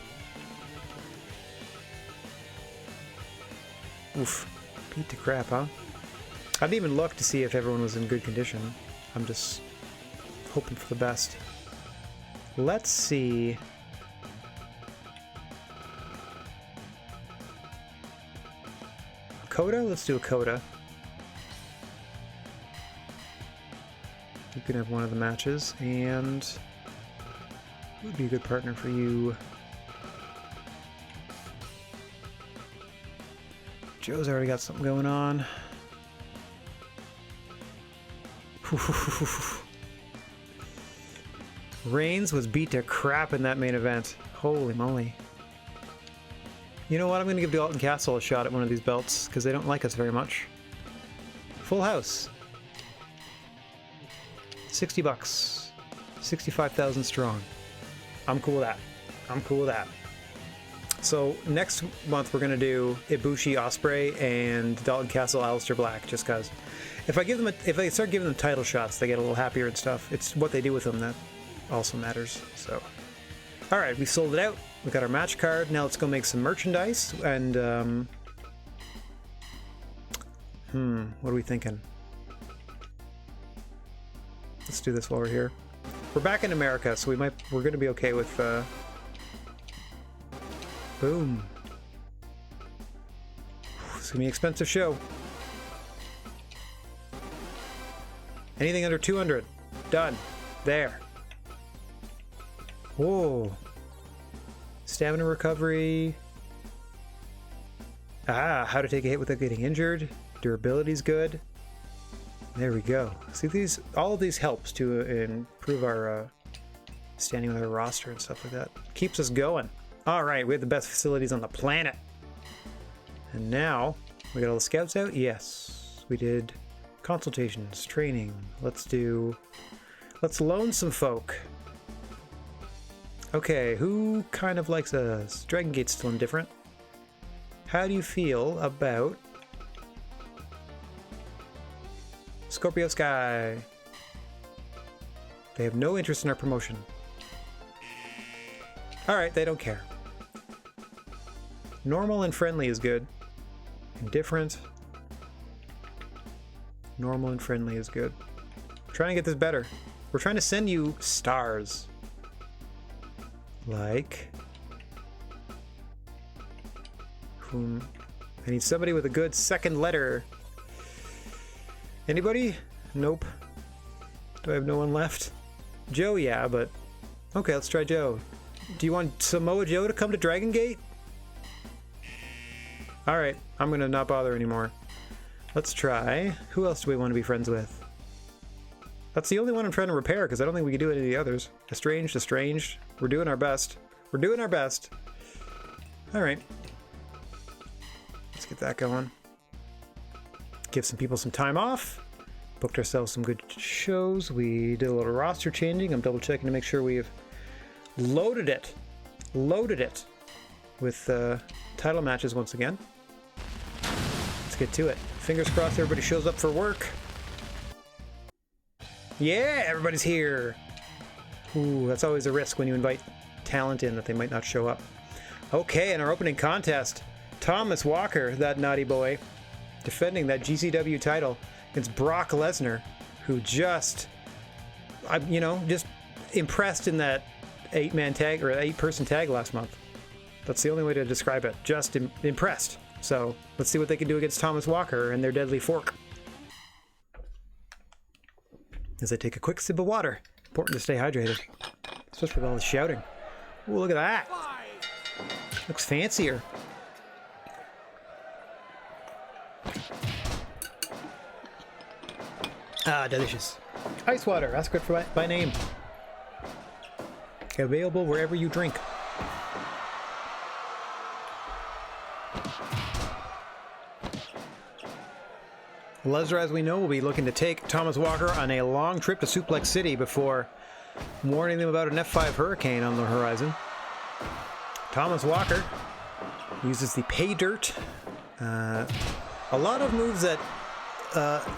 Oof. Beat to crap, huh? I didn't even look to see if everyone was in good condition. I'm just hoping for the best. Let's see. Coda? Let's do a Coda. You can have one of the matches, and who would be a good partner for you? Joe's already got something going on. Reigns was beat to crap in that main event. Holy moly. You know what? I'm going to give Dalton Castle a shot at one of these belts, because they don't like us very much. Full house. 60 bucks. 65,000 strong. I'm cool with that. I'm cool with that. So next month we're going to do Ibushi Ospreay and Dalton Castle Aleister Black, just because. If I start giving them title shots, they get a little happier and stuff. It's what they do with them that also matters. So, all right, we sold it out. We got our match card. Now let's go make some merchandise. And what are we thinking? Let's do this while we're here. We're back in America, so we're going to be okay with. Boom. It's gonna be an expensive show. Anything under 200. Done. There. Whoa. Stamina recovery. Ah, how to take a hit without getting injured. Durability's good. There we go. See, all of these helps to improve our standing with our roster and stuff like that. Keeps us going. All right, we have the best facilities on the planet. And now, we got all the scouts out? Yes. We did consultations, training. Let's loan some folk. Okay, who kind of likes us? Dragon Gate's still indifferent. How do you feel about Scorpio Sky? They have no interest in our promotion. Alright, they don't care. Normal and friendly is good. Indifferent. Normal and friendly is good. We're trying to get this better. We're trying to send you stars. Like... whom? I need somebody with a good second letter. Anybody? Nope. Do I have no one left? Joe, yeah, but... okay, let's try Joe. Do you want Samoa Joe to come to Dragon Gate? Alright, I'm gonna not bother anymore. Let's try... who else do we want to be friends with? That's the only one I'm trying to repair, because I don't think we can do any of the others. Estranged. We're doing our best. We're doing our best. Alright. Let's get that going. Give some people some time off. Booked ourselves some good shows. We did a little roster changing. I'm double checking to make sure we've loaded it with title matches once again. Let's get to it. Fingers crossed everybody shows up for work. Yeah, everybody's here. Ooh, that's always a risk when you invite talent in that they might not show up. Okay, in our opening contest, Thomas Walker, that naughty boy, defending that GCW title against Brock Lesnar, who just impressed in that 8-man tag or 8-person tag last month. That's the only way to describe it. Just impressed. So let's see what they can do against Thomas Walker and their deadly fork. As I take a quick sip of water. Important to stay hydrated, especially with all the shouting. Ooh, look at that. Looks fancier. Ah, delicious. Ice water, ask it for by name. Available wherever you drink. Lesnar, as we know, will be looking to take Thomas Walker on a long trip to Suplex City before warning them about an F5 hurricane on the horizon. Thomas Walker uses the pay dirt A lot of moves that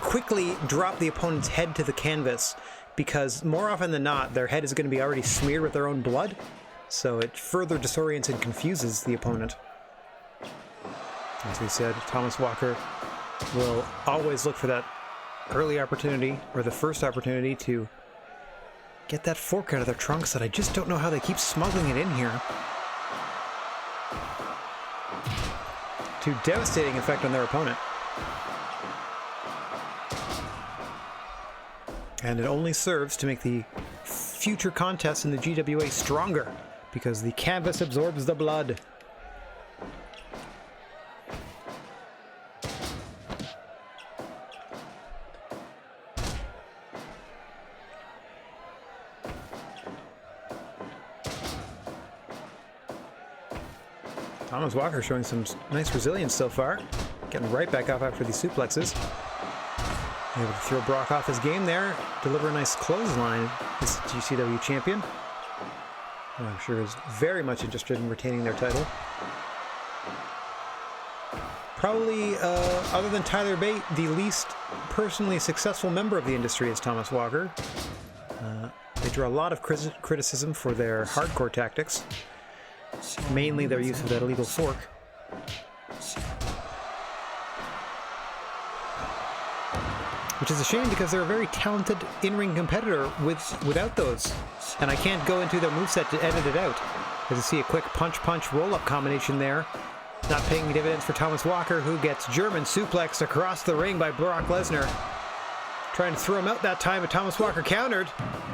quickly drop the opponent's head to the canvas, because more often than not, their head is going to be already smeared with their own blood, so it further disorients and confuses the opponent. As we said, Thomas Walker will always look for that early opportunity, or the first opportunity, to get that fork out of their trunks that I just don't know how they keep smuggling it in here. To devastating effect on their opponent. And it only serves to make the future contests in the GWA stronger, because the canvas absorbs the blood. Thomas Walker showing some nice resilience so far, getting right back up after these suplexes. Able to throw Brock off his game there, deliver a nice clothesline. This GCW champion, who I'm sure is very much interested in retaining their title. Probably, other than Tyler Bate, the least personally successful member of the industry is Thomas Walker. They draw a lot of criticism for their hardcore tactics, mainly their use of that illegal fork. Which is a shame, because they're a very talented in-ring competitor without those. And I can't go into their moveset to edit it out. As you see a quick punch-punch roll-up combination there. Not paying dividends for Thomas Walker, who gets German suplexed across the ring by Brock Lesnar. Trying to throw him out that time, but Thomas Walker countered.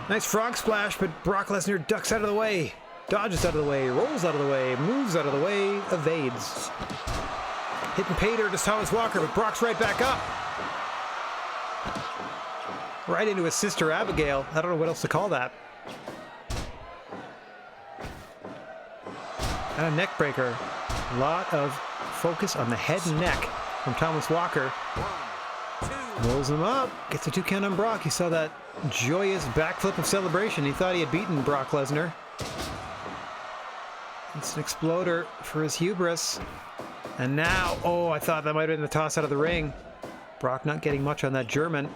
Nice frog splash, but Brock Lesnar ducks out of the way. Dodges out of the way, rolls out of the way, moves out of the way, evades. Hitting pay dirt is Thomas Walker, but Brock's right back up. Right into his sister Abigail. I don't know what else to call that. And a neck breaker. A lot of focus on the head and neck from Thomas Walker. Rolls him up. Gets a 2 count on Brock. He saw that joyous backflip of celebration. He thought he had beaten Brock Lesnar. It's an exploder for his hubris. And now, oh, I thought that might have been the toss out of the ring. Brock not getting much on that German.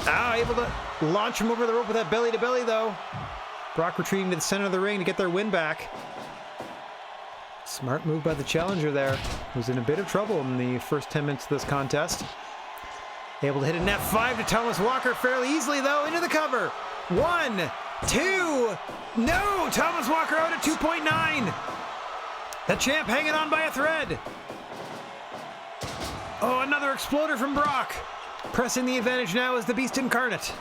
Able to launch him over the rope with that belly-to-belly, though. Brock retreating to the center of the ring to get their win back. Smart move by the challenger there, who's in a bit of trouble in the first 10 minutes of this contest. Able to hit an F5 to Thomas Walker fairly easily, though, into the cover. 1, 2, no! Thomas Walker out at 2.9. The champ hanging on by a thread. Oh, another exploder from Brock. Pressing the advantage now is the Beast Incarnate.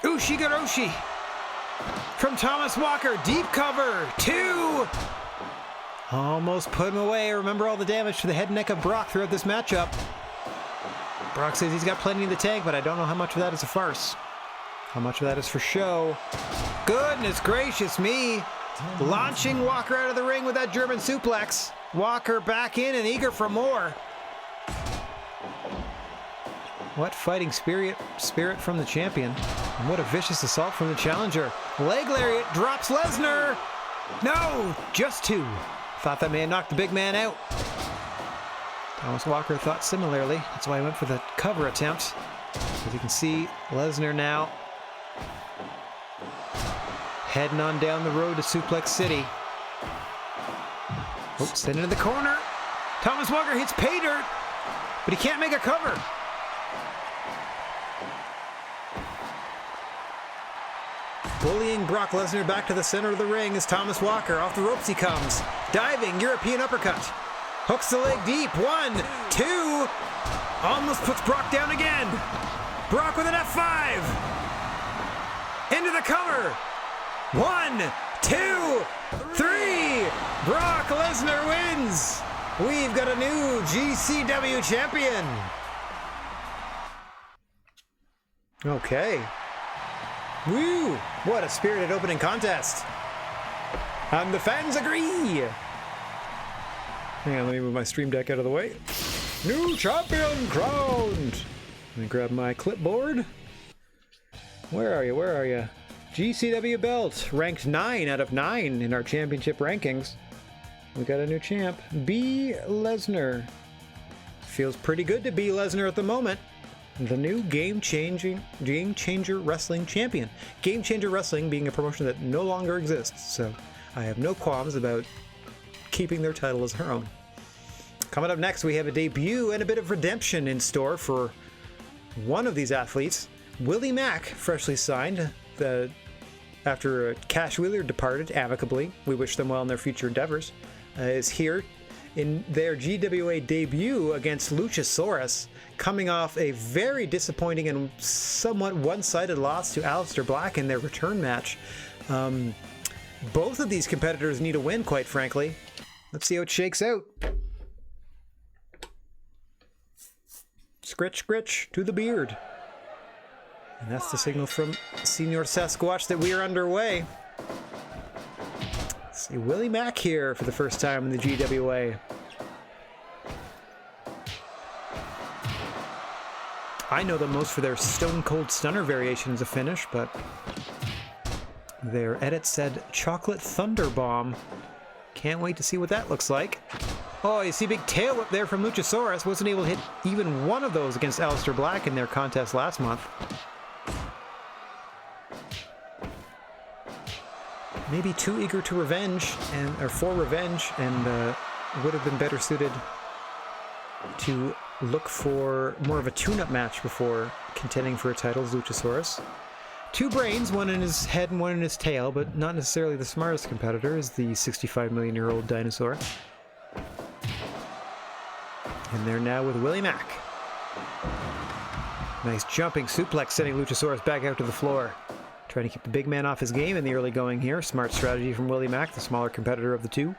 Ushigoroshi from Thomas Walker. Deep cover. 2. Almost put him away. Remember all the damage to the head and neck of Brock throughout this matchup. Brock says he's got plenty in the tank, but I don't know how much of that is a farce. How much of that is for show. Goodness gracious me. Launching Walker out of the ring with that German suplex. Walker back in and eager for more. What fighting spirit from the champion. And what a vicious assault from the challenger. Leg lariat drops Lesnar. No, just 2. Thought that may have knocked the big man out. Thomas Walker thought similarly. That's why he went for the cover attempt. As you can see, Lesnar now heading on down the road to Suplex City. Oh, sent into the corner. Thomas Walker hits pay dirt, but he can't make a cover. Bullying Brock Lesnar back to the center of the ring as Thomas Walker, off the ropes he comes. Diving European uppercut. Hooks the leg deep. 1, 2. Almost puts Brock down again. Brock with an F5. Into the cover. 1, 2, 3. Brock Lesnar wins. We've got a new GCW champion. Okay. Woo! What a spirited opening contest. And the fans agree. Hang on, let me move my stream deck out of the way. New champion crowned. Let me grab my clipboard. Where are you? Where are you? GCW belt, ranked 9 out of 9 in our championship rankings. we got a new champ. B. Lesnar. Feels pretty good to be Lesnar at the moment. The new Game Changer Wrestling Champion. Game Changer Wrestling being a promotion that no longer exists, so I have no qualms about keeping their title as her own. Coming up next, we have a debut and a bit of redemption in store for one of these athletes. Willie Mack, freshly signed after Cash Wheeler departed amicably. We wish them well in their future endeavors. Is here in their GWA debut against Luchasaurus, coming off a very disappointing and somewhat one-sided loss to Aleister Black in their return match. Both of these competitors need a win, quite frankly. Let's see how it shakes out. Scritch, scritch to the beard. And that's the signal from Senior Sasquatch that we are underway. Let's see Willie Mack here for the first time in the GWA. I know them most for their Stone Cold Stunner variations of finish, but their edit said Chocolate Thunder Bomb. Can't wait to see what that looks like. Oh, you see big tail whip there from Luchasaurus. Wasn't able to hit even one of those against Aleister Black in their contest last month. Maybe too eager to revenge for revenge, and would have been better suited to look for more of a tune-up match before contending for a title as Luchasaurus. Two brains, one in his head and one in his tail, but not necessarily the smartest competitor is the 65 million year old dinosaur. And they're now with Willie Mack. Nice jumping suplex sending Luchasaurus back out to the floor. Trying to keep the big man off his game in the early going here. Smart strategy from Willie Mack, the smaller competitor of the two.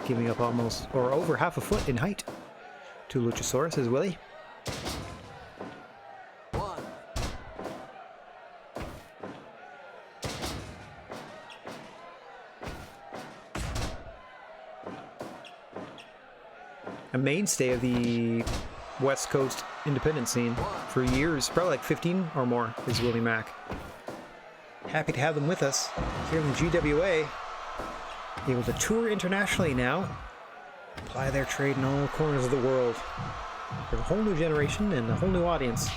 Giving up almost, or over half a foot in height to Luchasaurus as Willie. A mainstay of the West Coast independent scene for years, probably like 15 or more, is Willie Mack. Happy to have them with us here in the GWA. Able to tour internationally now, apply their trade in all corners of the world. For a whole new generation and a whole new audience.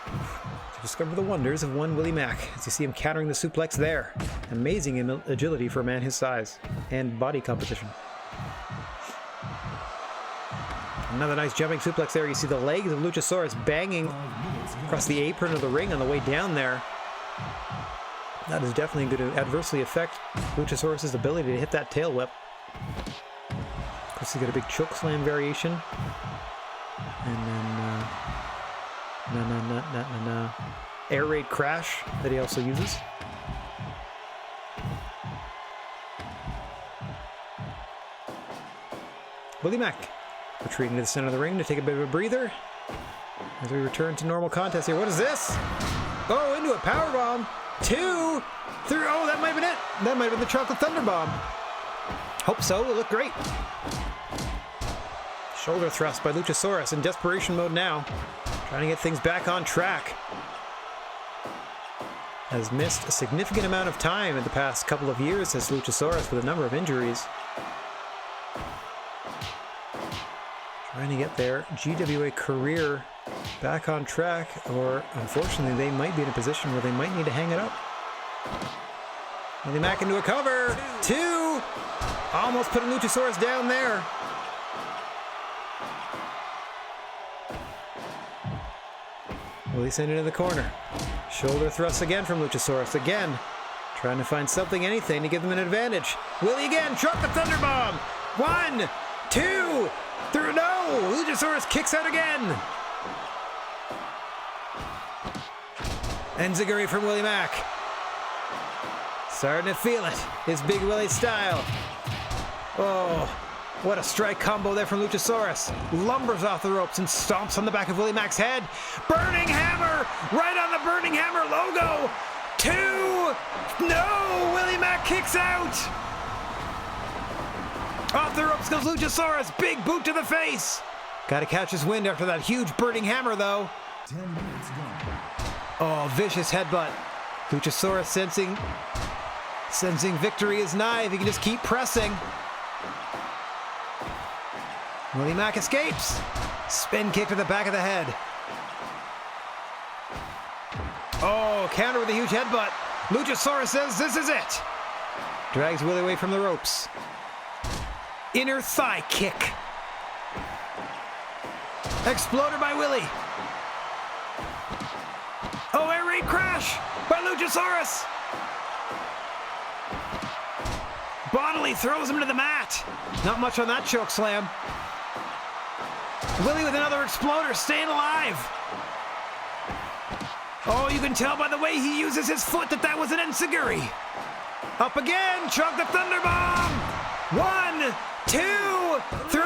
To discover the wonders of one Willie Mack as you see him countering the suplex there. Amazing agility for a man his size and body composition. Another nice jumping suplex there. You see the legs of Luchasaurus banging across the apron of the ring on the way down there. That is definitely going to adversely affect Luchasaurus' ability to hit that tail whip. Of course, he's got a big choke slam variation. And then, air raid crash that he also uses. Willie Mack retreating to the center of the ring to take a bit of a breather as we return to normal contest here. What is this? Oh, into a powerbomb. 2, 3. Oh, that might have been it. That might have been the Chocolate Thunder Bomb. Hope so. It looked great. Shoulder thrust by Luchasaurus in desperation mode now. Trying to get things back on track. Has missed a significant amount of time in the past couple of years as Luchasaurus with a number of injuries. Trying to get their GWA career back on track, or unfortunately they might be in a position where they might need to hang it up. Willie Mack into a cover. 2. Almost putting Luchasaurus down there. Willie sent it in the corner. Shoulder thrust again from Luchasaurus. Again, trying to find something, anything to give them an advantage. Willie again, Chocolate Thunder Bomb. 1, 2, 3. No! Luchasaurus kicks out again. Enziguri from Willie Mack. Starting to feel it. His Big Willie style. Oh, what a strike combo there from Luchasaurus. Lumbers off the ropes and stomps on the back of Willie Mack's head. Burning Hammer! Right on the Burning Hammer logo! 2! No! Willie Mack kicks out! Off the ropes goes Luchasaurus. Big boot to the face. Gotta catch his wind after that huge Burning Hammer, though. 10 minutes gone. Oh, vicious headbutt. Luchasaurus sensing Sensing victory is nigh if he can just keep pressing. Willie Mack escapes. Spin kick to the back of the head. Oh, counter with a huge headbutt. Luchasaurus says this is it. Drags Willie away from the ropes. Inner thigh kick. Exploded by Willie. Oh, air raid crash by Luchasaurus. Bodily throws him to the mat. Not much on that choke slam. Willie with another exploder, staying alive. Oh, you can tell by the way he uses his foot that was an enziguri. Up again, choke the Thunderbomb. 1, 2, 3.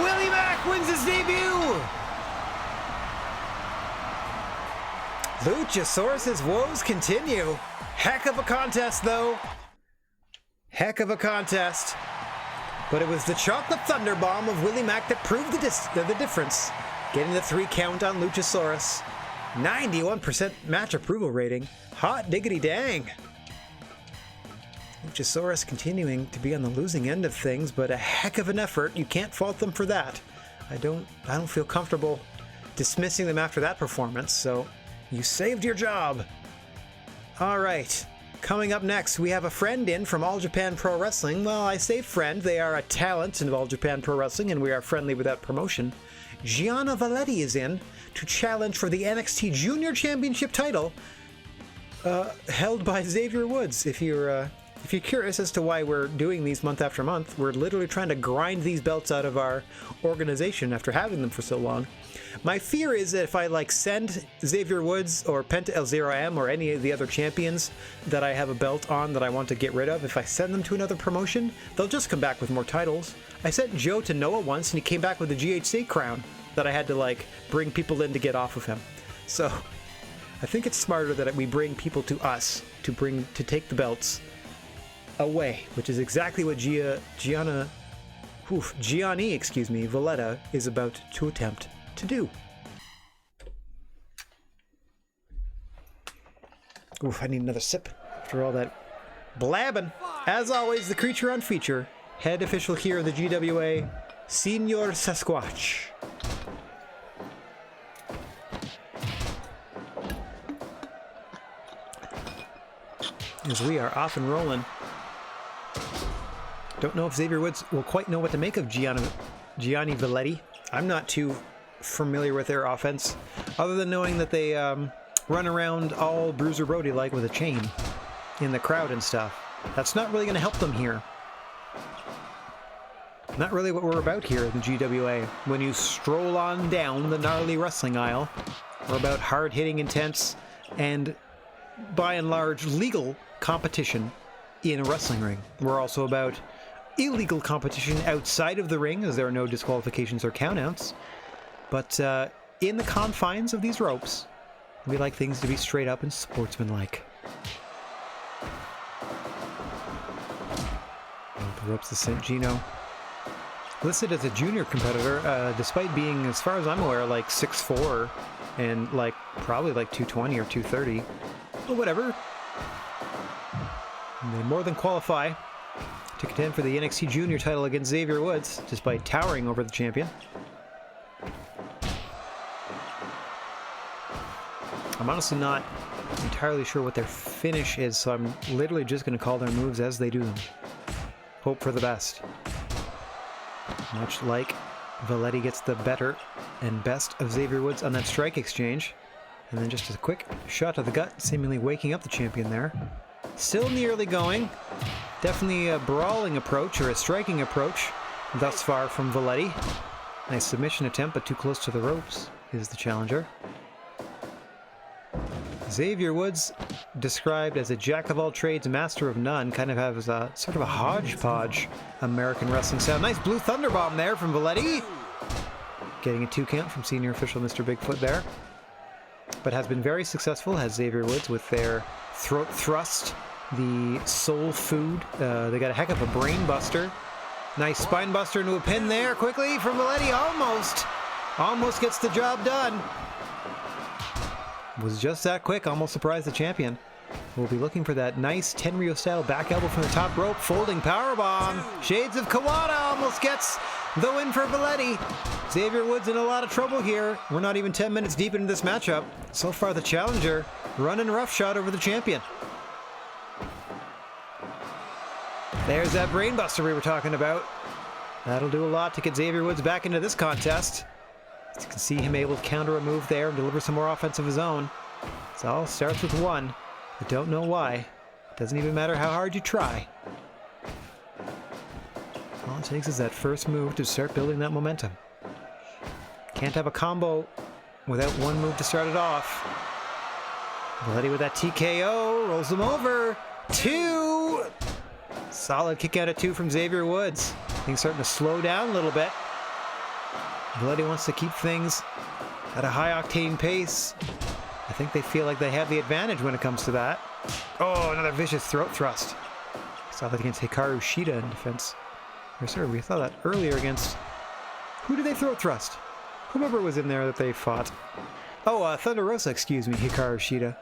Willie Mack wins his debut. Luchasaurus' woes continue. Heck of a contest, though. Heck of a contest. But it was the chocolate Thunderbomb of Willie Mack that proved the difference. Getting the 3 count on Luchasaurus. 91% match approval rating. Hot diggity dang. Luchasaurus continuing to be on the losing end of things, but a heck of an effort. You can't fault them for that. I don't feel comfortable dismissing them after that performance, so you saved your job. All right. Coming up next, we have a friend in from All Japan Pro Wrestling. Well, I say friend. They are a talent in All Japan Pro Wrestling, and we are friendly without promotion. Gianna Valetti is in to challenge for the NXT Junior Championship title held by Xavier Woods. If you're curious as to why we're doing these month after month, we're literally trying to grind these belts out of our organization after having them for so long. My fear is that if I send Xavier Woods or Penta El Zero M or any of the other champions that I have a belt on that I want to get rid of, if I send them to another promotion, they'll just come back with more titles. I sent Joe to Noah once and he came back with a GHC crown that I had to bring people in to get off of him. So I think it's smarter that we bring people to us to take the belts away, which is exactly what Gianni Valletta is about to attempt to do. Oof, I need another sip after all that blabbing. As always, the creature on feature, head official here of the GWA, Senior Sasquatch. As we are off and rolling. Don't know if Xavier Woods will quite know what to make of Gianni Valetti. I'm not too familiar with their offense, other than knowing that they run around all Bruiser Brody-like with a chain in the crowd and stuff. That's not really going to help them here. Not really what we're about here in the GWA. When you stroll on down the gnarly wrestling aisle, we're about hard-hitting, intense, and by and large legal competition in a wrestling ring. We're also about illegal competition outside of the ring, as there are no disqualifications or countouts. But in the confines of these ropes, we like things to be straight up and sportsmanlike. The ropes that sent Gino. Listed as a junior competitor, despite being, as far as I'm aware, 6'4", and probably 220 or 230. But whatever. And they more than qualify to contend for the NXT Junior title against Xavier Woods, despite towering over the champion. I'm honestly not entirely sure what their finish is, so I'm literally just going to call their moves as they do them. Hope for the best. Much like Valetti gets the better and best of Xavier Woods on that strike exchange. And then just a quick shot to the gut, seemingly waking up the champion there. Still in the early going. Definitely a brawling approach, or a striking approach, thus far from Valetti. Nice submission attempt, but too close to the ropes is the challenger. Xavier Woods, described as a jack-of-all-trades, master of none, kind of has a sort of a hodgepodge American wrestling style. Nice blue thunderbomb there from Valetti. Getting a 2 count from senior official Mr. Bigfoot there. But has been very successful, has Xavier Woods, with their throat thrust, the soul food. They got a heck of a brain buster. Nice spine buster into a pin there quickly from Valetti. Almost gets the job done. Was just that quick, almost surprised the champion. We'll be looking for that nice Tenryu-style back elbow from the top rope. Folding powerbomb. Shades of Kawada almost gets the win for Valetti. Xavier Woods in a lot of trouble here. We're not even 10 minutes deep into this matchup. So far, the challenger running roughshod over the champion. There's that brainbuster we were talking about. That'll do a lot to get Xavier Woods back into this contest. As you can see him able to counter a move there and deliver some more offense of his own. It all starts with one. I don't know why. It doesn't even matter how hard you try. All it takes is that first move to start building that momentum. Can't have a combo without one move to start it off. Valetti with that TKO, rolls him over. 2! Solid kick out at 2 from Xavier Woods. Things starting to slow down a little bit. Valetti wants to keep things at a high octane pace. I think they feel like they have the advantage when it comes to that. Oh, another vicious throat thrust. Saw that against Hikaru Shida in defense. Or sorry, we saw that earlier against... Who did they throat thrust? Whoever was in there that they fought. Oh, Thunder Rosa, excuse me, Hikaru Shida.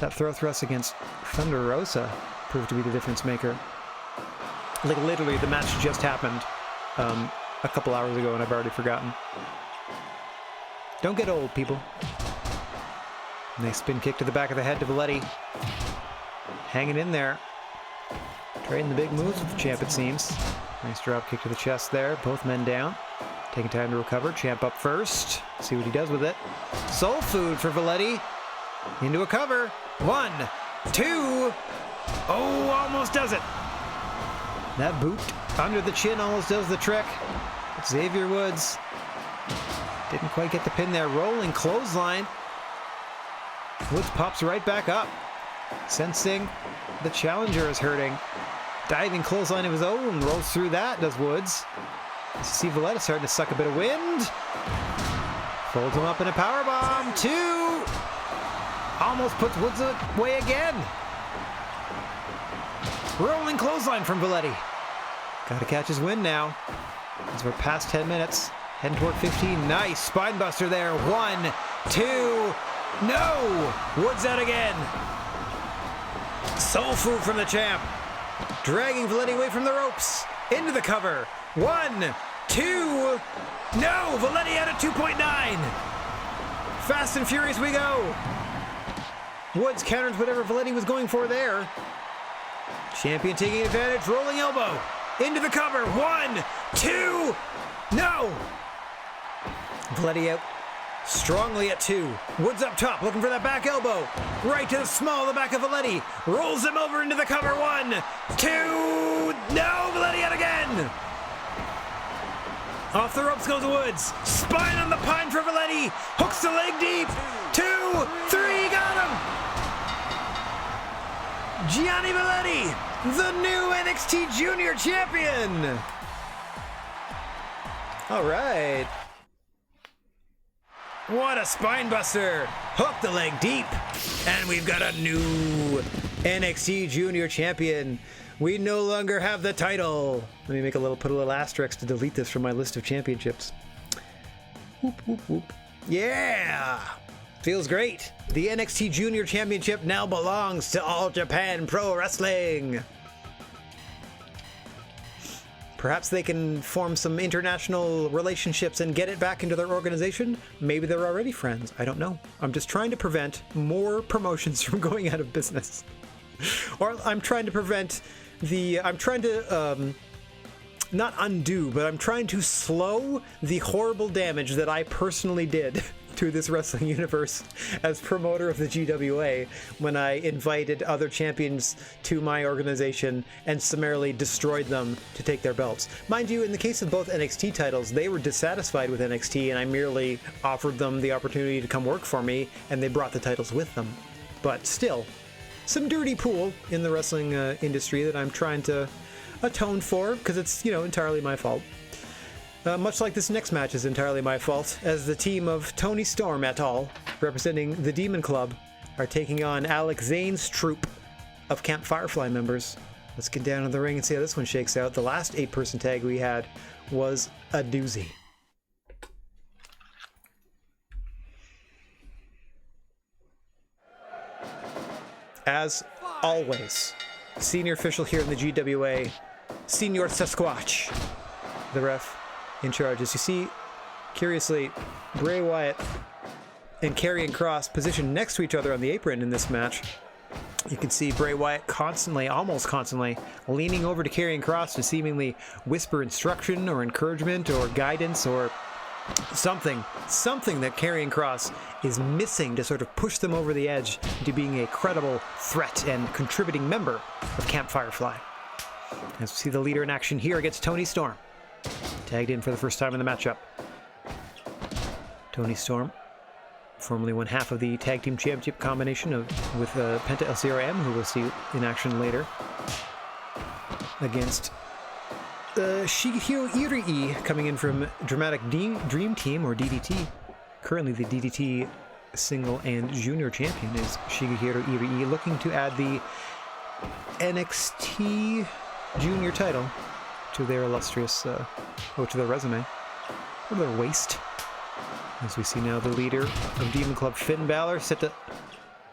That throat thrust against Thunder Rosa proved to be the difference maker. Like literally, the match just happened a couple hours ago and I've already forgotten. Don't get old, people. Nice spin kick to the back of the head to Valetti. Hanging in there. Trading the big moves with the champ, it seems. Nice drop kick to the chest there. Both men down. Taking time to recover. Champ up first. See what he does with it. Soul food for Valetti. Into a cover. 1, 2. Oh, almost does it. That boot under the chin almost does the trick. Xavier Woods didn't quite get the pin there. Rolling clothesline. Woods pops right back up. Sensing the challenger is hurting. Diving clothesline of his own. Rolls through that, does Woods. You see Valetti starting to suck a bit of wind. Folds him up in a powerbomb. 2. Almost puts Woods away again. Rolling clothesline from Valetti. Gotta catch his wind now. As we're past 10 minutes. Heading toward 15. Nice spinebuster there. 1, 2. No! Woods out again. Soul food from the champ. Dragging Valetti away from the ropes. Into the cover. 1, 2. No! Valetti out at 2.9. Fast and furious we go. Woods counters whatever Valetti was going for there. Champion taking advantage. Rolling elbow. Into the cover. 1, 2. No! Valetti out strongly at 2. Woods up top, looking for that back elbow. Right to the small of the back of Valetti. Rolls him over into the cover. 1, 2. No! Valetti out again! Off the ropes goes Woods. Spine on the pine for Valetti. Hooks the leg deep. 2, 3. Got him! Gianni Valetti, the new NXT Junior Champion! All right. What a spine buster. Hook the leg deep. And we've got a new NXT Junior Champion. We no longer have the title. Let me put a little asterisk to delete this from my list of championships. Whoop, whoop, whoop. Yeah! Feels great. The NXT Junior Championship now belongs to All Japan Pro Wrestling. Perhaps they can form some international relationships and get it back into their organization. Maybe they're already friends. I don't know. I'm just trying to prevent more promotions from going out of business. Or I'm trying to prevent I'm trying to, not undo, but I'm trying to slow the horrible damage that I personally did to this wrestling universe as promoter of the GWA when I invited other champions to my organization and summarily destroyed them to take their belts. Mind you, in the case of both NXT titles, they were dissatisfied with NXT and I merely offered them the opportunity to come work for me and they brought the titles with them. But still, some dirty pool in the wrestling industry that I'm trying to atone for because it's, entirely my fault. Much like this next match is entirely my fault, as the team of Tony Storm et al., representing the Demon Club, are taking on Alex Zane's troupe of Camp Firefly members. Let's get down to the ring and see how this one shakes out. The last 8-person tag we had was a doozy. as always, senior official here in the GWA, Senior Sasquatch, the ref in charge. As you see, curiously, Bray Wyatt and Karrion Kross positioned next to each other on the apron in this match. You can see Bray Wyatt constantly, almost constantly, leaning over to Karrion Kross to seemingly whisper instruction or encouragement or guidance or something that Karrion Kross is missing to sort of push them over the edge into being a credible threat and contributing member of Camp Firefly. As we see the leader in action here against Toni Storm. Tagged in for the first time in the matchup. Toni Storm formerly won half of the Tag Team Championship combination with Penta El CRM, who we'll see in action later, against Shigehiro Irie, coming in from Dramatic Dream Team, or DDT. Currently the DDT single and junior champion is Shigehiro Irie, looking to add the NXT junior title to their illustrious, to their resume, or their waist. As we see now the leader of Demon Club, Finn Balor, set to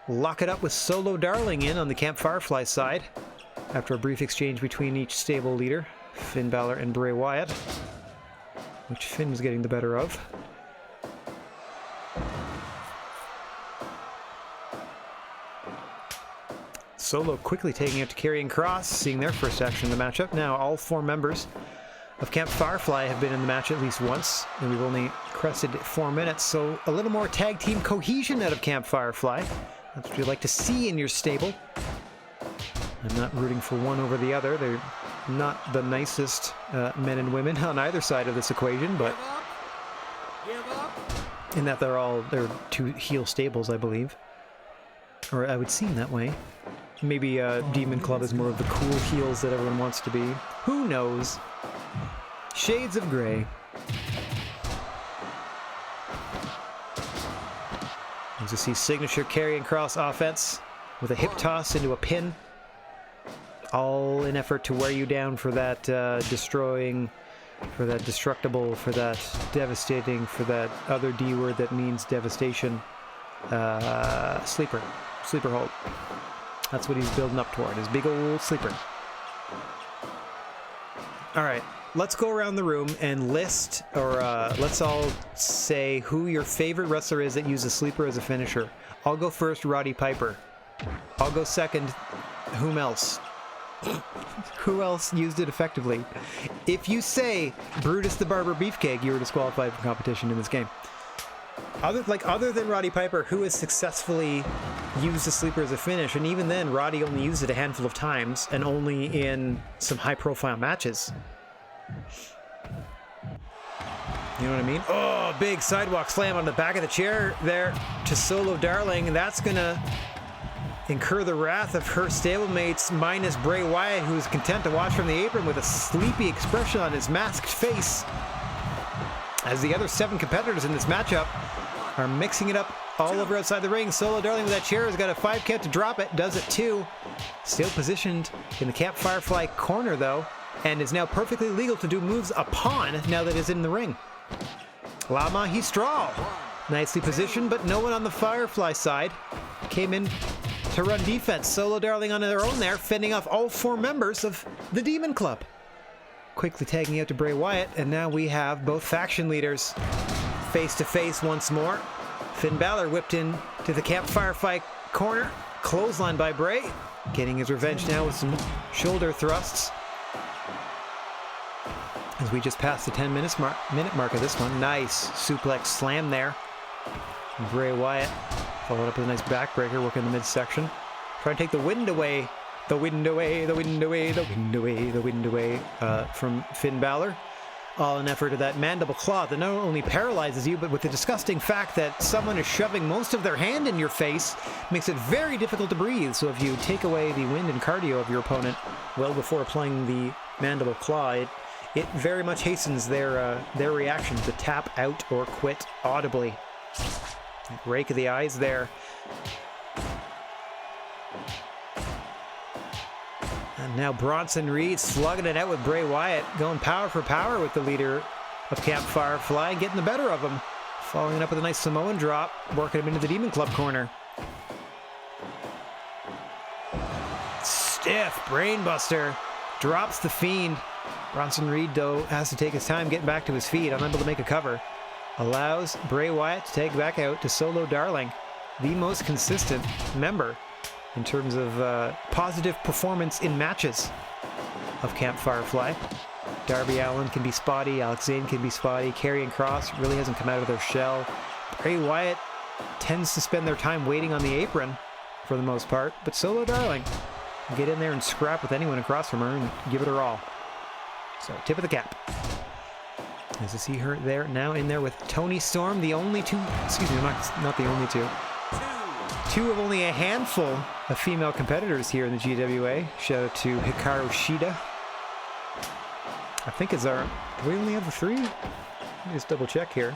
lock it up with Solo Darling in on the Camp Firefly side after a brief exchange between each stable leader, Finn Balor and Bray Wyatt, which Finn was getting the better of. Solo quickly taking it to Karrion Kross, seeing their first action in the matchup. Now all 4 members of Camp Firefly have been in the match at least once, and we've only crested 4 minutes, so a little more tag team cohesion out of Camp Firefly. That's what you like to see in your stable. I'm not rooting for one over the other. They're not the nicest men and women on either side of this equation, but in that they're 2 heel stables, I believe. Or I would seem that way. Maybe Demon Club is more of the cool heels that everyone wants to be. Who knows? Shades of gray. As you see, signature Karrion Kross offense with a hip toss into a pin. All in effort to wear you down for that destroying, for that destructible, for that devastating, for that other D word that means devastation. Sleeper hold. That's what he's building up toward, his big old sleeper. All right, let's go around the room and list, or let's all say who your favorite wrestler is that uses sleeper as a finisher. I'll go first, Roddy Piper. I'll go second, whom else? Who else used it effectively? If you say Brutus the Barber Beefcake, you were disqualified from competition in this game. Other than Roddy Piper, who has successfully used the sleeper as a finish, and even then, Roddy only used it a handful of times, and only in some high-profile matches. You know what I mean? Oh, big sidewalk slam on the back of the chair there to Solo Darling, and that's gonna incur the wrath of her stablemates, minus Bray Wyatt, who is content to watch from the apron with a sleepy expression on his masked face, as the other 7 competitors in this matchup are mixing it up all over outside the ring. Solo Darling with that chair has got a 5 count to drop it, does it too. Still positioned in the Camp Firefly corner though, and is now perfectly legal to do moves upon now that it's in the ring. La Magistral, nicely positioned, but no one on the Firefly side came in to run defense. Solo Darling on their own there, fending off all 4 members of the Demon Club. Quickly tagging out to Bray Wyatt, and now we have both faction leaders face to face once more. Finn Balor whipped in to the Camp Firefly corner, clothesline by Bray, getting his revenge now with some shoulder thrusts. As we just passed the 10-minute mark of this one. Nice suplex slam there. Bray Wyatt followed up with a nice backbreaker, working the midsection. Trying to take the wind away. The wind away, the wind away, the wind away, the wind away from Finn Balor. All in effort of that mandible claw that not only paralyzes you, but with the disgusting fact that someone is shoving most of their hand in your face, makes it very difficult to breathe. So if you take away the wind and cardio of your opponent well before applying the mandible claw, it very much hastens their reaction to tap out or quit audibly. Rake of the eyes there. And now Bronson Reed slugging it out with Bray Wyatt, going power for power with the leader of Camp Firefly, getting the better of him. Following it up with a nice Samoan drop, working him into the Demon Club corner. Stiff brainbuster. Drops the Fiend. Bronson Reed, though, has to take his time getting back to his feet. Unable to make a cover. Allows Bray Wyatt to take back out to Solo Darling, the most consistent member in terms of positive performance in matches of Camp Firefly. Darby Allin can be spotty, Alex Zane can be spotty, Karrion Kross really hasn't come out of their shell. Bray Wyatt tends to spend their time waiting on the apron for the most part, but Solo Darling can get in there and scrap with anyone across from her and give it her all. So, tip of the cap. As you see her there, now in there with Toni Storm, the only two, excuse me, not the only two. Two of only a handful of female competitors here in the GWA. Shout out to Hikaru Shida. I think it's our, do we only have the three? Let me just double check here.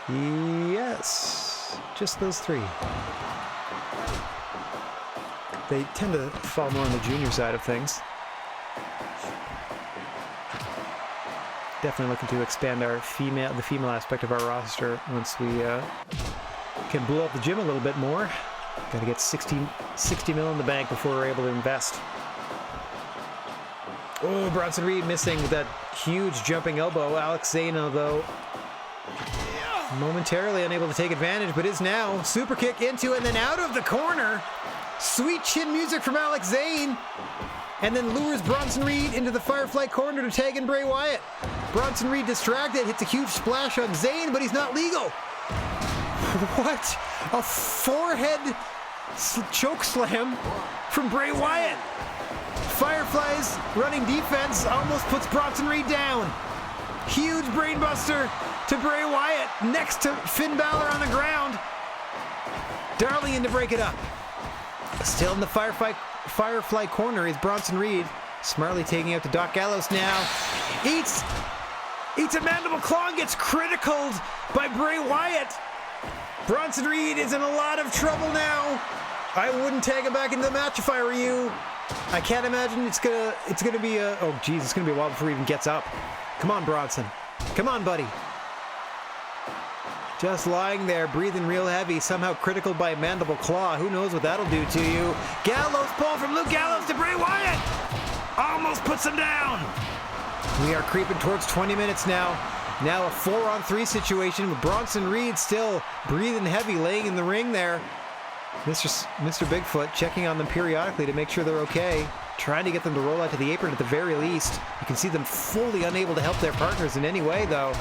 Yes, just those three. They tend to fall more on the junior side of things. Definitely looking to expand the female aspect of our roster once we can blow up the gym a little bit more. Got to get 60 mil in the bank before we're able to invest. Oh, Bronson Reed missing with that huge jumping elbow. Alex Zane, though, momentarily unable to take advantage, but is now. Super kick into and then out of the corner. Sweet chin music from Alex Zane. And then lures Bronson Reed into the Firefly corner to tag in Bray Wyatt. Bronson Reed distracted, hits a huge splash on Zane, but he's not legal. What? A forehead choke slam from Bray Wyatt. Firefly's running defense almost puts Bronson Reed down. Huge brainbuster to Bray Wyatt next to Finn Balor on the ground. Darling in to break it up. Still in the Firefly corner is Bronson Reed. Smartly taking out the Doc Gallows now. Eats a mandible claw and gets criticaled by Bray Wyatt. Bronson Reed is in a lot of trouble now. I wouldn't tag him back into the match if I were you. I can't imagine it's gonna be a, oh geez, it's gonna be a while before he even gets up. Come on, Bronson. Come on, buddy. Just lying there, breathing real heavy, somehow critical by a mandible claw. Who knows what that'll do to you? Gallows pull from Luke Gallows to Bray Wyatt. Almost puts him down. We are creeping towards 20 minutes now. Now a 4-on-3 situation with Bronson Reed still breathing heavy, laying in the ring there. Mr. Bigfoot checking on them periodically to make sure they're okay. Trying to get them to roll out to the apron at the very least. You can see them fully unable to help their partners in any way, though.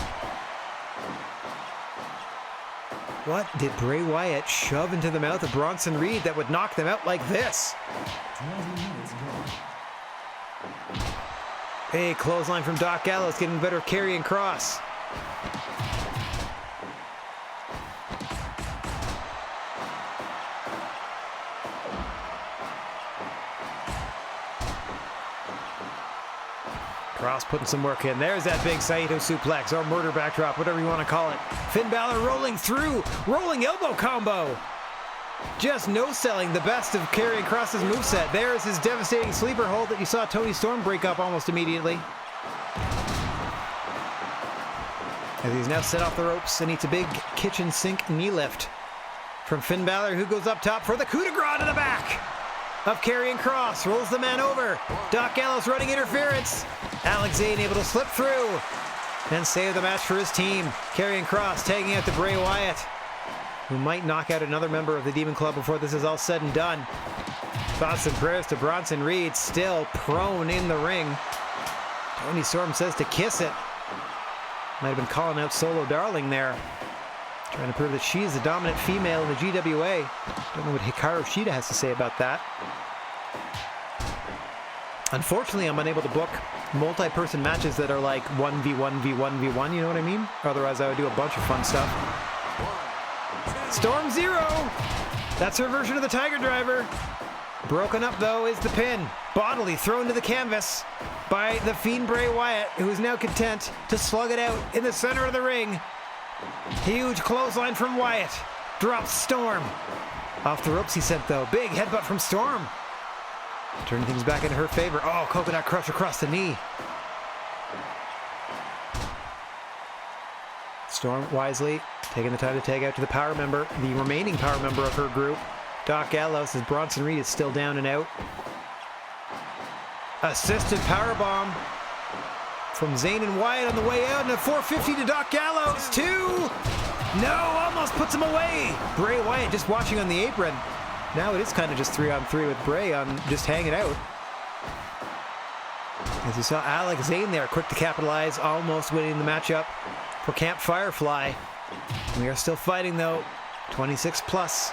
What did Bray Wyatt shove into the mouth of Bronson Reed that would knock them out like this? Hey, clothesline from Doc Gallows, getting better Karrion Kross. Kross putting some work in. There's that big Saito suplex or murder backdrop, whatever you want to call it. Finn Balor rolling through, rolling elbow combo. Just no-selling the best of Karrion Kross's moveset. There's his devastating sleeper hold that you saw Toni Storm break up almost immediately. As he's now set off the ropes and eats a big kitchen sink knee lift from Finn Balor, who goes up top for the coup de grace to the back of Karrion Kross. Rolls the man over. Doc Gallows running interference. Alex Zane able to slip through and save the match for his team. Karrion Kross tagging out to Bray Wyatt, who might knock out another member of the Demon Club before this is all said and done. Thoughts and prayers to Bronson Reed, still prone in the ring. Toni Storm says to kiss it. Might have been calling out Solo Darling there, trying to prove that she is the dominant female in the GWA. Don't know what Hikaru Shida has to say about that. Unfortunately, I'm unable to book multi-person matches that are like 1v1v1v1, you know what I mean? Otherwise, I would do a bunch of fun stuff. Storm Zero! That's her version of the Tiger Driver. Broken up, though, is the pin. Bodily thrown to the canvas by the Fiend Bray Wyatt, who is now content to slug it out in the center of the ring. Huge clothesline from Wyatt. Drops Storm. Off the ropes he sent, though. Big headbutt from Storm. Turning things back into her favor. Oh, coconut crush across the knee. Storm wisely taking the time to tag out to the power member, the remaining power member of her group, Doc Gallows, as Bronson Reed is still down and out. Assisted powerbomb from Zayn and Wyatt on the way out, and a 450 to Doc Gallows. 2. No, almost puts him away. Bray Wyatt just watching on the apron. Now it is kind of just 3-on-3 with Bray on just hanging out. As you saw Alex Zayn there, quick to capitalize, almost winning the matchup for Camp Firefly. We are still fighting though. 26 plus.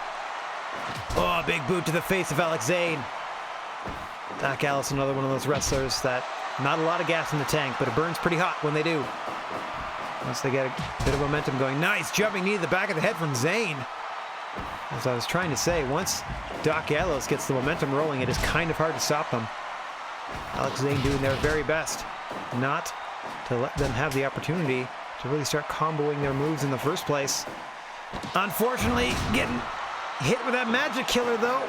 Oh, a big boot to the face of Alex Zayn. Doc Gallows, another one of those wrestlers that not a lot of gas in the tank, but it burns pretty hot when they do. Once they get a bit of momentum going. Nice jumping knee to the back of the head from Zayn. As I was trying to say, once Doc Gallows gets the momentum rolling, it is kind of hard to stop them. Alex Zayn doing their very best not to let them have the opportunity to really start comboing their moves in the first place. Unfortunately, getting hit with that magic killer though,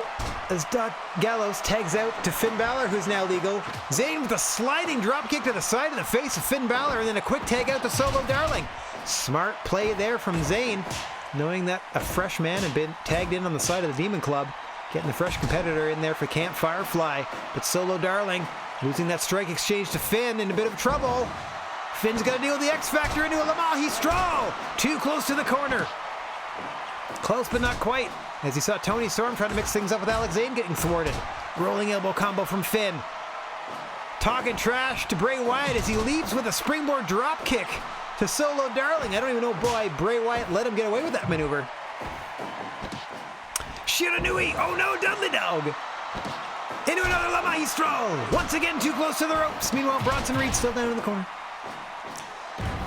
as Doc Gallows tags out to Finn Balor, who's now legal. Zayn with a sliding dropkick to the side of the face of Finn Balor, and then a quick tag out to Solo Darling. Smart play there from Zayn, knowing that a fresh man had been tagged in on the side of the Demon Club, getting the fresh competitor in there for Camp Firefly. But Solo Darling losing that strike exchange to Finn, in a bit of trouble. Finn's got to deal with the X Factor into a Lamahi Stroll. Too close to the corner. Close but not quite, as he saw Tony Storm trying to mix things up with Alex Zayn getting thwarted. Rolling elbow combo from Finn. Talking trash to Bray Wyatt as he leaps with a springboard drop kick to Solo Darling. I don't even know why Bray Wyatt let him get away with that maneuver. Shiranui. Oh no, Dudley Dog. Into another Lamahi Stroll. Once again, too close to the ropes. Meanwhile, Bronson Reed still down in the corner.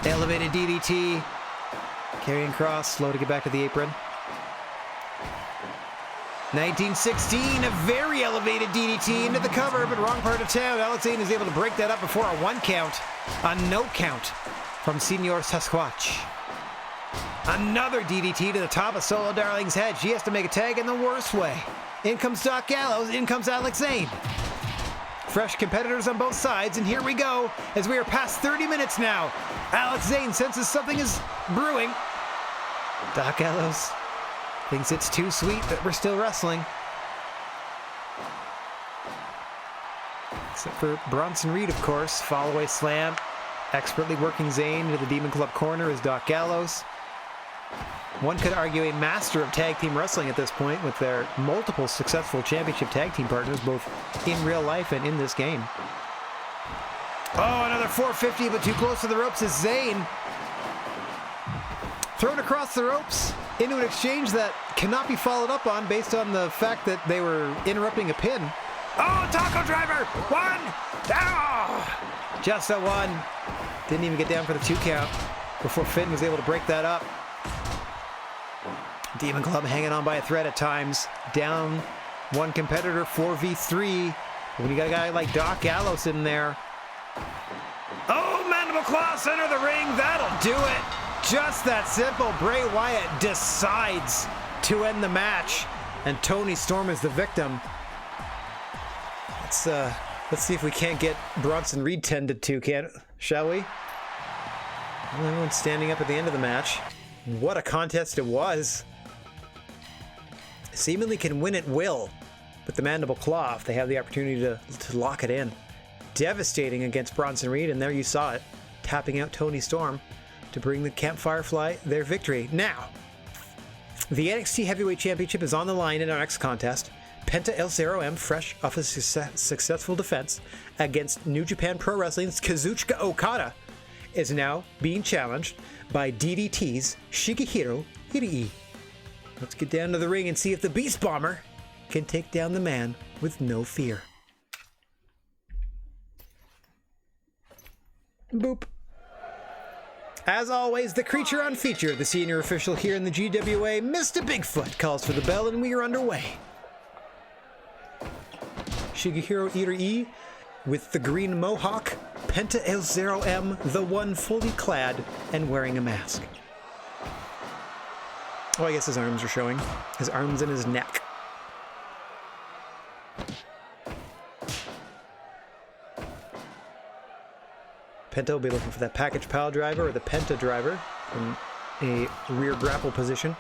Elevated DDT. Karrion Kross, slow to get back to the apron. 1916, a very elevated DDT into the cover, but wrong part of town. Alex Zayn is able to break that up before a 1 count. A no count from Senor Sasquatch. Another DDT to the top of Solo Darling's head. She has to make a tag in the worst way. In comes Doc Gallows, in comes Alex Zayn. Fresh competitors on both sides, and here we go as we are past 30 minutes now. Alex Zayn senses something is brewing. Doc Gallows thinks it's too sweet that we're still wrestling. Except for Bronson Reed, of course. Fall-away slam. Expertly working Zayn into the Demon Club corner is Doc Gallows. One could argue a master of tag team wrestling at this point with their multiple successful championship tag team partners, both in real life and in this game. Oh, another 450, but too close to the ropes is Zayn. Thrown across the ropes into an exchange that cannot be followed up on based on the fact that they were interrupting a pin. Oh, taco driver! 1! Oh! Just a 1. Didn't even get down for the 2 count before Finn was able to break that up. Demon Club hanging on by a thread at times. Down 1 competitor, 4v3. When you got a guy like Doc Gallows in there. Oh, mandible claw, center of the ring. That'll do it. Just that simple. Bray Wyatt decides to end the match, and Tony Storm is the victim. Let's see if we can't get Bronson Reed tended to, shall we? Well, everyone's standing up at the end of the match. What a contest it was. Seemingly can win at will with the mandible claw if they have the opportunity to lock it in. Devastating against Bronson Reed, and there you saw it, tapping out Tony Storm to bring the Camp Firefly their victory. Now, the NXT Heavyweight Championship is on the line in our next contest. Penta El Zero M, fresh off a successful defense against New Japan Pro Wrestling's Kazuchika Okada, is now being challenged by DDT's Shigehiro Hirii. Let's get down to the ring and see if the Beast Bomber can take down the man with no fear. Boop. As always, the creature on feature, the senior official here in the GWA, Mr. Bigfoot, calls for the bell and we are underway. Shigehiro Hirii with the green mohawk, Penta El Zero M, the one fully clad and wearing a mask. Oh, I guess his arms are showing. His arms and his neck. Penta will be looking for that package pile driver or the Penta driver from a rear grapple position.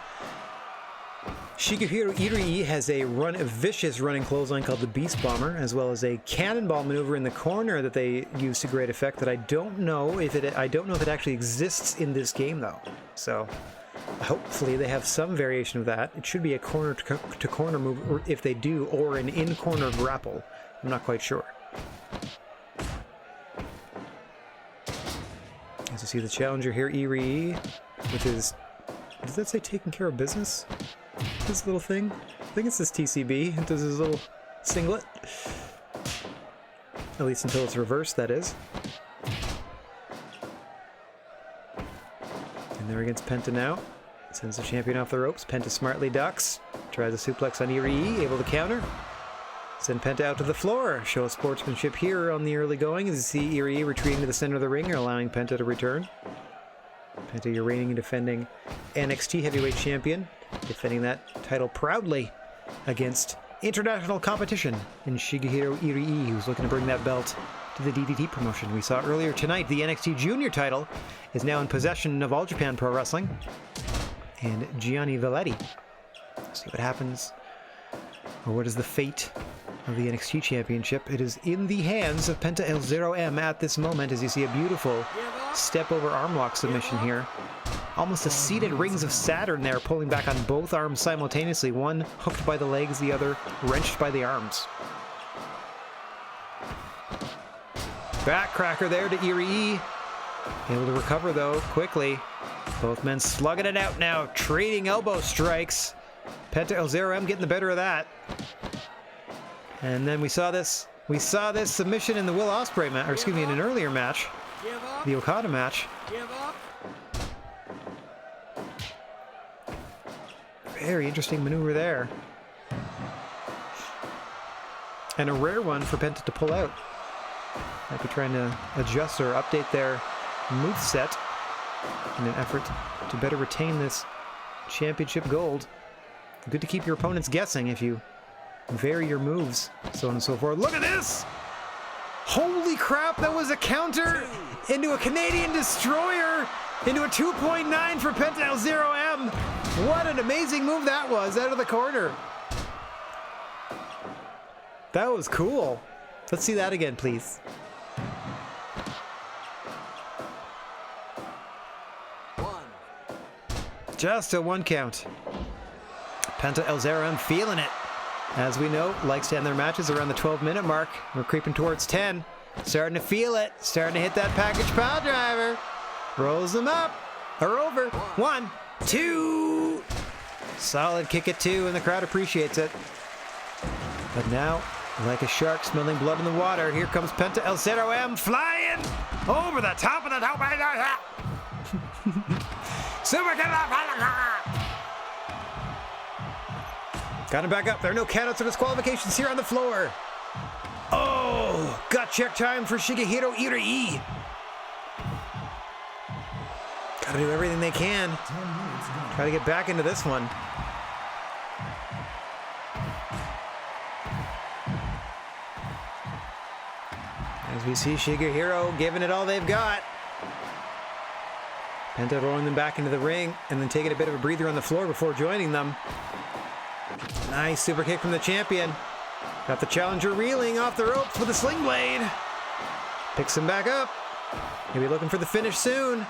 Shigehiro Irie has a vicious running clothesline called the Beast Bomber, as well as a cannonball maneuver in the corner that they use to great effect. That I don't know if it actually exists in this game though. So hopefully they have some variation of that. It should be a corner to corner move, or if they do, or an in corner grapple. I'm not quite sure. As you see the challenger here, Irie, which is, does that say taking care of business? This little thing? I think it's this TCB. It does his little singlet. At least until it's reversed, that is. And there against Penta now. Sends the champion off the ropes. Penta smartly ducks. Tries a suplex on Irie, able to counter. Send Penta out to the floor. Show sportsmanship here on the early going as you see Irie retreating to the center of the ring, allowing Penta to return. Penta, your reigning and defending NXT heavyweight champion, defending that title proudly against international competition in Shigehiro Irie, who's looking to bring that belt to the DDT promotion. We saw earlier tonight the NXT Junior title is now in possession of All Japan Pro Wrestling and Gianni Velletti. See what happens, or what is the fate of the NXT Championship. It is in the hands of Penta El Zero M at this moment, as you see a beautiful step over arm lock submission here. Almost a seated Rings of Saturn there, pulling back on both arms simultaneously. One hooked by the legs, the other wrenched by the arms. Backcracker there to Irie. Able to recover though, quickly. Both men slugging it out now, trading elbow strikes. Penta El Zero M getting the better of that. And then we saw this submission in the Will Ospreay match, or excuse me, in an earlier match, the Okada match. Very interesting maneuver there. And a rare one for Penta to pull out. Might be trying to adjust or update their moveset in an effort to better retain this championship gold. Good to keep your opponents guessing if you vary your moves, so on and so forth. Look at this! Holy crap, that was a counter into a Canadian Destroyer, into a 2.9 for Penta El Zero M. What an amazing move that was, out of the corner. That was cool. Let's see that again, please. Just a 1 count. Penta El Zero M feeling it. As we know, likes to end their matches around the 12-minute mark. We're creeping towards 10. Starting to feel it. Starting to hit that package pile driver. Rolls them up. Or over. 1, 2. Solid kick at 2, and the crowd appreciates it. But now, like a shark smelling blood in the water, here comes Penta El Zero M flying over the top of the top. Super Got him back up. There are no countouts or disqualifications here on the floor. Oh, gut check time for Shigehiro Irie. Gotta do everything they can. Try to get back into this one. As we see Shigehiro giving it all they've got. Penta rolling them back into the ring and then taking a bit of a breather on the floor before joining them. Nice super kick from the champion. Got the challenger reeling off the ropes with a sling blade. Picks him back up. He'll be looking for the finish soon.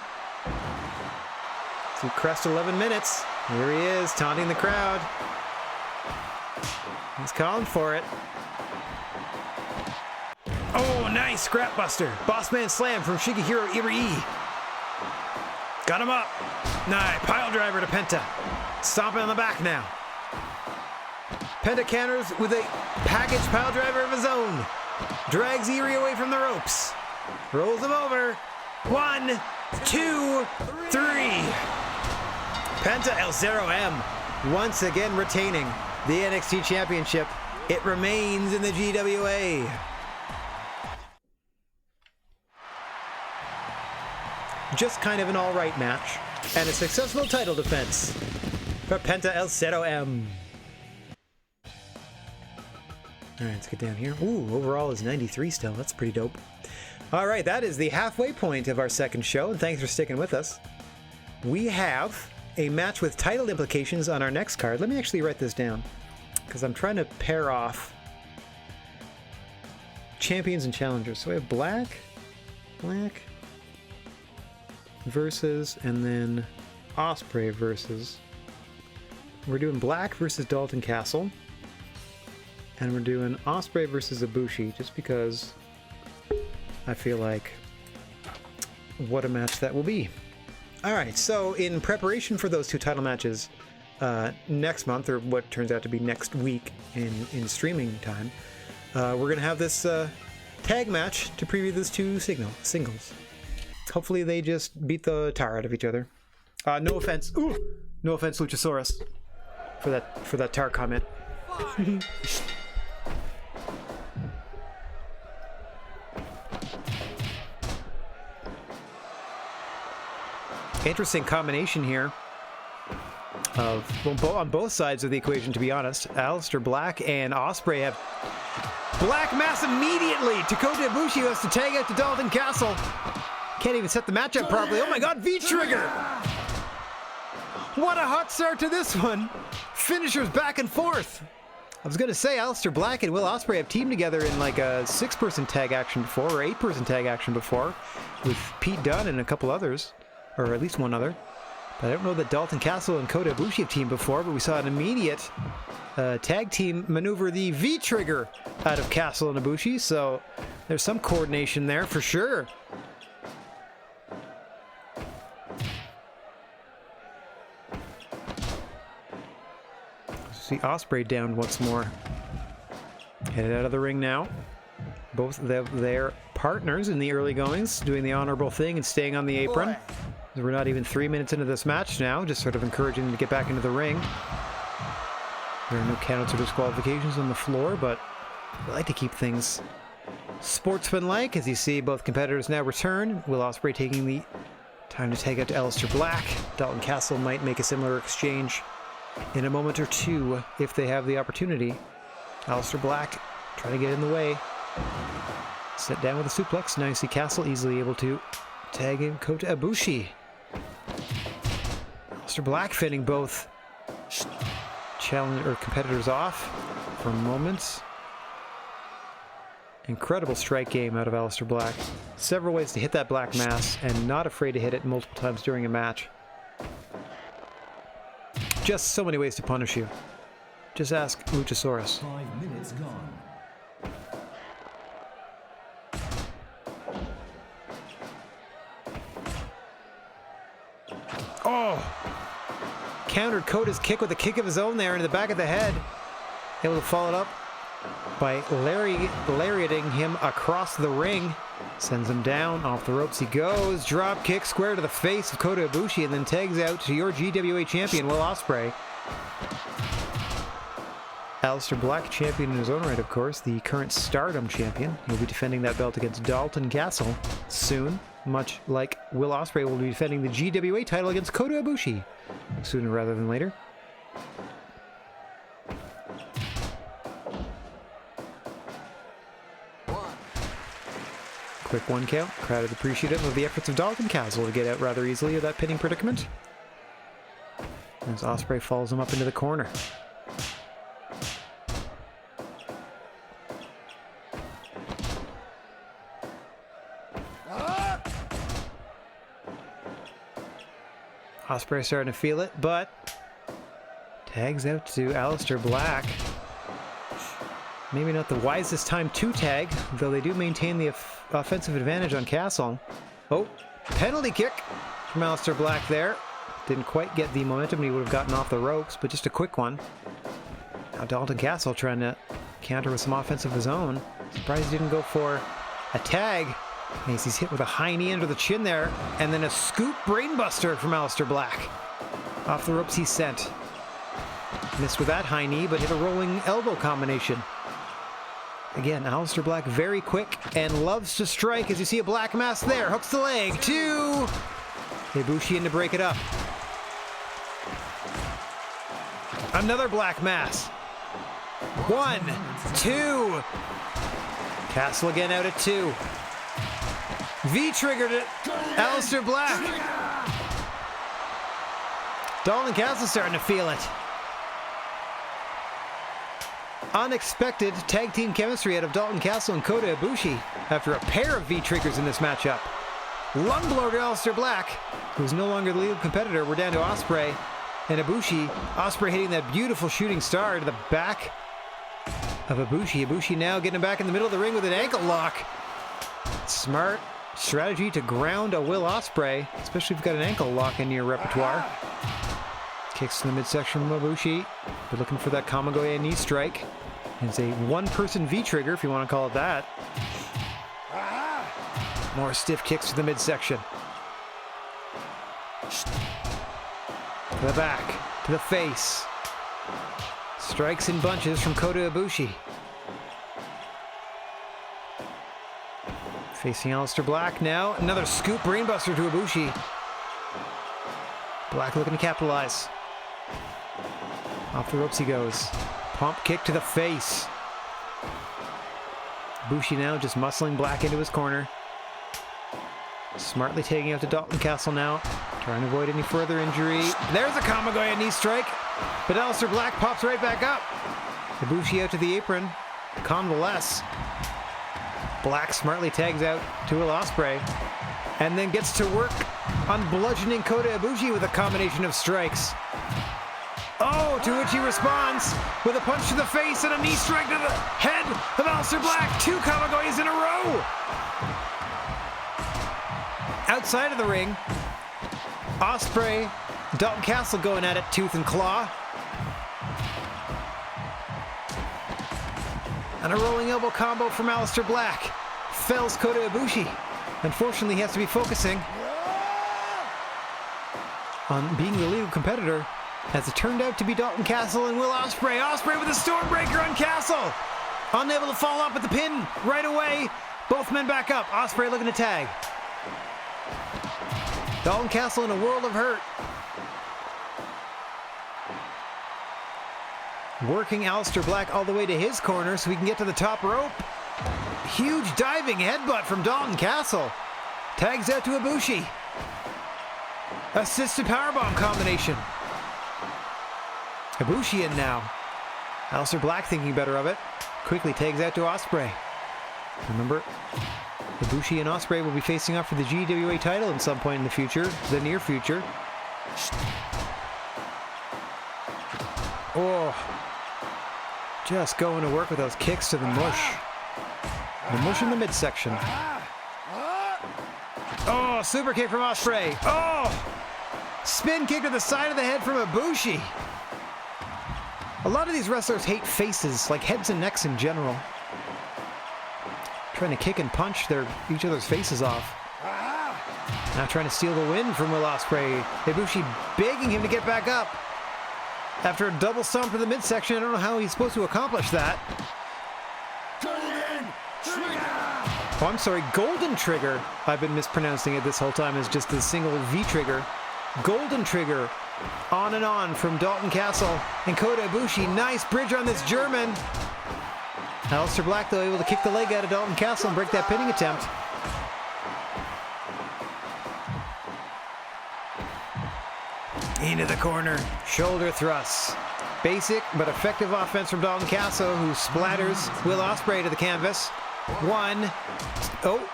So he crest 11 minutes. Here he is, taunting the crowd. He's calling for it. Oh, nice scrap buster. Bossman slam from Shigehiro Irie. Got him up. Nice pile driver to Penta. Stomping on the back now. Penta counters with a package pile driver of his own. Drags Irie away from the ropes. Rolls him over. 1, 2, 3. Penta El Zero M once again retaining the NXT Championship. It remains in the GWA. Just kind of an alright match. And a successful title defense for Penta El Zero M. Alright, let's get down here. Ooh, overall is 93 still. That's pretty dope. Alright, that is the halfway point of our second show, and thanks for sticking with us. We have a match with title implications on our next card. Let me actually write this down, because I'm trying to pair off champions and challengers. So we have black versus, and then Osprey versus. We're doing black versus Dalton Castle, and we're doing Osprey versus Ibushi, just because I feel like what a match that will be. All right, so in preparation for those two title matches next month, or what turns out to be next week in streaming time, we're going to have this tag match to preview those two singles. Hopefully they just beat the tar out of each other. No offense. Ooh, no offense, Luchasaurus, for that tar comment. Interesting combination here of, well, on both sides of the equation, to be honest. Aleister Black and Osprey have black mass immediately. Kota Ibushi has to tag out to Dalton Castle. Can't even set the matchup properly. Oh my god, V-Trigger! What a hot start to this one. Finishers back and forth. I was going to say Aleister Black and Will Ospreay have teamed together in like a 6-person tag action before, or 8-person tag action before, with Pete Dunne and a couple others, or at least one other. But I don't know that Dalton Castle and Kota Ibushi have teamed before, but we saw an immediate tag team maneuver the V-Trigger out of Castle and Ibushi, so there's some coordination there for sure. See Osprey down once more. Headed out of the ring now. Both their partners in the early goings doing the honorable thing and staying on the apron. We're not even 3 minutes into this match now, just sort of encouraging them to get back into the ring. There are no counts or disqualifications on the floor, but we like to keep things sportsmanlike. As you see, both competitors now return. Will Ospreay taking the time to take out to Aleister Black. Dalton Castle might make a similar exchange in a moment or two if they have the opportunity. Aleister Black trying to get in the way. Set down with a suplex. Now you see Castle easily able to tag in Kota Ibushi. Aleister Black fending both competitors off for moments. Incredible strike game out of Aleister Black. Several ways to hit that black mass, and not afraid to hit it multiple times during a match. Just so many ways to punish you. Just ask Luchasaurus. 5 minutes gone. Oh! Countered Kota's kick with a kick of his own there into the back of the head. Able to follow it up by lariating him across the ring. Sends him down. Off the ropes he goes. Drop kick square to the face of Kota Ibushi, and then tags out to your GWA champion, Will Ospreay. Aleister Black, champion in his own right, of course. The current Stardom champion. He'll be defending that belt against Dalton Castle soon. Much like Will Ospreay will be defending the GWA title against Kota Ibushi sooner rather than later. Quick 1 count. Crowd is appreciative of the efforts of Dalton Castle to get out rather easily of that pinning predicament. As Ospreay follows him up into the corner. Ospreay starting to feel it, but tags out to Aleister Black. Maybe not the wisest time to tag, though they do maintain the offensive advantage on Castle. Oh, penalty kick from Aleister Black there. Didn't quite get the momentum he would have gotten off the ropes, but just a quick one. Now Dalton Castle trying to counter with some offense of his own. Surprised he didn't go for a tag. He's hit with a high knee under the chin there, and then a scoop brainbuster from Aleister Black. Off the ropes he's sent. Missed with that high knee, but hit a rolling elbow combination. Again, Aleister Black very quick and loves to strike, as you see a black mass there. Hooks the leg. 2. Ibushi in to break it up. Another black mass. 1, 2. Castle again out at 2. V-triggered it. Aleister Black. Dalton Castle starting to feel it. Unexpected tag team chemistry out of Dalton Castle and Kota Ibushi after a pair of V-triggers in this matchup. Lung blow to Aleister Black, who's no longer the lead competitor. We're down to Ospreay and Ibushi. Ospreay hitting that beautiful shooting star to the back of Ibushi. Ibushi now getting back in the middle of the ring with an ankle lock. Smart strategy to ground a Will Ospreay, especially if you've got an ankle lock in your repertoire. Kicks to the midsection from Ibushi. We're looking for that Kamigoye knee strike. It's a one-person V-trigger, if you want to call it that. More stiff kicks to the midsection. To the back, to the face. Strikes in bunches from Kota Ibushi. Facing Aleister Black now. Another scoop brainbuster to Ibushi. Black looking to capitalize. Off the ropes he goes. Pump kick to the face. Ibushi now just muscling Black into his corner. Smartly taking out to Dalton Castle now. Trying to avoid any further injury. There's a Kamigoye knee strike. But Aleister Black pops right back up. Ibushi out to the apron. Convalesce. Black smartly tags out to Will Ospreay. And then gets to work on bludgeoning Kota Ibushi with a combination of strikes. Oh, to which he responds with a punch to the face and a knee strike to the head of Aleister Black. 2 Kamigoyes in a row. Outside of the ring, Ospreay, Dalton Castle going at it tooth and claw. And a rolling elbow combo from Aleister Black. Fells Kota Ibushi. Unfortunately, he has to be focusing on being the legal competitor, as it turned out to be Dalton Castle and Will Ospreay. Ospreay with a Stormbreaker on Castle. Unable to follow up with the pin right away. Both men back up. Ospreay looking to tag. Dalton Castle in a world of hurt. Working Aleister Black all the way to his corner so he can get to the top rope. Huge diving headbutt from Dalton Castle. Tags out to Ibushi. Assisted powerbomb combination. Ibushi in now. Aleister Black thinking better of it. Quickly tags out to Ospreay. Remember, Ibushi and Ospreay will be facing off for the GWA title at some point in the future, the near future. Oh, just going to work with those kicks to the mush. The mush in the midsection. Oh, super kick from Ospreay. Oh, spin kick to the side of the head from Ibushi. A lot of these wrestlers hate faces, like heads and necks in general. Trying to kick and punch each other's faces off. Now trying to steal the win from Will Ospreay. Ibushi begging him to get back up. After a double stomp to the midsection, I don't know how he's supposed to accomplish that. Golden Trigger! Oh, I'm sorry, Golden Trigger. I've been mispronouncing it this whole time as just a single V trigger. Golden Trigger. On and on from Dalton Castle and Kota Ibushi. Nice bridge on this German. Aleister Black, though, able to kick the leg out of Dalton Castle and break that pinning attempt. Into the corner. Shoulder thrusts. Basic but effective offense from Dalton Castle, who splatters Will Ospreay to the canvas. 1. Oh.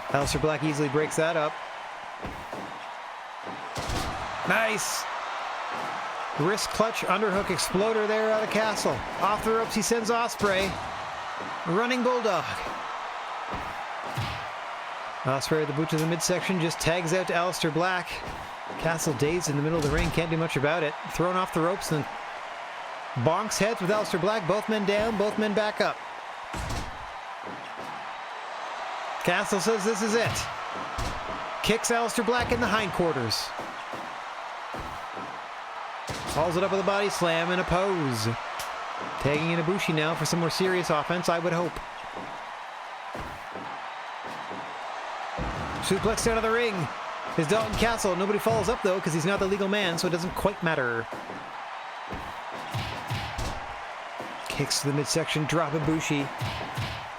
Aleister Black easily breaks that up. Nice. Wrist clutch underhook exploder there out of Castle. Off the ropes he sends Ospreay. Running Bulldog. Ospreay with the boot to the midsection just tags out to Aleister Black. Castle dazed in the middle of the ring, can't do much about it. Thrown off the ropes and bonks heads with Aleister Black. Both men down, both men back up. Castle says this is it. Kicks Aleister Black in the hindquarters. Hauls it up with a body slam and a pose. Tagging in Ibushi now for some more serious offense, I would hope. Suplex out of the ring is Dalton Castle. Nobody follows up though because he's not the legal man, so it doesn't quite matter. Kicks to the midsection, drop Ibushi.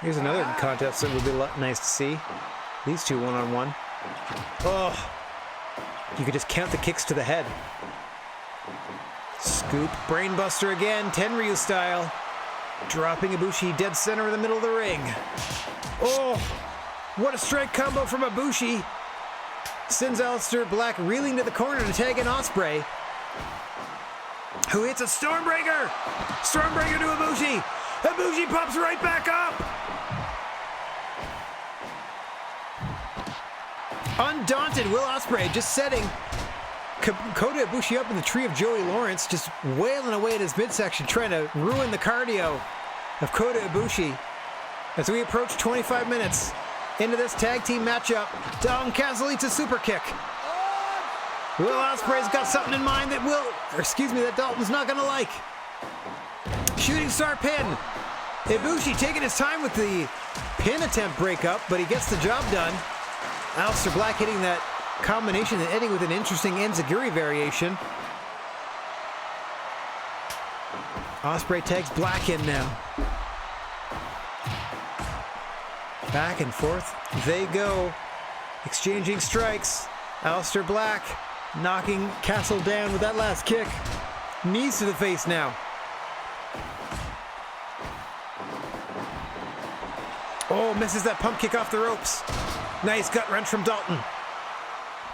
Here's another contest that would be nice to see. These two one-on-one. Oh, you could just count the kicks to the head. Scoop brainbuster again, Tenryu style. Dropping Ibushi dead center in the middle of the ring. Oh, what a strike combo from Ibushi. Sends Aleister Black reeling to the corner to tag in Ospreay, who hits a Stormbreaker. Stormbreaker to Ibushi. Ibushi pops right back up. Undaunted, Will Ospreay just setting Kota Ibushi up in the tree of Joey Lawrence, just wailing away at his midsection, trying to ruin the cardio of Kota Ibushi. As we approach 25 minutes into this tag team matchup, Dalton Castle eats a super kick. Will Ospreay's got something in mind that that Dalton's not gonna like. Shooting star pin. Ibushi taking his time with the pin attempt breakup, but he gets the job done. Aleister Black hitting that combination and ending with an interesting enziguri variation. Ospreay tags Black in now. Back and forth they go, exchanging strikes. Aleister Black knocking Castle down with that last kick. Knees to the face now. Oh, misses that pump kick off the ropes. Nice gut wrench from Dalton.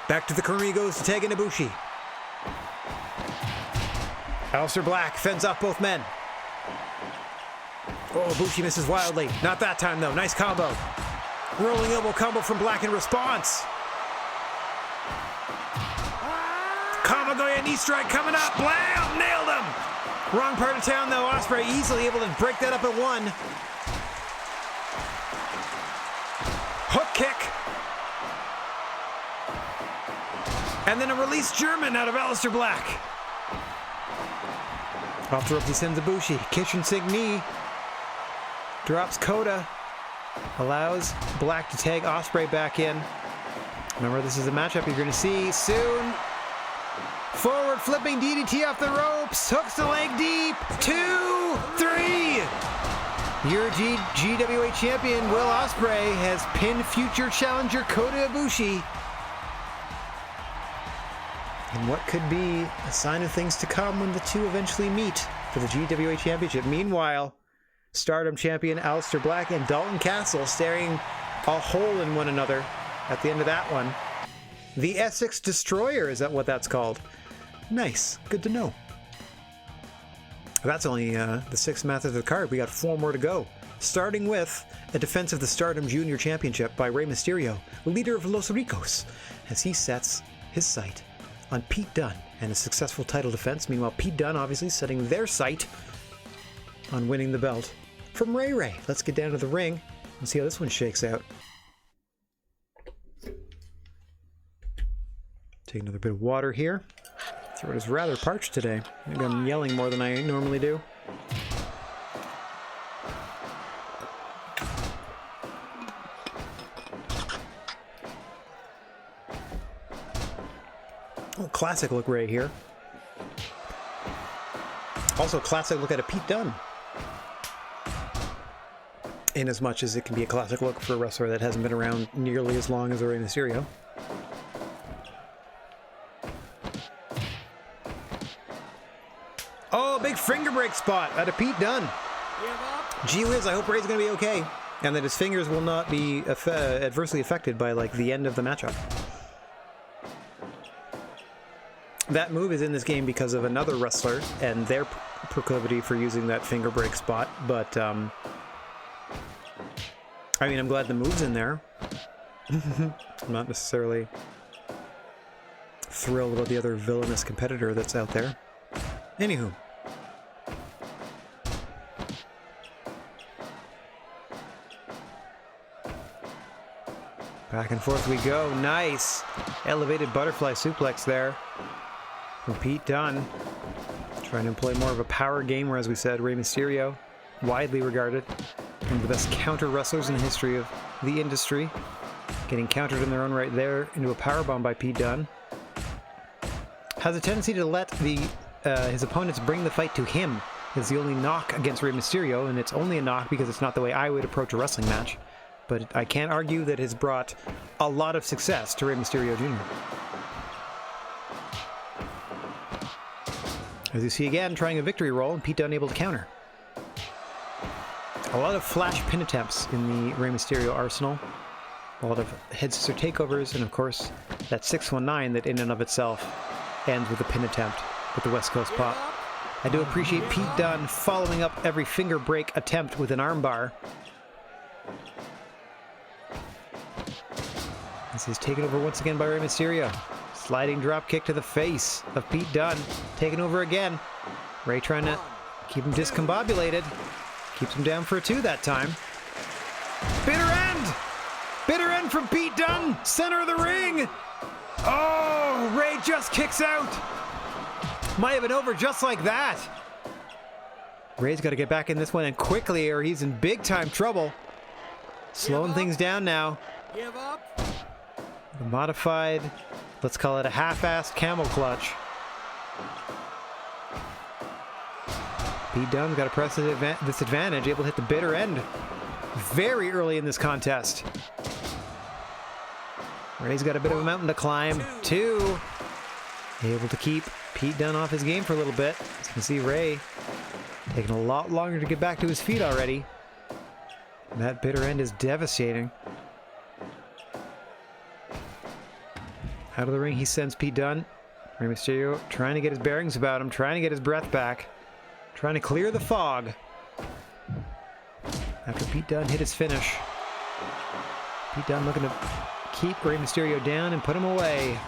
Back to the corner he goes to tag in Ibushi. Aleister Black fends off both men. Oh, Ibushi misses wildly. Not that time though. Nice combo. Rolling elbow combo from Black in response. Kamagoya knee strike coming up. Blam! Nailed him! Wrong part of town though. Ospreay easily able to break that up at one. Hook kick. And then a release German out of Aleister Black. Off the rope he sends Ibushi. Kitchen sink knee. Drops Kota. Allows Black to tag Ospreay back in. Remember, this is a matchup you're going to see soon. Forward flipping DDT off the ropes. Hooks the leg deep. 2, 3. Your GWA champion, Will Ospreay, has pinned future challenger Kota Ibushi. And what could be a sign of things to come when the two eventually meet for the GWA championship. Meanwhile, Stardom champion Aleister Black and Dalton Castle staring a hole in one another at the end of that one. The Essex Destroyer, is that what that's called? Nice. Good to know. That's only the 6th match of the card. We got 4 more to go. Starting with a defense of the Stardom Junior Championship by Rey Mysterio, leader of Los Ricos, as he sets his sight on Pete Dunne and a successful title defense. Meanwhile, Pete Dunne obviously setting their sight on winning the belt from Ray Ray. Let's get down to the ring and see how this one shakes out. Take another bit of water here. Throat is rather parched today. Maybe I'm yelling more than I normally do. Oh, classic look Ray here. Also classic look at a Pete Dunne. In as much as it can be a classic look for a wrestler that hasn't been around nearly as long as Rey Mysterio. Oh, big finger break spot out of Pete Dunne. Gee whiz, I hope Ray's going to be okay. And that his fingers will not be adversely affected by, like, the end of the matchup. That move is in this game because of another wrestler and their proclivity for using that finger break spot, but, I mean, I'm glad the move's in there. I'm not necessarily thrilled about the other villainous competitor that's out there. Anywho. Back and forth we go. Nice. Elevated butterfly suplex there from Pete Dunne. Trying to employ more of a power game, where, as we said, Rey Mysterio, widely regarded one of the best counter wrestlers in the history of the industry. Getting countered in their own right there into a powerbomb by Pete Dunne. Has a tendency to let his opponents bring the fight to him. It's the only knock against Rey Mysterio, and it's only a knock because it's not the way I would approach a wrestling match. But I can't argue that has brought a lot of success to Rey Mysterio Jr. As you see again, trying a victory roll, and Pete Dunne able to counter. A lot of flash pin attempts in the Rey Mysterio arsenal. A lot of head scissor takeovers, and of course, that 619 that in and of itself ends with a pin attempt with the West Coast pop. I do appreciate Pete Dunne following up every finger break attempt with an armbar. This is taken over once again by Rey Mysterio. Sliding drop kick to the face of Pete Dunne. Taken over again. Rey trying to keep him discombobulated. Keeps him down for a 2 that time. Bitter end! Bitter end from Pete Dunne! Center of the ring! Oh! Rey just kicks out! Might have been over just like that. Rey's got to get back in this one and quickly or he's in big time trouble. Slowing things down now. Give up. The modified, let's call it a half-assed camel clutch. Pete Dunne's got to press this advantage, able to hit the bitter end very early in this contest. Rey's got a bit of a mountain to climb. 2. Able to keep Pete Dunne off his game for a little bit. As you can see, Rey taking a lot longer to get back to his feet already. That bitter end is devastating. Out of the ring, he sends Pete Dunne. Rey Mysterio trying to get his bearings about him, trying to get his breath back, trying to clear the fog. After Pete Dunne hit his finish. Pete Dunne looking to keep Rey Mysterio down and put him away.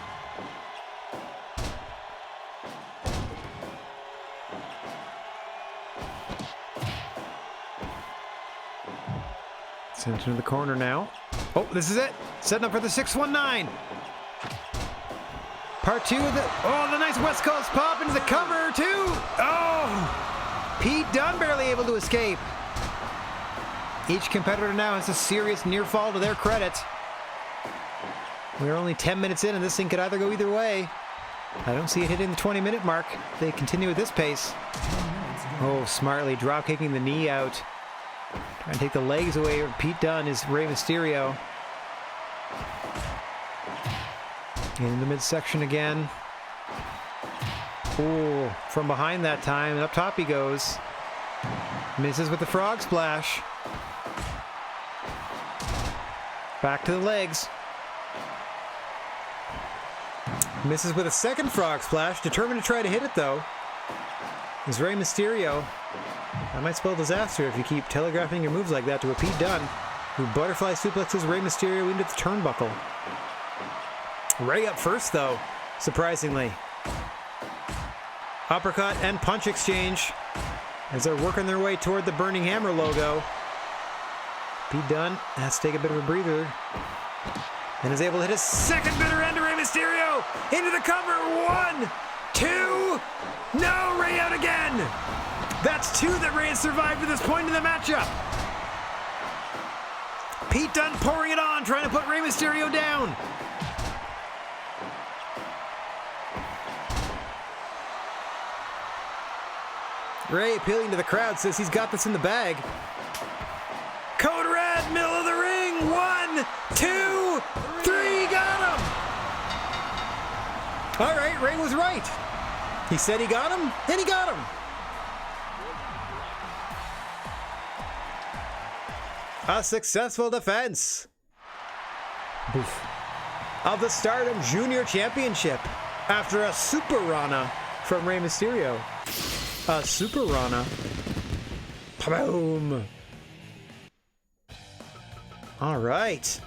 Sent into the corner now. Oh, this is it. Setting up for the 619. Part 2 of the... Oh, the nice West Coast pop into the cover, too. Oh! Pete Dunne barely able to escape. Each competitor now has a serious near fall to their credit. We're only 10 minutes in, and this thing could either go either way. I don't see it hitting the 20-minute mark. They continue at this pace. Oh, smartly drop kicking the knee out. Trying to take the legs away of Pete Dunne is Rey Mysterio. In the midsection again. Ooh, from behind that time, and up top he goes. Misses with the frog splash. Back to the legs. Misses with a second frog splash, determined to try to hit it though. Is Rey Mysterio. That might spell disaster if you keep telegraphing your moves like that to a Pete Dunne, who butterfly suplexes Rey Mysterio into the turnbuckle. Rey up first though, surprisingly. Uppercut and punch exchange as they're working their way toward the Burning Hammer logo. Pete Dunne has to take a bit of a breather and is able to hit his second bitter end to Rey Mysterio into the cover. 1, 2, no, Rey out again. That's 2 that Rey has survived to this point in the matchup. Pete Dunne pouring it on, trying to put Rey Mysterio down. Rey, appealing to the crowd, says he's got this in the bag. Code Red, middle of the ring. 1, 2, 3, got him. All right, Rey was right. He said he got him, and he got him. A successful defense of the Stardom Junior Championship after a Super Rana from Rey Mysterio. A Super Rana. Boom. All right.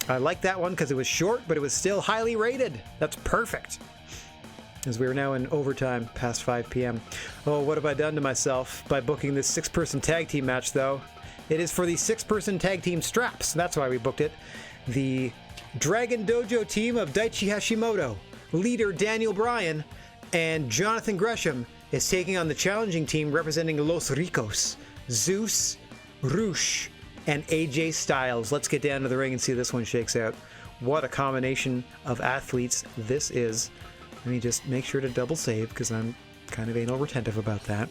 I like that one because it was short, but it was still highly rated. That's perfect. As we are now in overtime, past 5 p.m. Oh, what have I done to myself by booking this 6-person tag team match, though? It is for the 6-person tag team straps. That's why we booked it. The Dragon Dojo team of Daichi Hashimoto, leader Daniel Bryan, and Jonathan Gresham is taking on the challenging team representing Los Ricos, Zeus, Rush, and AJ Styles. Let's get down to the ring and see how this one shakes out. What a combination of athletes this is. Let me just make sure to double save because I'm kind of anal retentive about that.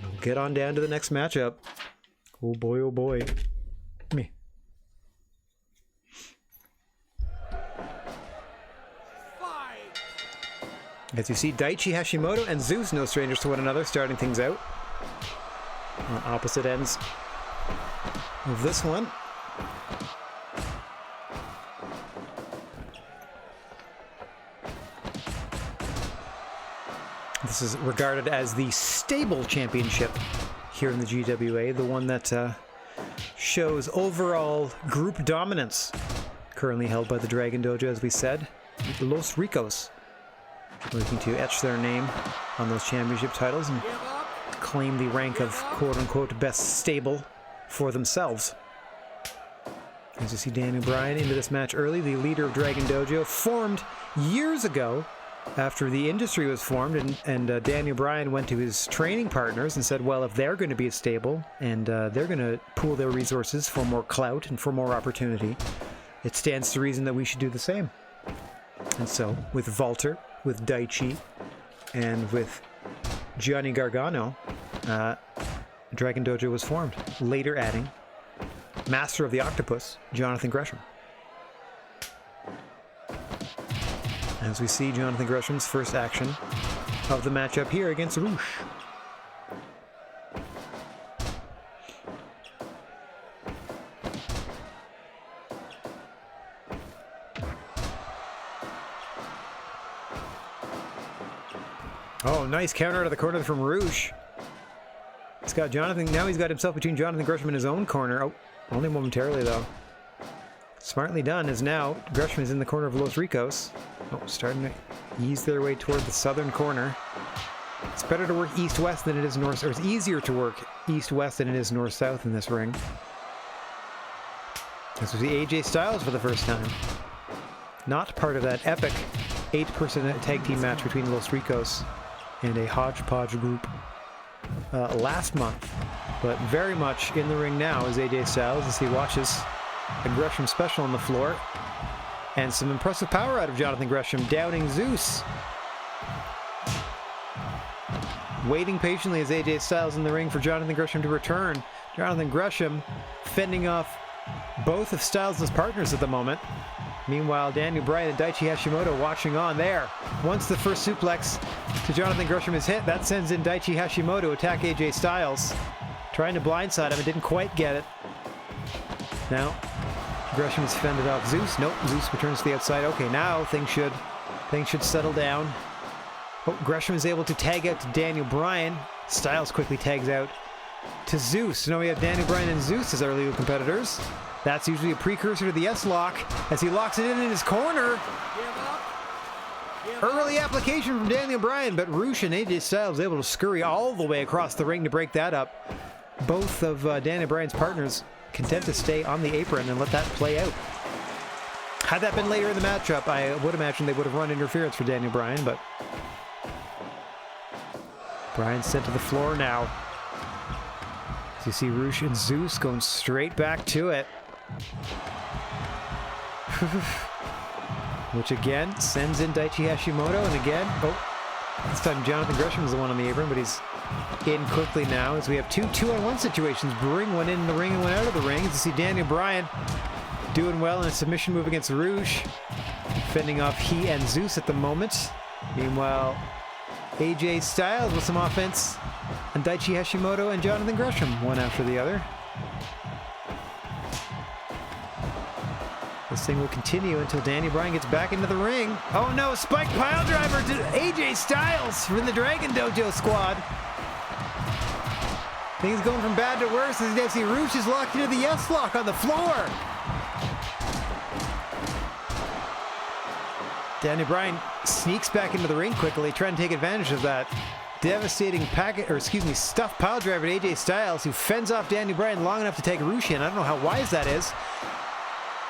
And we'll get on down to the next matchup. Oh boy, oh boy. Me. As you see, Daichi Hashimoto and Zeus, no strangers to one another, starting things out on opposite ends of this one. This is regarded as the stable championship here in the GWA, the one that shows overall group dominance, currently held by the Dragon Dojo, as we said. Los Ricos looking to etch their name on those championship titles and claim the rank of quote-unquote best stable for themselves. As you see Daniel Bryan into this match early, the leader of Dragon Dojo, formed years ago after the industry was formed, and Daniel Bryan went to his training partners and said, well, if they're going to be a stable and they're going to pool their resources for more clout and for more opportunity, it stands to reason that we should do the same. And so, with Walter, with Daichi, and with Gianni Gargano, Dragon Dojo was formed, later adding Master of the Octopus, Jonathan Gresham. As we see Jonathan Gresham's first action of the matchup here against Roosh. Oh, nice counter out of the corner from Roosh. It's got Jonathan, now he's got himself between Jonathan Gresham and his own corner. Oh, only momentarily though. Smartly done, as now Gresham is in the corner of Los Ricos. Oh, starting to ease their way toward the southern corner. It's better to work east-west than it is north, or it's easier to work east-west than it is north-south in this ring. This was the AJ Styles for the first time. Not part of that epic 8-person tag team match between Los Ricos and a hodgepodge group last month, but very much in the ring now is AJ Styles as he watches a Gresham special on the floor, and some impressive power out of Jonathan Gresham, downing Zeus. Waiting patiently as AJ Styles in the ring for Jonathan Gresham to return. Jonathan Gresham fending off both of Styles' partners at the moment. Meanwhile, Daniel Bryan and Daichi Hashimoto watching on there. Once the first suplex to Jonathan Gresham is hit, that sends in Daichi Hashimoto to attack AJ Styles. Trying to blindside him, and didn't quite get it. Now, Gresham has fended off Zeus. Nope, Zeus returns to the outside. Okay, now things should settle down. Oh, Gresham is able to tag out to Daniel Bryan. Styles quickly tags out to Zeus. Now we have Daniel Bryan and Zeus as our legal competitors. That's usually a precursor to the S-Lock as he locks it in his corner. Early application from Daniel Bryan, but Roosh and AJ Styles able to scurry all the way across the ring to break that up. Both of Daniel Bryan's partners content to stay on the apron and let that play out. Had that been later in the matchup, I would imagine they would have run interference for Daniel Bryan, but Bryan sent to the floor now. As you see Roosh and Zeus going straight back to it. Which again sends in Daichi Hashimoto, and again, oh, this time Jonathan Gresham is the one on the apron, but he's in quickly now as we have two 2-on-1 situations. Bring one in the ring and one out of the ring. As you see Daniel Bryan doing well in a submission move against Roosh, fending off he and Zeus at the moment. Meanwhile, AJ Styles with some offense, and Daichi Hashimoto and Jonathan Gresham, one after the other. This thing will continue until Daniel Bryan gets back into the ring. Oh no, spike pile driver to AJ Styles from the Dragon Dojo squad. Things going from bad to worse as you see Roosh is locked into the S-Lock on the floor. Daniel Bryan sneaks back into the ring quickly, trying to take advantage of that devastating stuff pile driver to AJ Styles, who fends off Daniel Bryan long enough to take Roosh in. I don't know how wise that is,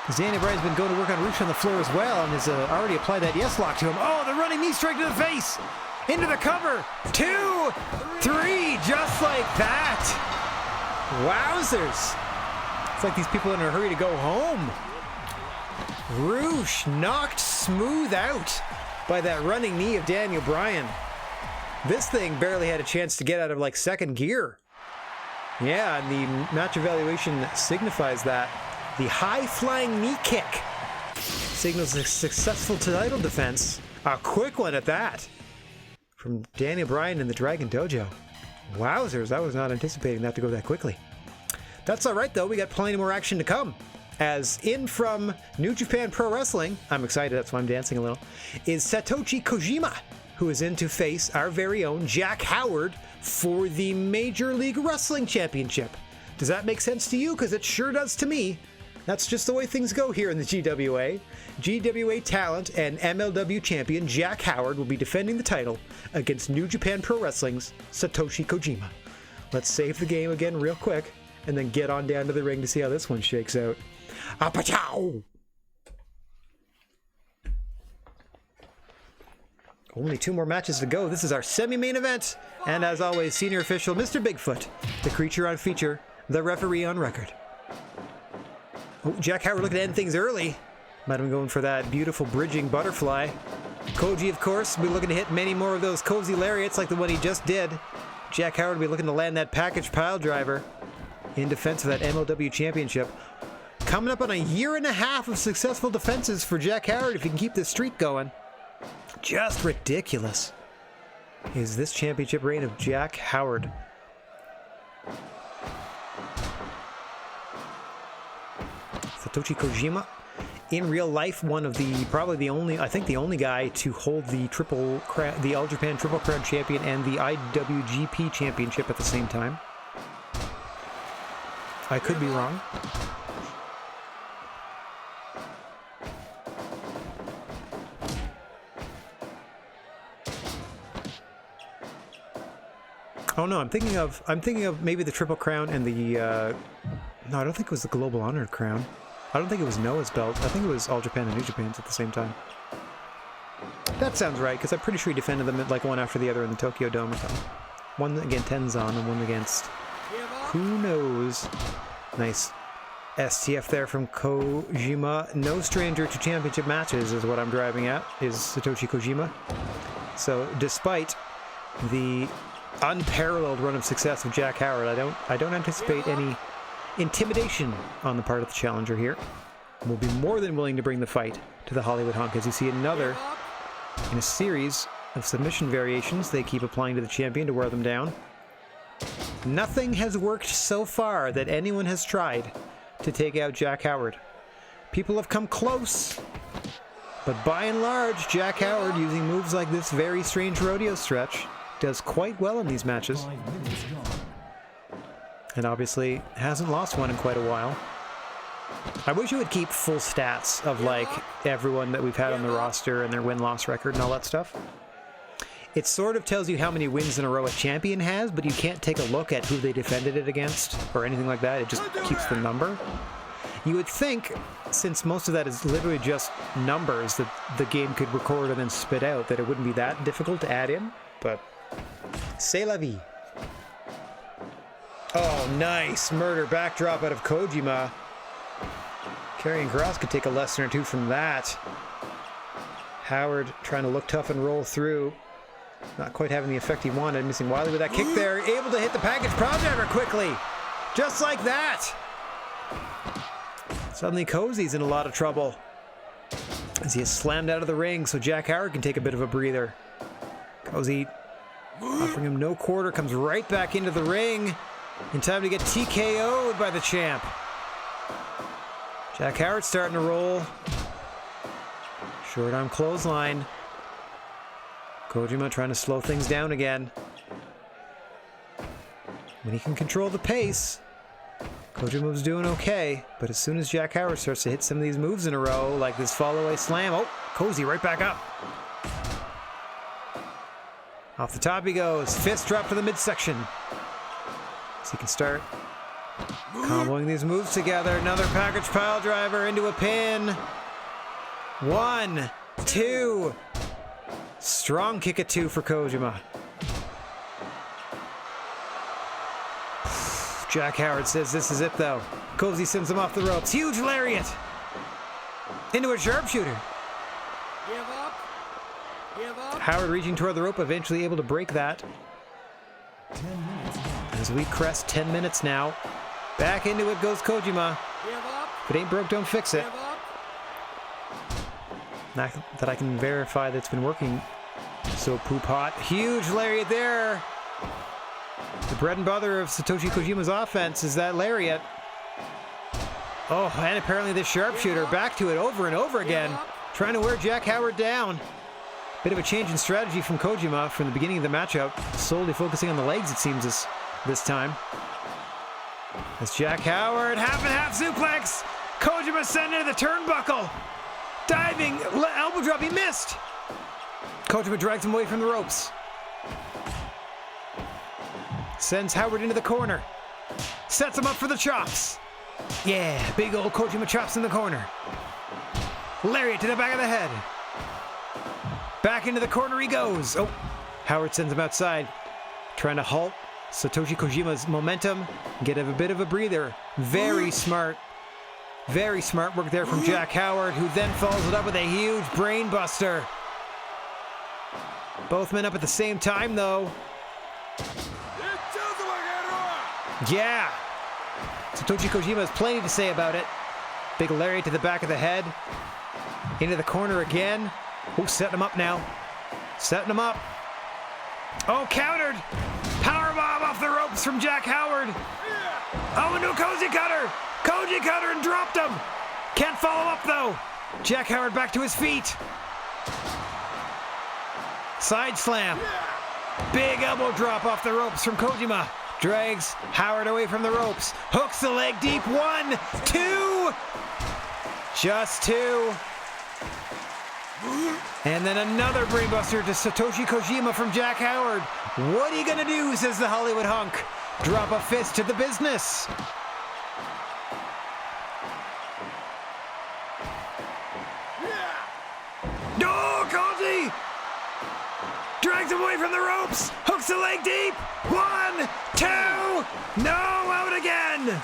because Daniel Bryan's been going to work on Roosh on the floor as well, and has already applied that yes-lock to him. Oh, the running knee strike to the face! Into the cover! 2, 3, just like that! Wowzers! It's like these people are in a hurry to go home. Roosh knocked smooth out by that running knee of Daniel Bryan. This thing barely had a chance to get out of like second gear. Yeah, and the match evaluation signifies that. The high-flying knee kick signals a successful title defense. A quick one at that. from Daniel Bryan in the Dragon Dojo. Wowzers, I was not anticipating that to go that quickly. That's all right, though. We got plenty more action to come. As in from New Japan Pro Wrestling, I'm excited, that's why I'm dancing a little, is Satoshi Kojima, who is in to face our very own Jack Howard for the Major League Wrestling Championship. Does that make sense to you? Because it sure does to me. That's just the way things go here in the GWA. GWA talent and MLW champion Jack Howard will be defending the title against New Japan Pro Wrestling's Satoshi Kojima. Let's save the game again real quick and then get on down to the ring to see how this one shakes out. Apachow! Only 2 more matches to go. This is our semi-main event. And as always, senior official Mr. Bigfoot, the creature on feature, the referee on record. Oh, Jack Howard looking to end things early. Might have been going for that beautiful bridging butterfly. Koji, of course, will be looking to hit many more of those cozy lariats like the one he just did. Jack Howard will be looking to land that package pile driver in defense of that MLW championship. Coming up on a 1.5 years of successful defenses for Jack Howard if he can keep this streak going. Just ridiculous is this championship reign of Jack Howard. Satoshi Kojima, in real life, one of the, probably the only, I think the only guy to hold the All Japan Triple Crown Champion and the IWGP Championship at the same time. I could be wrong. Oh no, I'm thinking of maybe the Triple Crown and the, no, I don't think it was the Global Honor Crown. I don't think it was Noah's belt. I think it was All Japan and New Japan's at the same time. That sounds right, because I'm pretty sure he defended them like one after the other in the Tokyo Dome or something. One against Tenzan and one against who knows. Nice STF there from Kojima. No stranger to championship matches is what I'm driving at, is Satoshi Kojima. So despite the unparalleled run of success of Jack Howard, I don't anticipate any intimidation on the part of the challenger here. We'll be more than willing to bring the fight to the Hollywood Hunk as you see another in a series of submission variations they keep applying to the champion to wear them down. Nothing has worked so far that anyone has tried to take out Jack Howard. People have come close, but by and large, Jack Howard, using moves like this very strange rodeo stretch, does quite well in these matches. And obviously hasn't lost one in quite a while. I wish it would keep full stats of like everyone that we've had on the roster and their win-loss record and all that stuff. It sort of tells you how many wins in a row a champion has, but you can't take a look at who they defended it against or anything like that. It just keeps the number. You would think, since most of that is literally just numbers that the game could record and then spit out, that it wouldn't be that difficult to add in, but c'est la vie. Oh, nice murder backdrop out of Kojima. Karrion Kross could take a lesson or two from that. Howard trying to look tough and roll through. Not quite having the effect he wanted. Missing Wiley with that kick there. Able to hit the package pile driver quickly. Just like that. Suddenly Cozy's in a lot of trouble as he is slammed out of the ring so Jack Howard can take a bit of a breather. Cozy offering him no quarter, comes right back into the ring in time to get TKO'd by the champ. Jack Howard starting to roll. Short arm clothesline. Kojima trying to slow things down again. When he can control the pace, Kojima's doing okay, but as soon as Jack Howard starts to hit some of these moves in a row, like this follow-away slam, oh, Cozy right back up. Off the top he goes, fist drop to the midsection. So he can start comboing these moves together. Another package pile driver into a pin. 1, 2. Strong kick at 2 for Kojima. Jack Howard says this is it though. Cozy sends him off the ropes. Huge lariat. Into a sharpshooter. Give up. Give up. Howard reaching toward the rope, eventually able to break that. 10 minutes gone. As we crest 10 minutes now. Back into it goes Kojima. Give up. If it ain't broke, don't fix it. Give up. Not that I can verify that's been working So poop hot. Huge lariat there. The bread and butter of Satoshi Kojima's offense is that lariat. Oh, and apparently the sharpshooter back to it over and over again. Trying to wear Jack Howard down. Bit of a change in strategy from Kojima from the beginning of the matchup. Solely focusing on the legs, it seems, this time. As Jack Howard, half and half suplex. Kojima sent into the turnbuckle. Diving, elbow drop, he missed. Kojima drags him away from the ropes. Sends Howard into the corner. Sets him up for the chops. Yeah, big old Kojima chops in the corner. Lariat to the back of the head. Back into the corner he goes. Oh, Howard sends him outside. Trying to halt Satoshi Kojima's momentum. Get a bit of a breather. Very smart. Very smart work there from Jack Howard, who then follows it up with a huge brain buster. Both men up at the same time, though. Yeah. Satoshi Kojima has plenty to say about it. Big lariat to the back of the head. Into the corner again. Oh, setting him up now. Setting him up. Oh, countered. Powerbomb off the ropes from Jack Howard. Oh, into a Koji cutter. Koji cutter and dropped him. Can't follow up, though. Jack Howard back to his feet. Side slam. Big elbow drop off the ropes from Kojima. Drags Howard away from the ropes. Hooks the leg deep. 1, 2. Just 2. And then another brainbuster to Satoshi Kojima from Jack Howard. What are you gonna do, says the Hollywood hunk. Drop a fist to the business. No, Koji! Drags him away from the ropes. Hooks the leg deep. 1, 2. No, out again.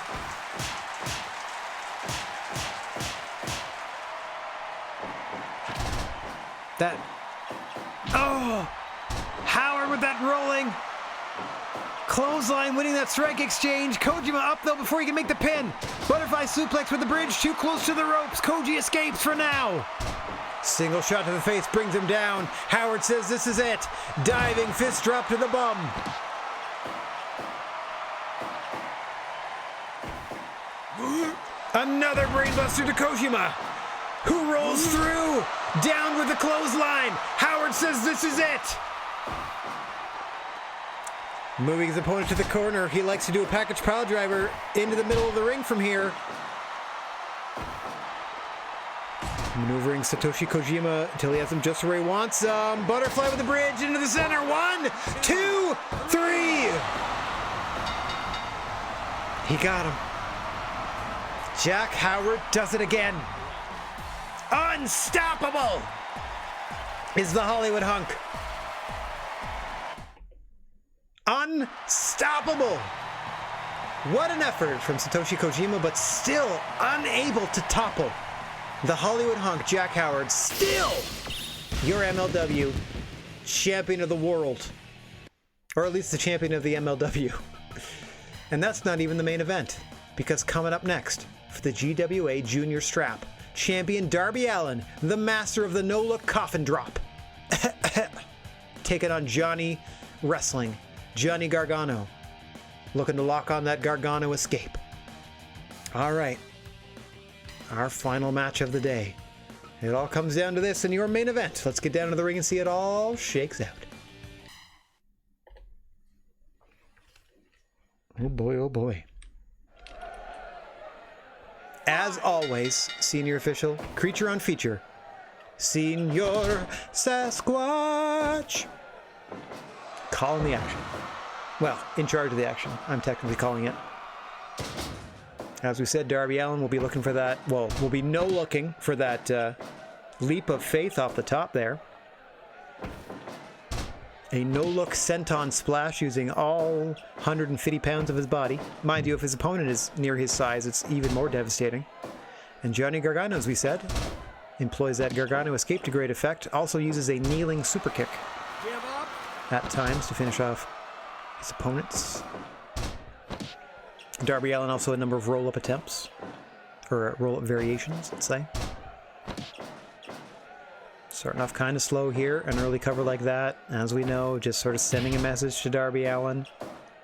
Oh, Howard with that rolling. Clothesline winning that strike exchange. Kojima up though before he can make the pin. Butterfly suplex with the bridge too close to the ropes. Koji escapes for now. Single shot to the face brings him down. Howard says this is it. Diving fist drop to the bum. Another brainbuster to Kojima, who rolls through. Down with the clothesline. Howard says this is it. Moving his opponent to the corner. He likes to do a package pile driver into the middle of the ring from here. Maneuvering Satoshi Kojima until he has him just where he wants. Butterfly with the bridge into the center. 1, 2, 3. He got him. Jack Howard does it again. Unstoppable is the Hollywood hunk. Unstoppable. What an effort from Satoshi Kojima, but still unable to topple the Hollywood hunk, Jack Howard. Still your MLW champion of the world. Or at least the champion of the MLW. And that's not even the main event, because coming up next for the GWA Junior Strap, champion Darby Allin, the master of the no-look coffin drop, taking on Johnny Wrestling, Johnny Gargano, looking to lock on that Gargano escape. All right, our final match of the day. It all comes down to this in your main event. Let's get down to the ring and see it all shakes out. Oh boy, oh boy. As always, senior official, creature on feature, Senior Sasquatch. Calling the action. Well, in charge of the action. I'm technically calling it. As we said, Darby Allin will be looking for that, well, will be no-looking for that leap of faith off the top there. A no-look senton splash using all 150 pounds of his body. Mind you, if his opponent is near his size, it's even more devastating. And Johnny Gargano, as we said, employs that Gargano escape to great effect. Also uses a kneeling super kick at times to finish off his opponents. Darby Allin also a number of roll-up attempts. Or roll-up variations, let's say. Starting off kind of slow here. An early cover like that, as we know, just sort of sending a message to Darby Allin.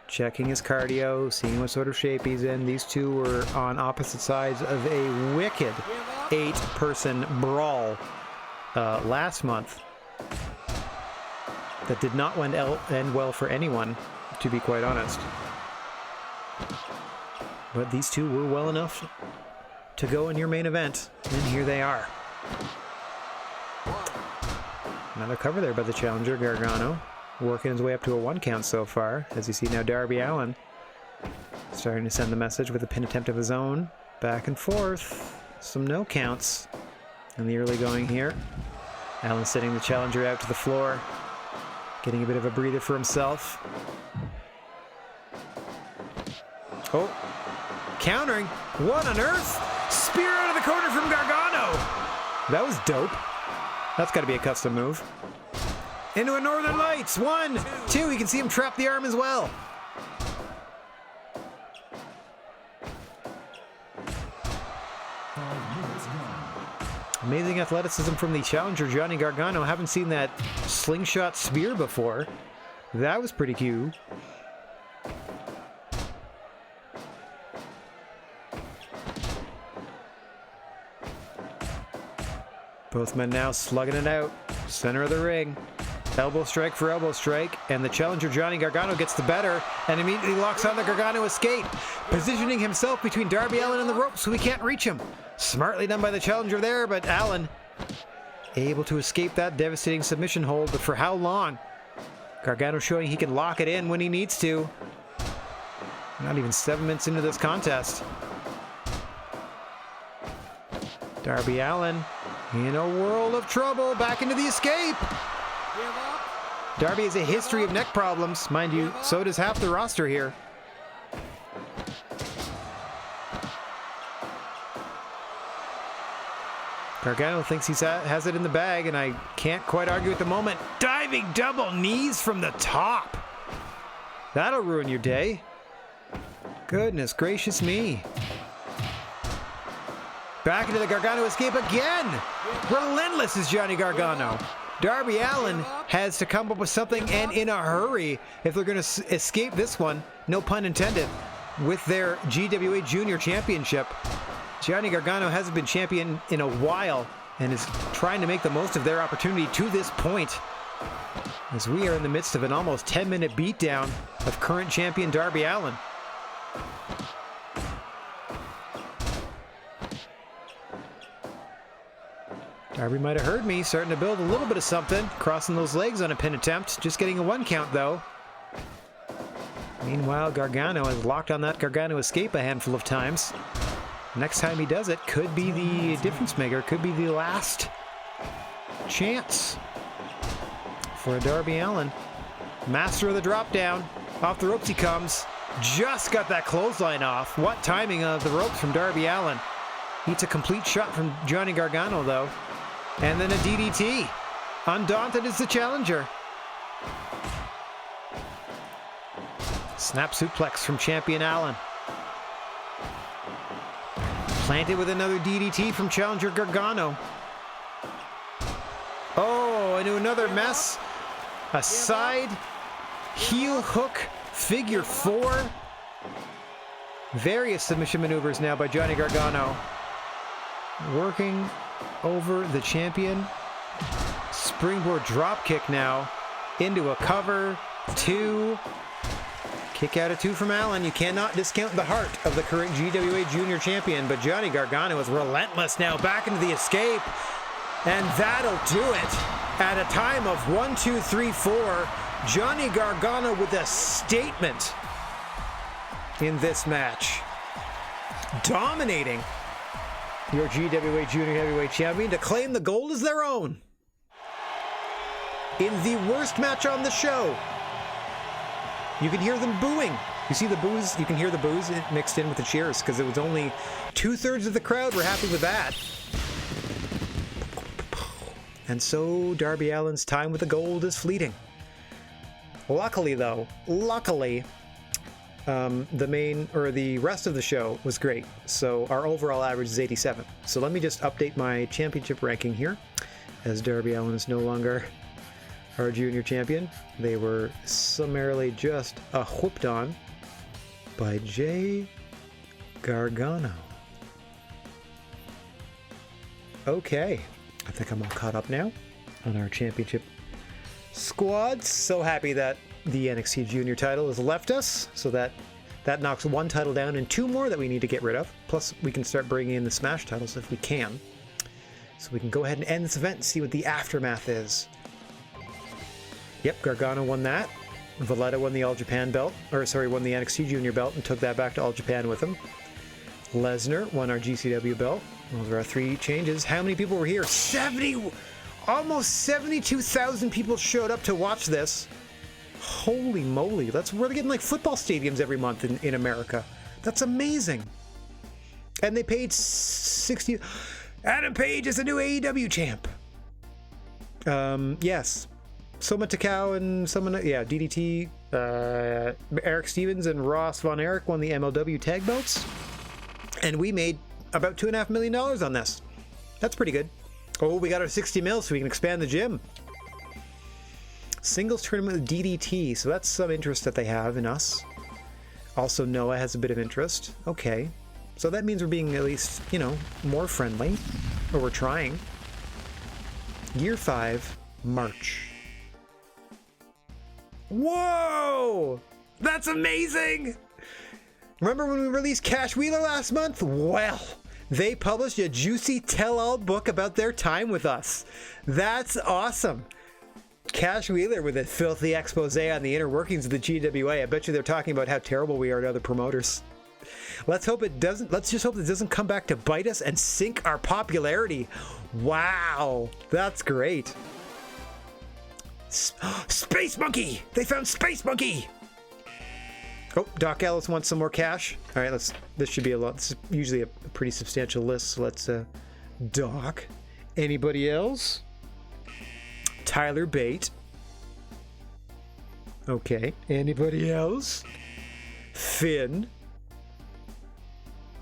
Checking his cardio, seeing what sort of shape he's in. These two were on opposite sides of a wicked 8-person brawl last month that did not end well for anyone, to be quite honest. But these two were well enough to go in your main event, and here they are. Another cover there by the challenger, Gargano. Working his way up to a 1 count so far. As you see now, Darby Allin starting to send the message with a pin attempt of his own. Back and forth. Some no counts in the early going here. Allin sending the challenger out to the floor. Getting a bit of a breather for himself. Oh. Countering. What on earth? Spear out of the corner from Gargano. That was dope. That's got to be a custom move. Into a Northern Lights. 1, 2. You can see him trap the arm as well. Amazing athleticism from the challenger, Johnny Gargano. Haven't seen that slingshot spear before. That was pretty cute. Both men now slugging it out. Center of the ring. Elbow strike for elbow strike, and the challenger Johnny Gargano gets the better and immediately locks on the Gargano escape, positioning himself between Darby Allin and the rope so he can't reach him. Smartly done by the challenger there, but Allin able to escape that devastating submission hold, but for how long? Gargano showing he can lock it in when he needs to. Not even 7 minutes into this contest. Darby Allin in a world of trouble, back into the escape. Darby has a history of neck problems. Mind you, so does half the roster here. Gargano thinks he has it in the bag, and I can't quite argue at the moment. Diving double knees from the top. That'll ruin your day. Goodness gracious me. Back into the Gargano escape again. Relentless is Johnny Gargano. Darby Allin has to come up with something, and in a hurry, if they're going to escape this one, no pun intended, with their GWA Junior Championship. Johnny Gargano hasn't been champion in a while and is trying to make the most of their opportunity to this point, as we are in the midst of an almost 10-minute beatdown of current champion Darby Allin. Darby might have heard me, starting to build a little bit of something, crossing those legs on a pin attempt, just getting a 1 count though. Meanwhile, Gargano has locked on that Gargano escape a handful of times. Next time he does it could be the difference maker, could be the last chance for Darby Allin. Master of the drop down, off the ropes he comes, just got that clothesline off. What timing of the ropes from Darby Allin. Eats a complete shot from Johnny Gargano though. And then a DDT. Undaunted is the challenger. Snap suplex from champion Allin. Planted with another DDT from challenger Gargano. Oh, into another mess. A side heel hook figure 4. Various submission maneuvers now by Johnny Gargano. Working over the champion. Springboard drop kick now into a cover. 2. Kick out of 2 from Allin. You cannot discount the heart of the current GWA Junior Champion, but Johnny Gargano is relentless now, back into the escape, and that'll do it. At a time of 1, 2, 3, 4, Johnny Gargano with a statement in this match. Dominating your GWA Junior Heavyweight Champion to claim the gold as their own. In the worst match on the show. You can hear them booing. You see the boos, you can hear the boos mixed in with the cheers, because it was only 2/3 of the crowd were happy with that. And so Darby Allin's time with the gold is fleeting. Luckily though, the rest of the show was great. So our overall average is 87. So let me just update my championship ranking here. as Darby Allin is no longer our junior champion. They were summarily just whooped on by Jay Gargano. Okay, I think I'm all caught up now on our championship squads. So happy that the NXT Junior title has left us, so that knocks one title down and two more that we need to get rid of. Plus, we can start bringing in the Smash titles if we can. So we can go ahead and end this event and see what the aftermath is. Yep, Gargano won that. Valletta won the All Japan belt, or sorry, won the NXT Junior belt and took that back to All Japan with him. Lesnar won our GCW belt. Those are our three changes. How many people were here? 70, almost 72,000 people showed up to watch this. Holy moly! We're getting like football stadiums every month in America. That's amazing. And they paid 60. Adam Page is the new AEW champ. Yes. Soma Takao and someone, yeah, DDT, Eric Stevens and Ross Von Erich won the MLW tag belts. And we made about $2.5 million on this. That's pretty good. Oh, we got our 60 mil so we can expand the gym. Singles tournament with DDT, so that's some interest that they have in us. Also, Noah has a bit of interest. Okay. So that means we're being at least, you know, more friendly. Or we're trying. Year 5, March. Whoa! That's amazing! Remember when we released Cash Wheeler last month? Well, they published a juicy tell-all book about their time with us. That's awesome. Cash Wheeler with a filthy expose on the inner workings of the GWA. I bet you they're talking about how terrible we are to other promoters. Let's just hope it doesn't come back to bite us and sink our popularity. Wow, that's great. Space Monkey! They found Space Monkey! Oh, Doc Ellis wants some more cash. All right, this should be a lot. This is usually a pretty substantial list, so let's, Doc. Anybody else? Tyler Bate. Okay. Anybody else? Finn.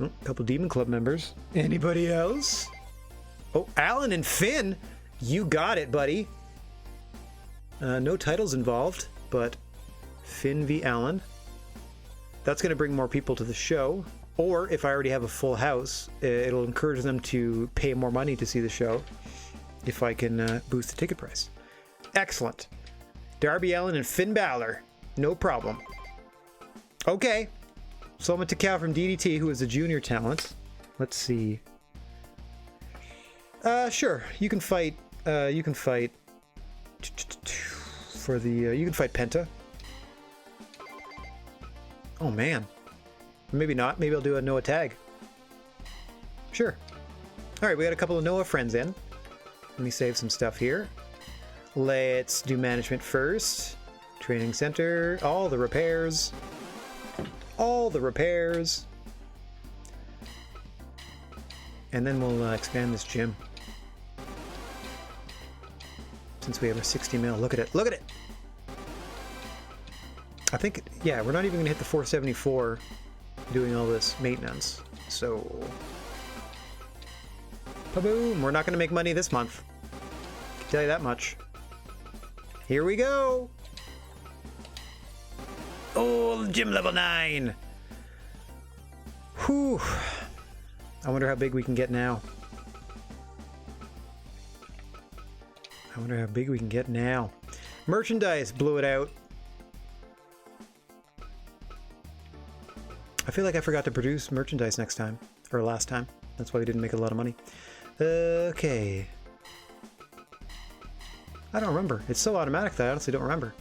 Oh, a couple Demon Club members. Anybody else? Oh, Alan and Finn. You got it, buddy. No titles involved, but Finn v. Alan. That's going to bring more people to the show. Or if I already have a full house, it'll encourage them to pay more money to see the show if I can boost the ticket price. Excellent. Darby Allin and Finn Balor. No problem. Okay. Soma Takao from DDT, who is a junior talent. Let's see. Sure. You can fight for the you can fight Penta. Oh man. Maybe not. Maybe I'll do a Noah tag. Sure. All right, we got a couple of Noah friends in. Let me save some stuff here. Let's do management first. Training center, all the repairs. All the repairs. And then we'll expand this gym. Since we have a 60 mil. Look at it. Look at it. I think, yeah, we're not even going to hit the 474 doing all this maintenance. So, ba-boom. We're not going to make money this month. I can tell you that much. Here we go. Oh, gym level 9. Whew. I wonder how big we can get now. I wonder how big we can get now. Merchandise, blew it out. I feel like I forgot to produce merchandise next time, or last time. That's why we didn't make a lot of money. Okay. I don't remember. It's so automatic that I honestly don't remember.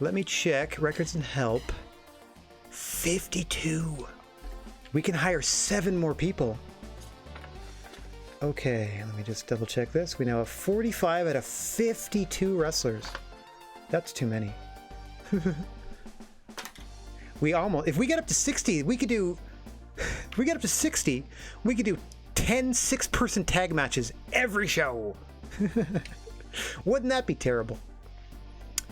Let me check. Records and help. 52. We can hire 7 more people. Okay, let me just double check this. We now have 45 out of 52 wrestlers. That's too many. We almost, if we get up to 60, we could do, if we get up to 60, we could do 10 6-person tag matches every show. Wouldn't that be terrible?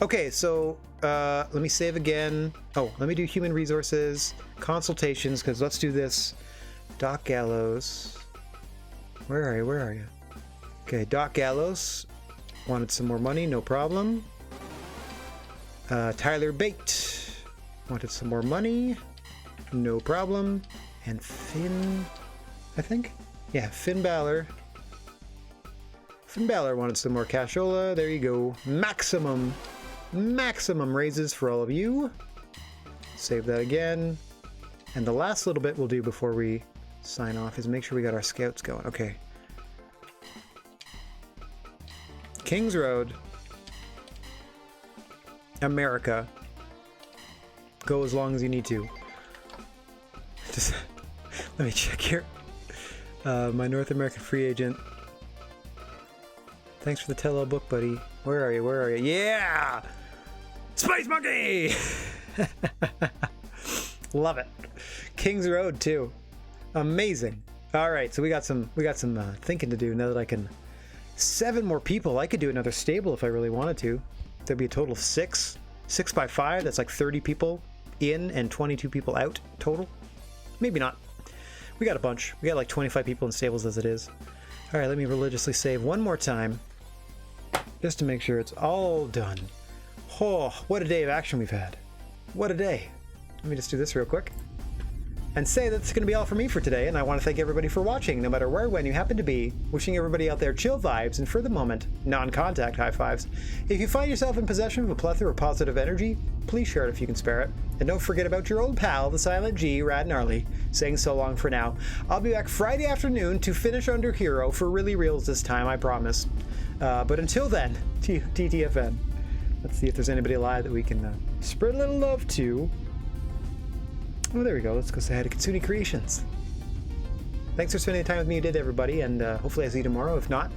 Okay, so let me save again. Oh, let me do human resources, consultations, because let's do this. Doc Gallows. Where are you? Where are you? Okay, Doc Gallows wanted some more money, no problem. Tyler Bate wanted some more money, no problem. And Finn, I think? Yeah, Finn Balor. Finn Balor wanted some more cashola. There you go. Maximum raises for all of you. Save that again. And the last little bit we'll do before we sign off is make sure we got our scouts going. Okay. Kings Road, America. Go as long as you need to. Just let me check here. My North American free agent. Thanks for the tell-all book, buddy. Where are you? Where are you? Yeah! Space Monkey! Love it. Kings Road too. Amazing. All right, so we got some thinking to do now that I can. 7 more people. I could do another stable if I really wanted to. There'd be a total of 6. 6 by 5. That's like 30 people in and 22 people out total. Maybe not. We got a bunch. We got like 25 people in stables as it is. All right, let me religiously save one more time just to make sure it's all done. Oh, what a day of action we've had. What a day. Let me just do this real quick and say that's going to be all for me for today, and I want to thank everybody for watching, no matter where or when you happen to be. Wishing everybody out there chill vibes and, for the moment, non-contact high fives. If you find yourself in possession of a plethora of positive energy, please share it if you can spare it. And don't forget about your old pal, the Silent G, Rad Gnarly, saying so long for now. I'll be back Friday afternoon to finish Under Hero for really reals this time, I promise. But until then, TTFN. Let's see if there's anybody alive that we can spread a little love to. Oh, there we go. Let's go say hi to Katsuni Creations. Thanks for spending the time with me you did, everybody, and hopefully I see you tomorrow. If not,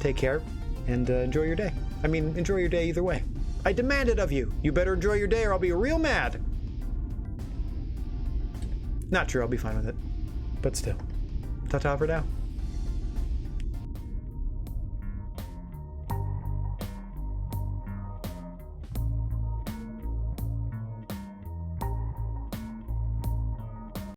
take care and enjoy your day. I mean, enjoy your day either way. I demand it of you. You better enjoy your day or I'll be real mad. Not true. I'll be fine with it. But still. Ta-ta for now.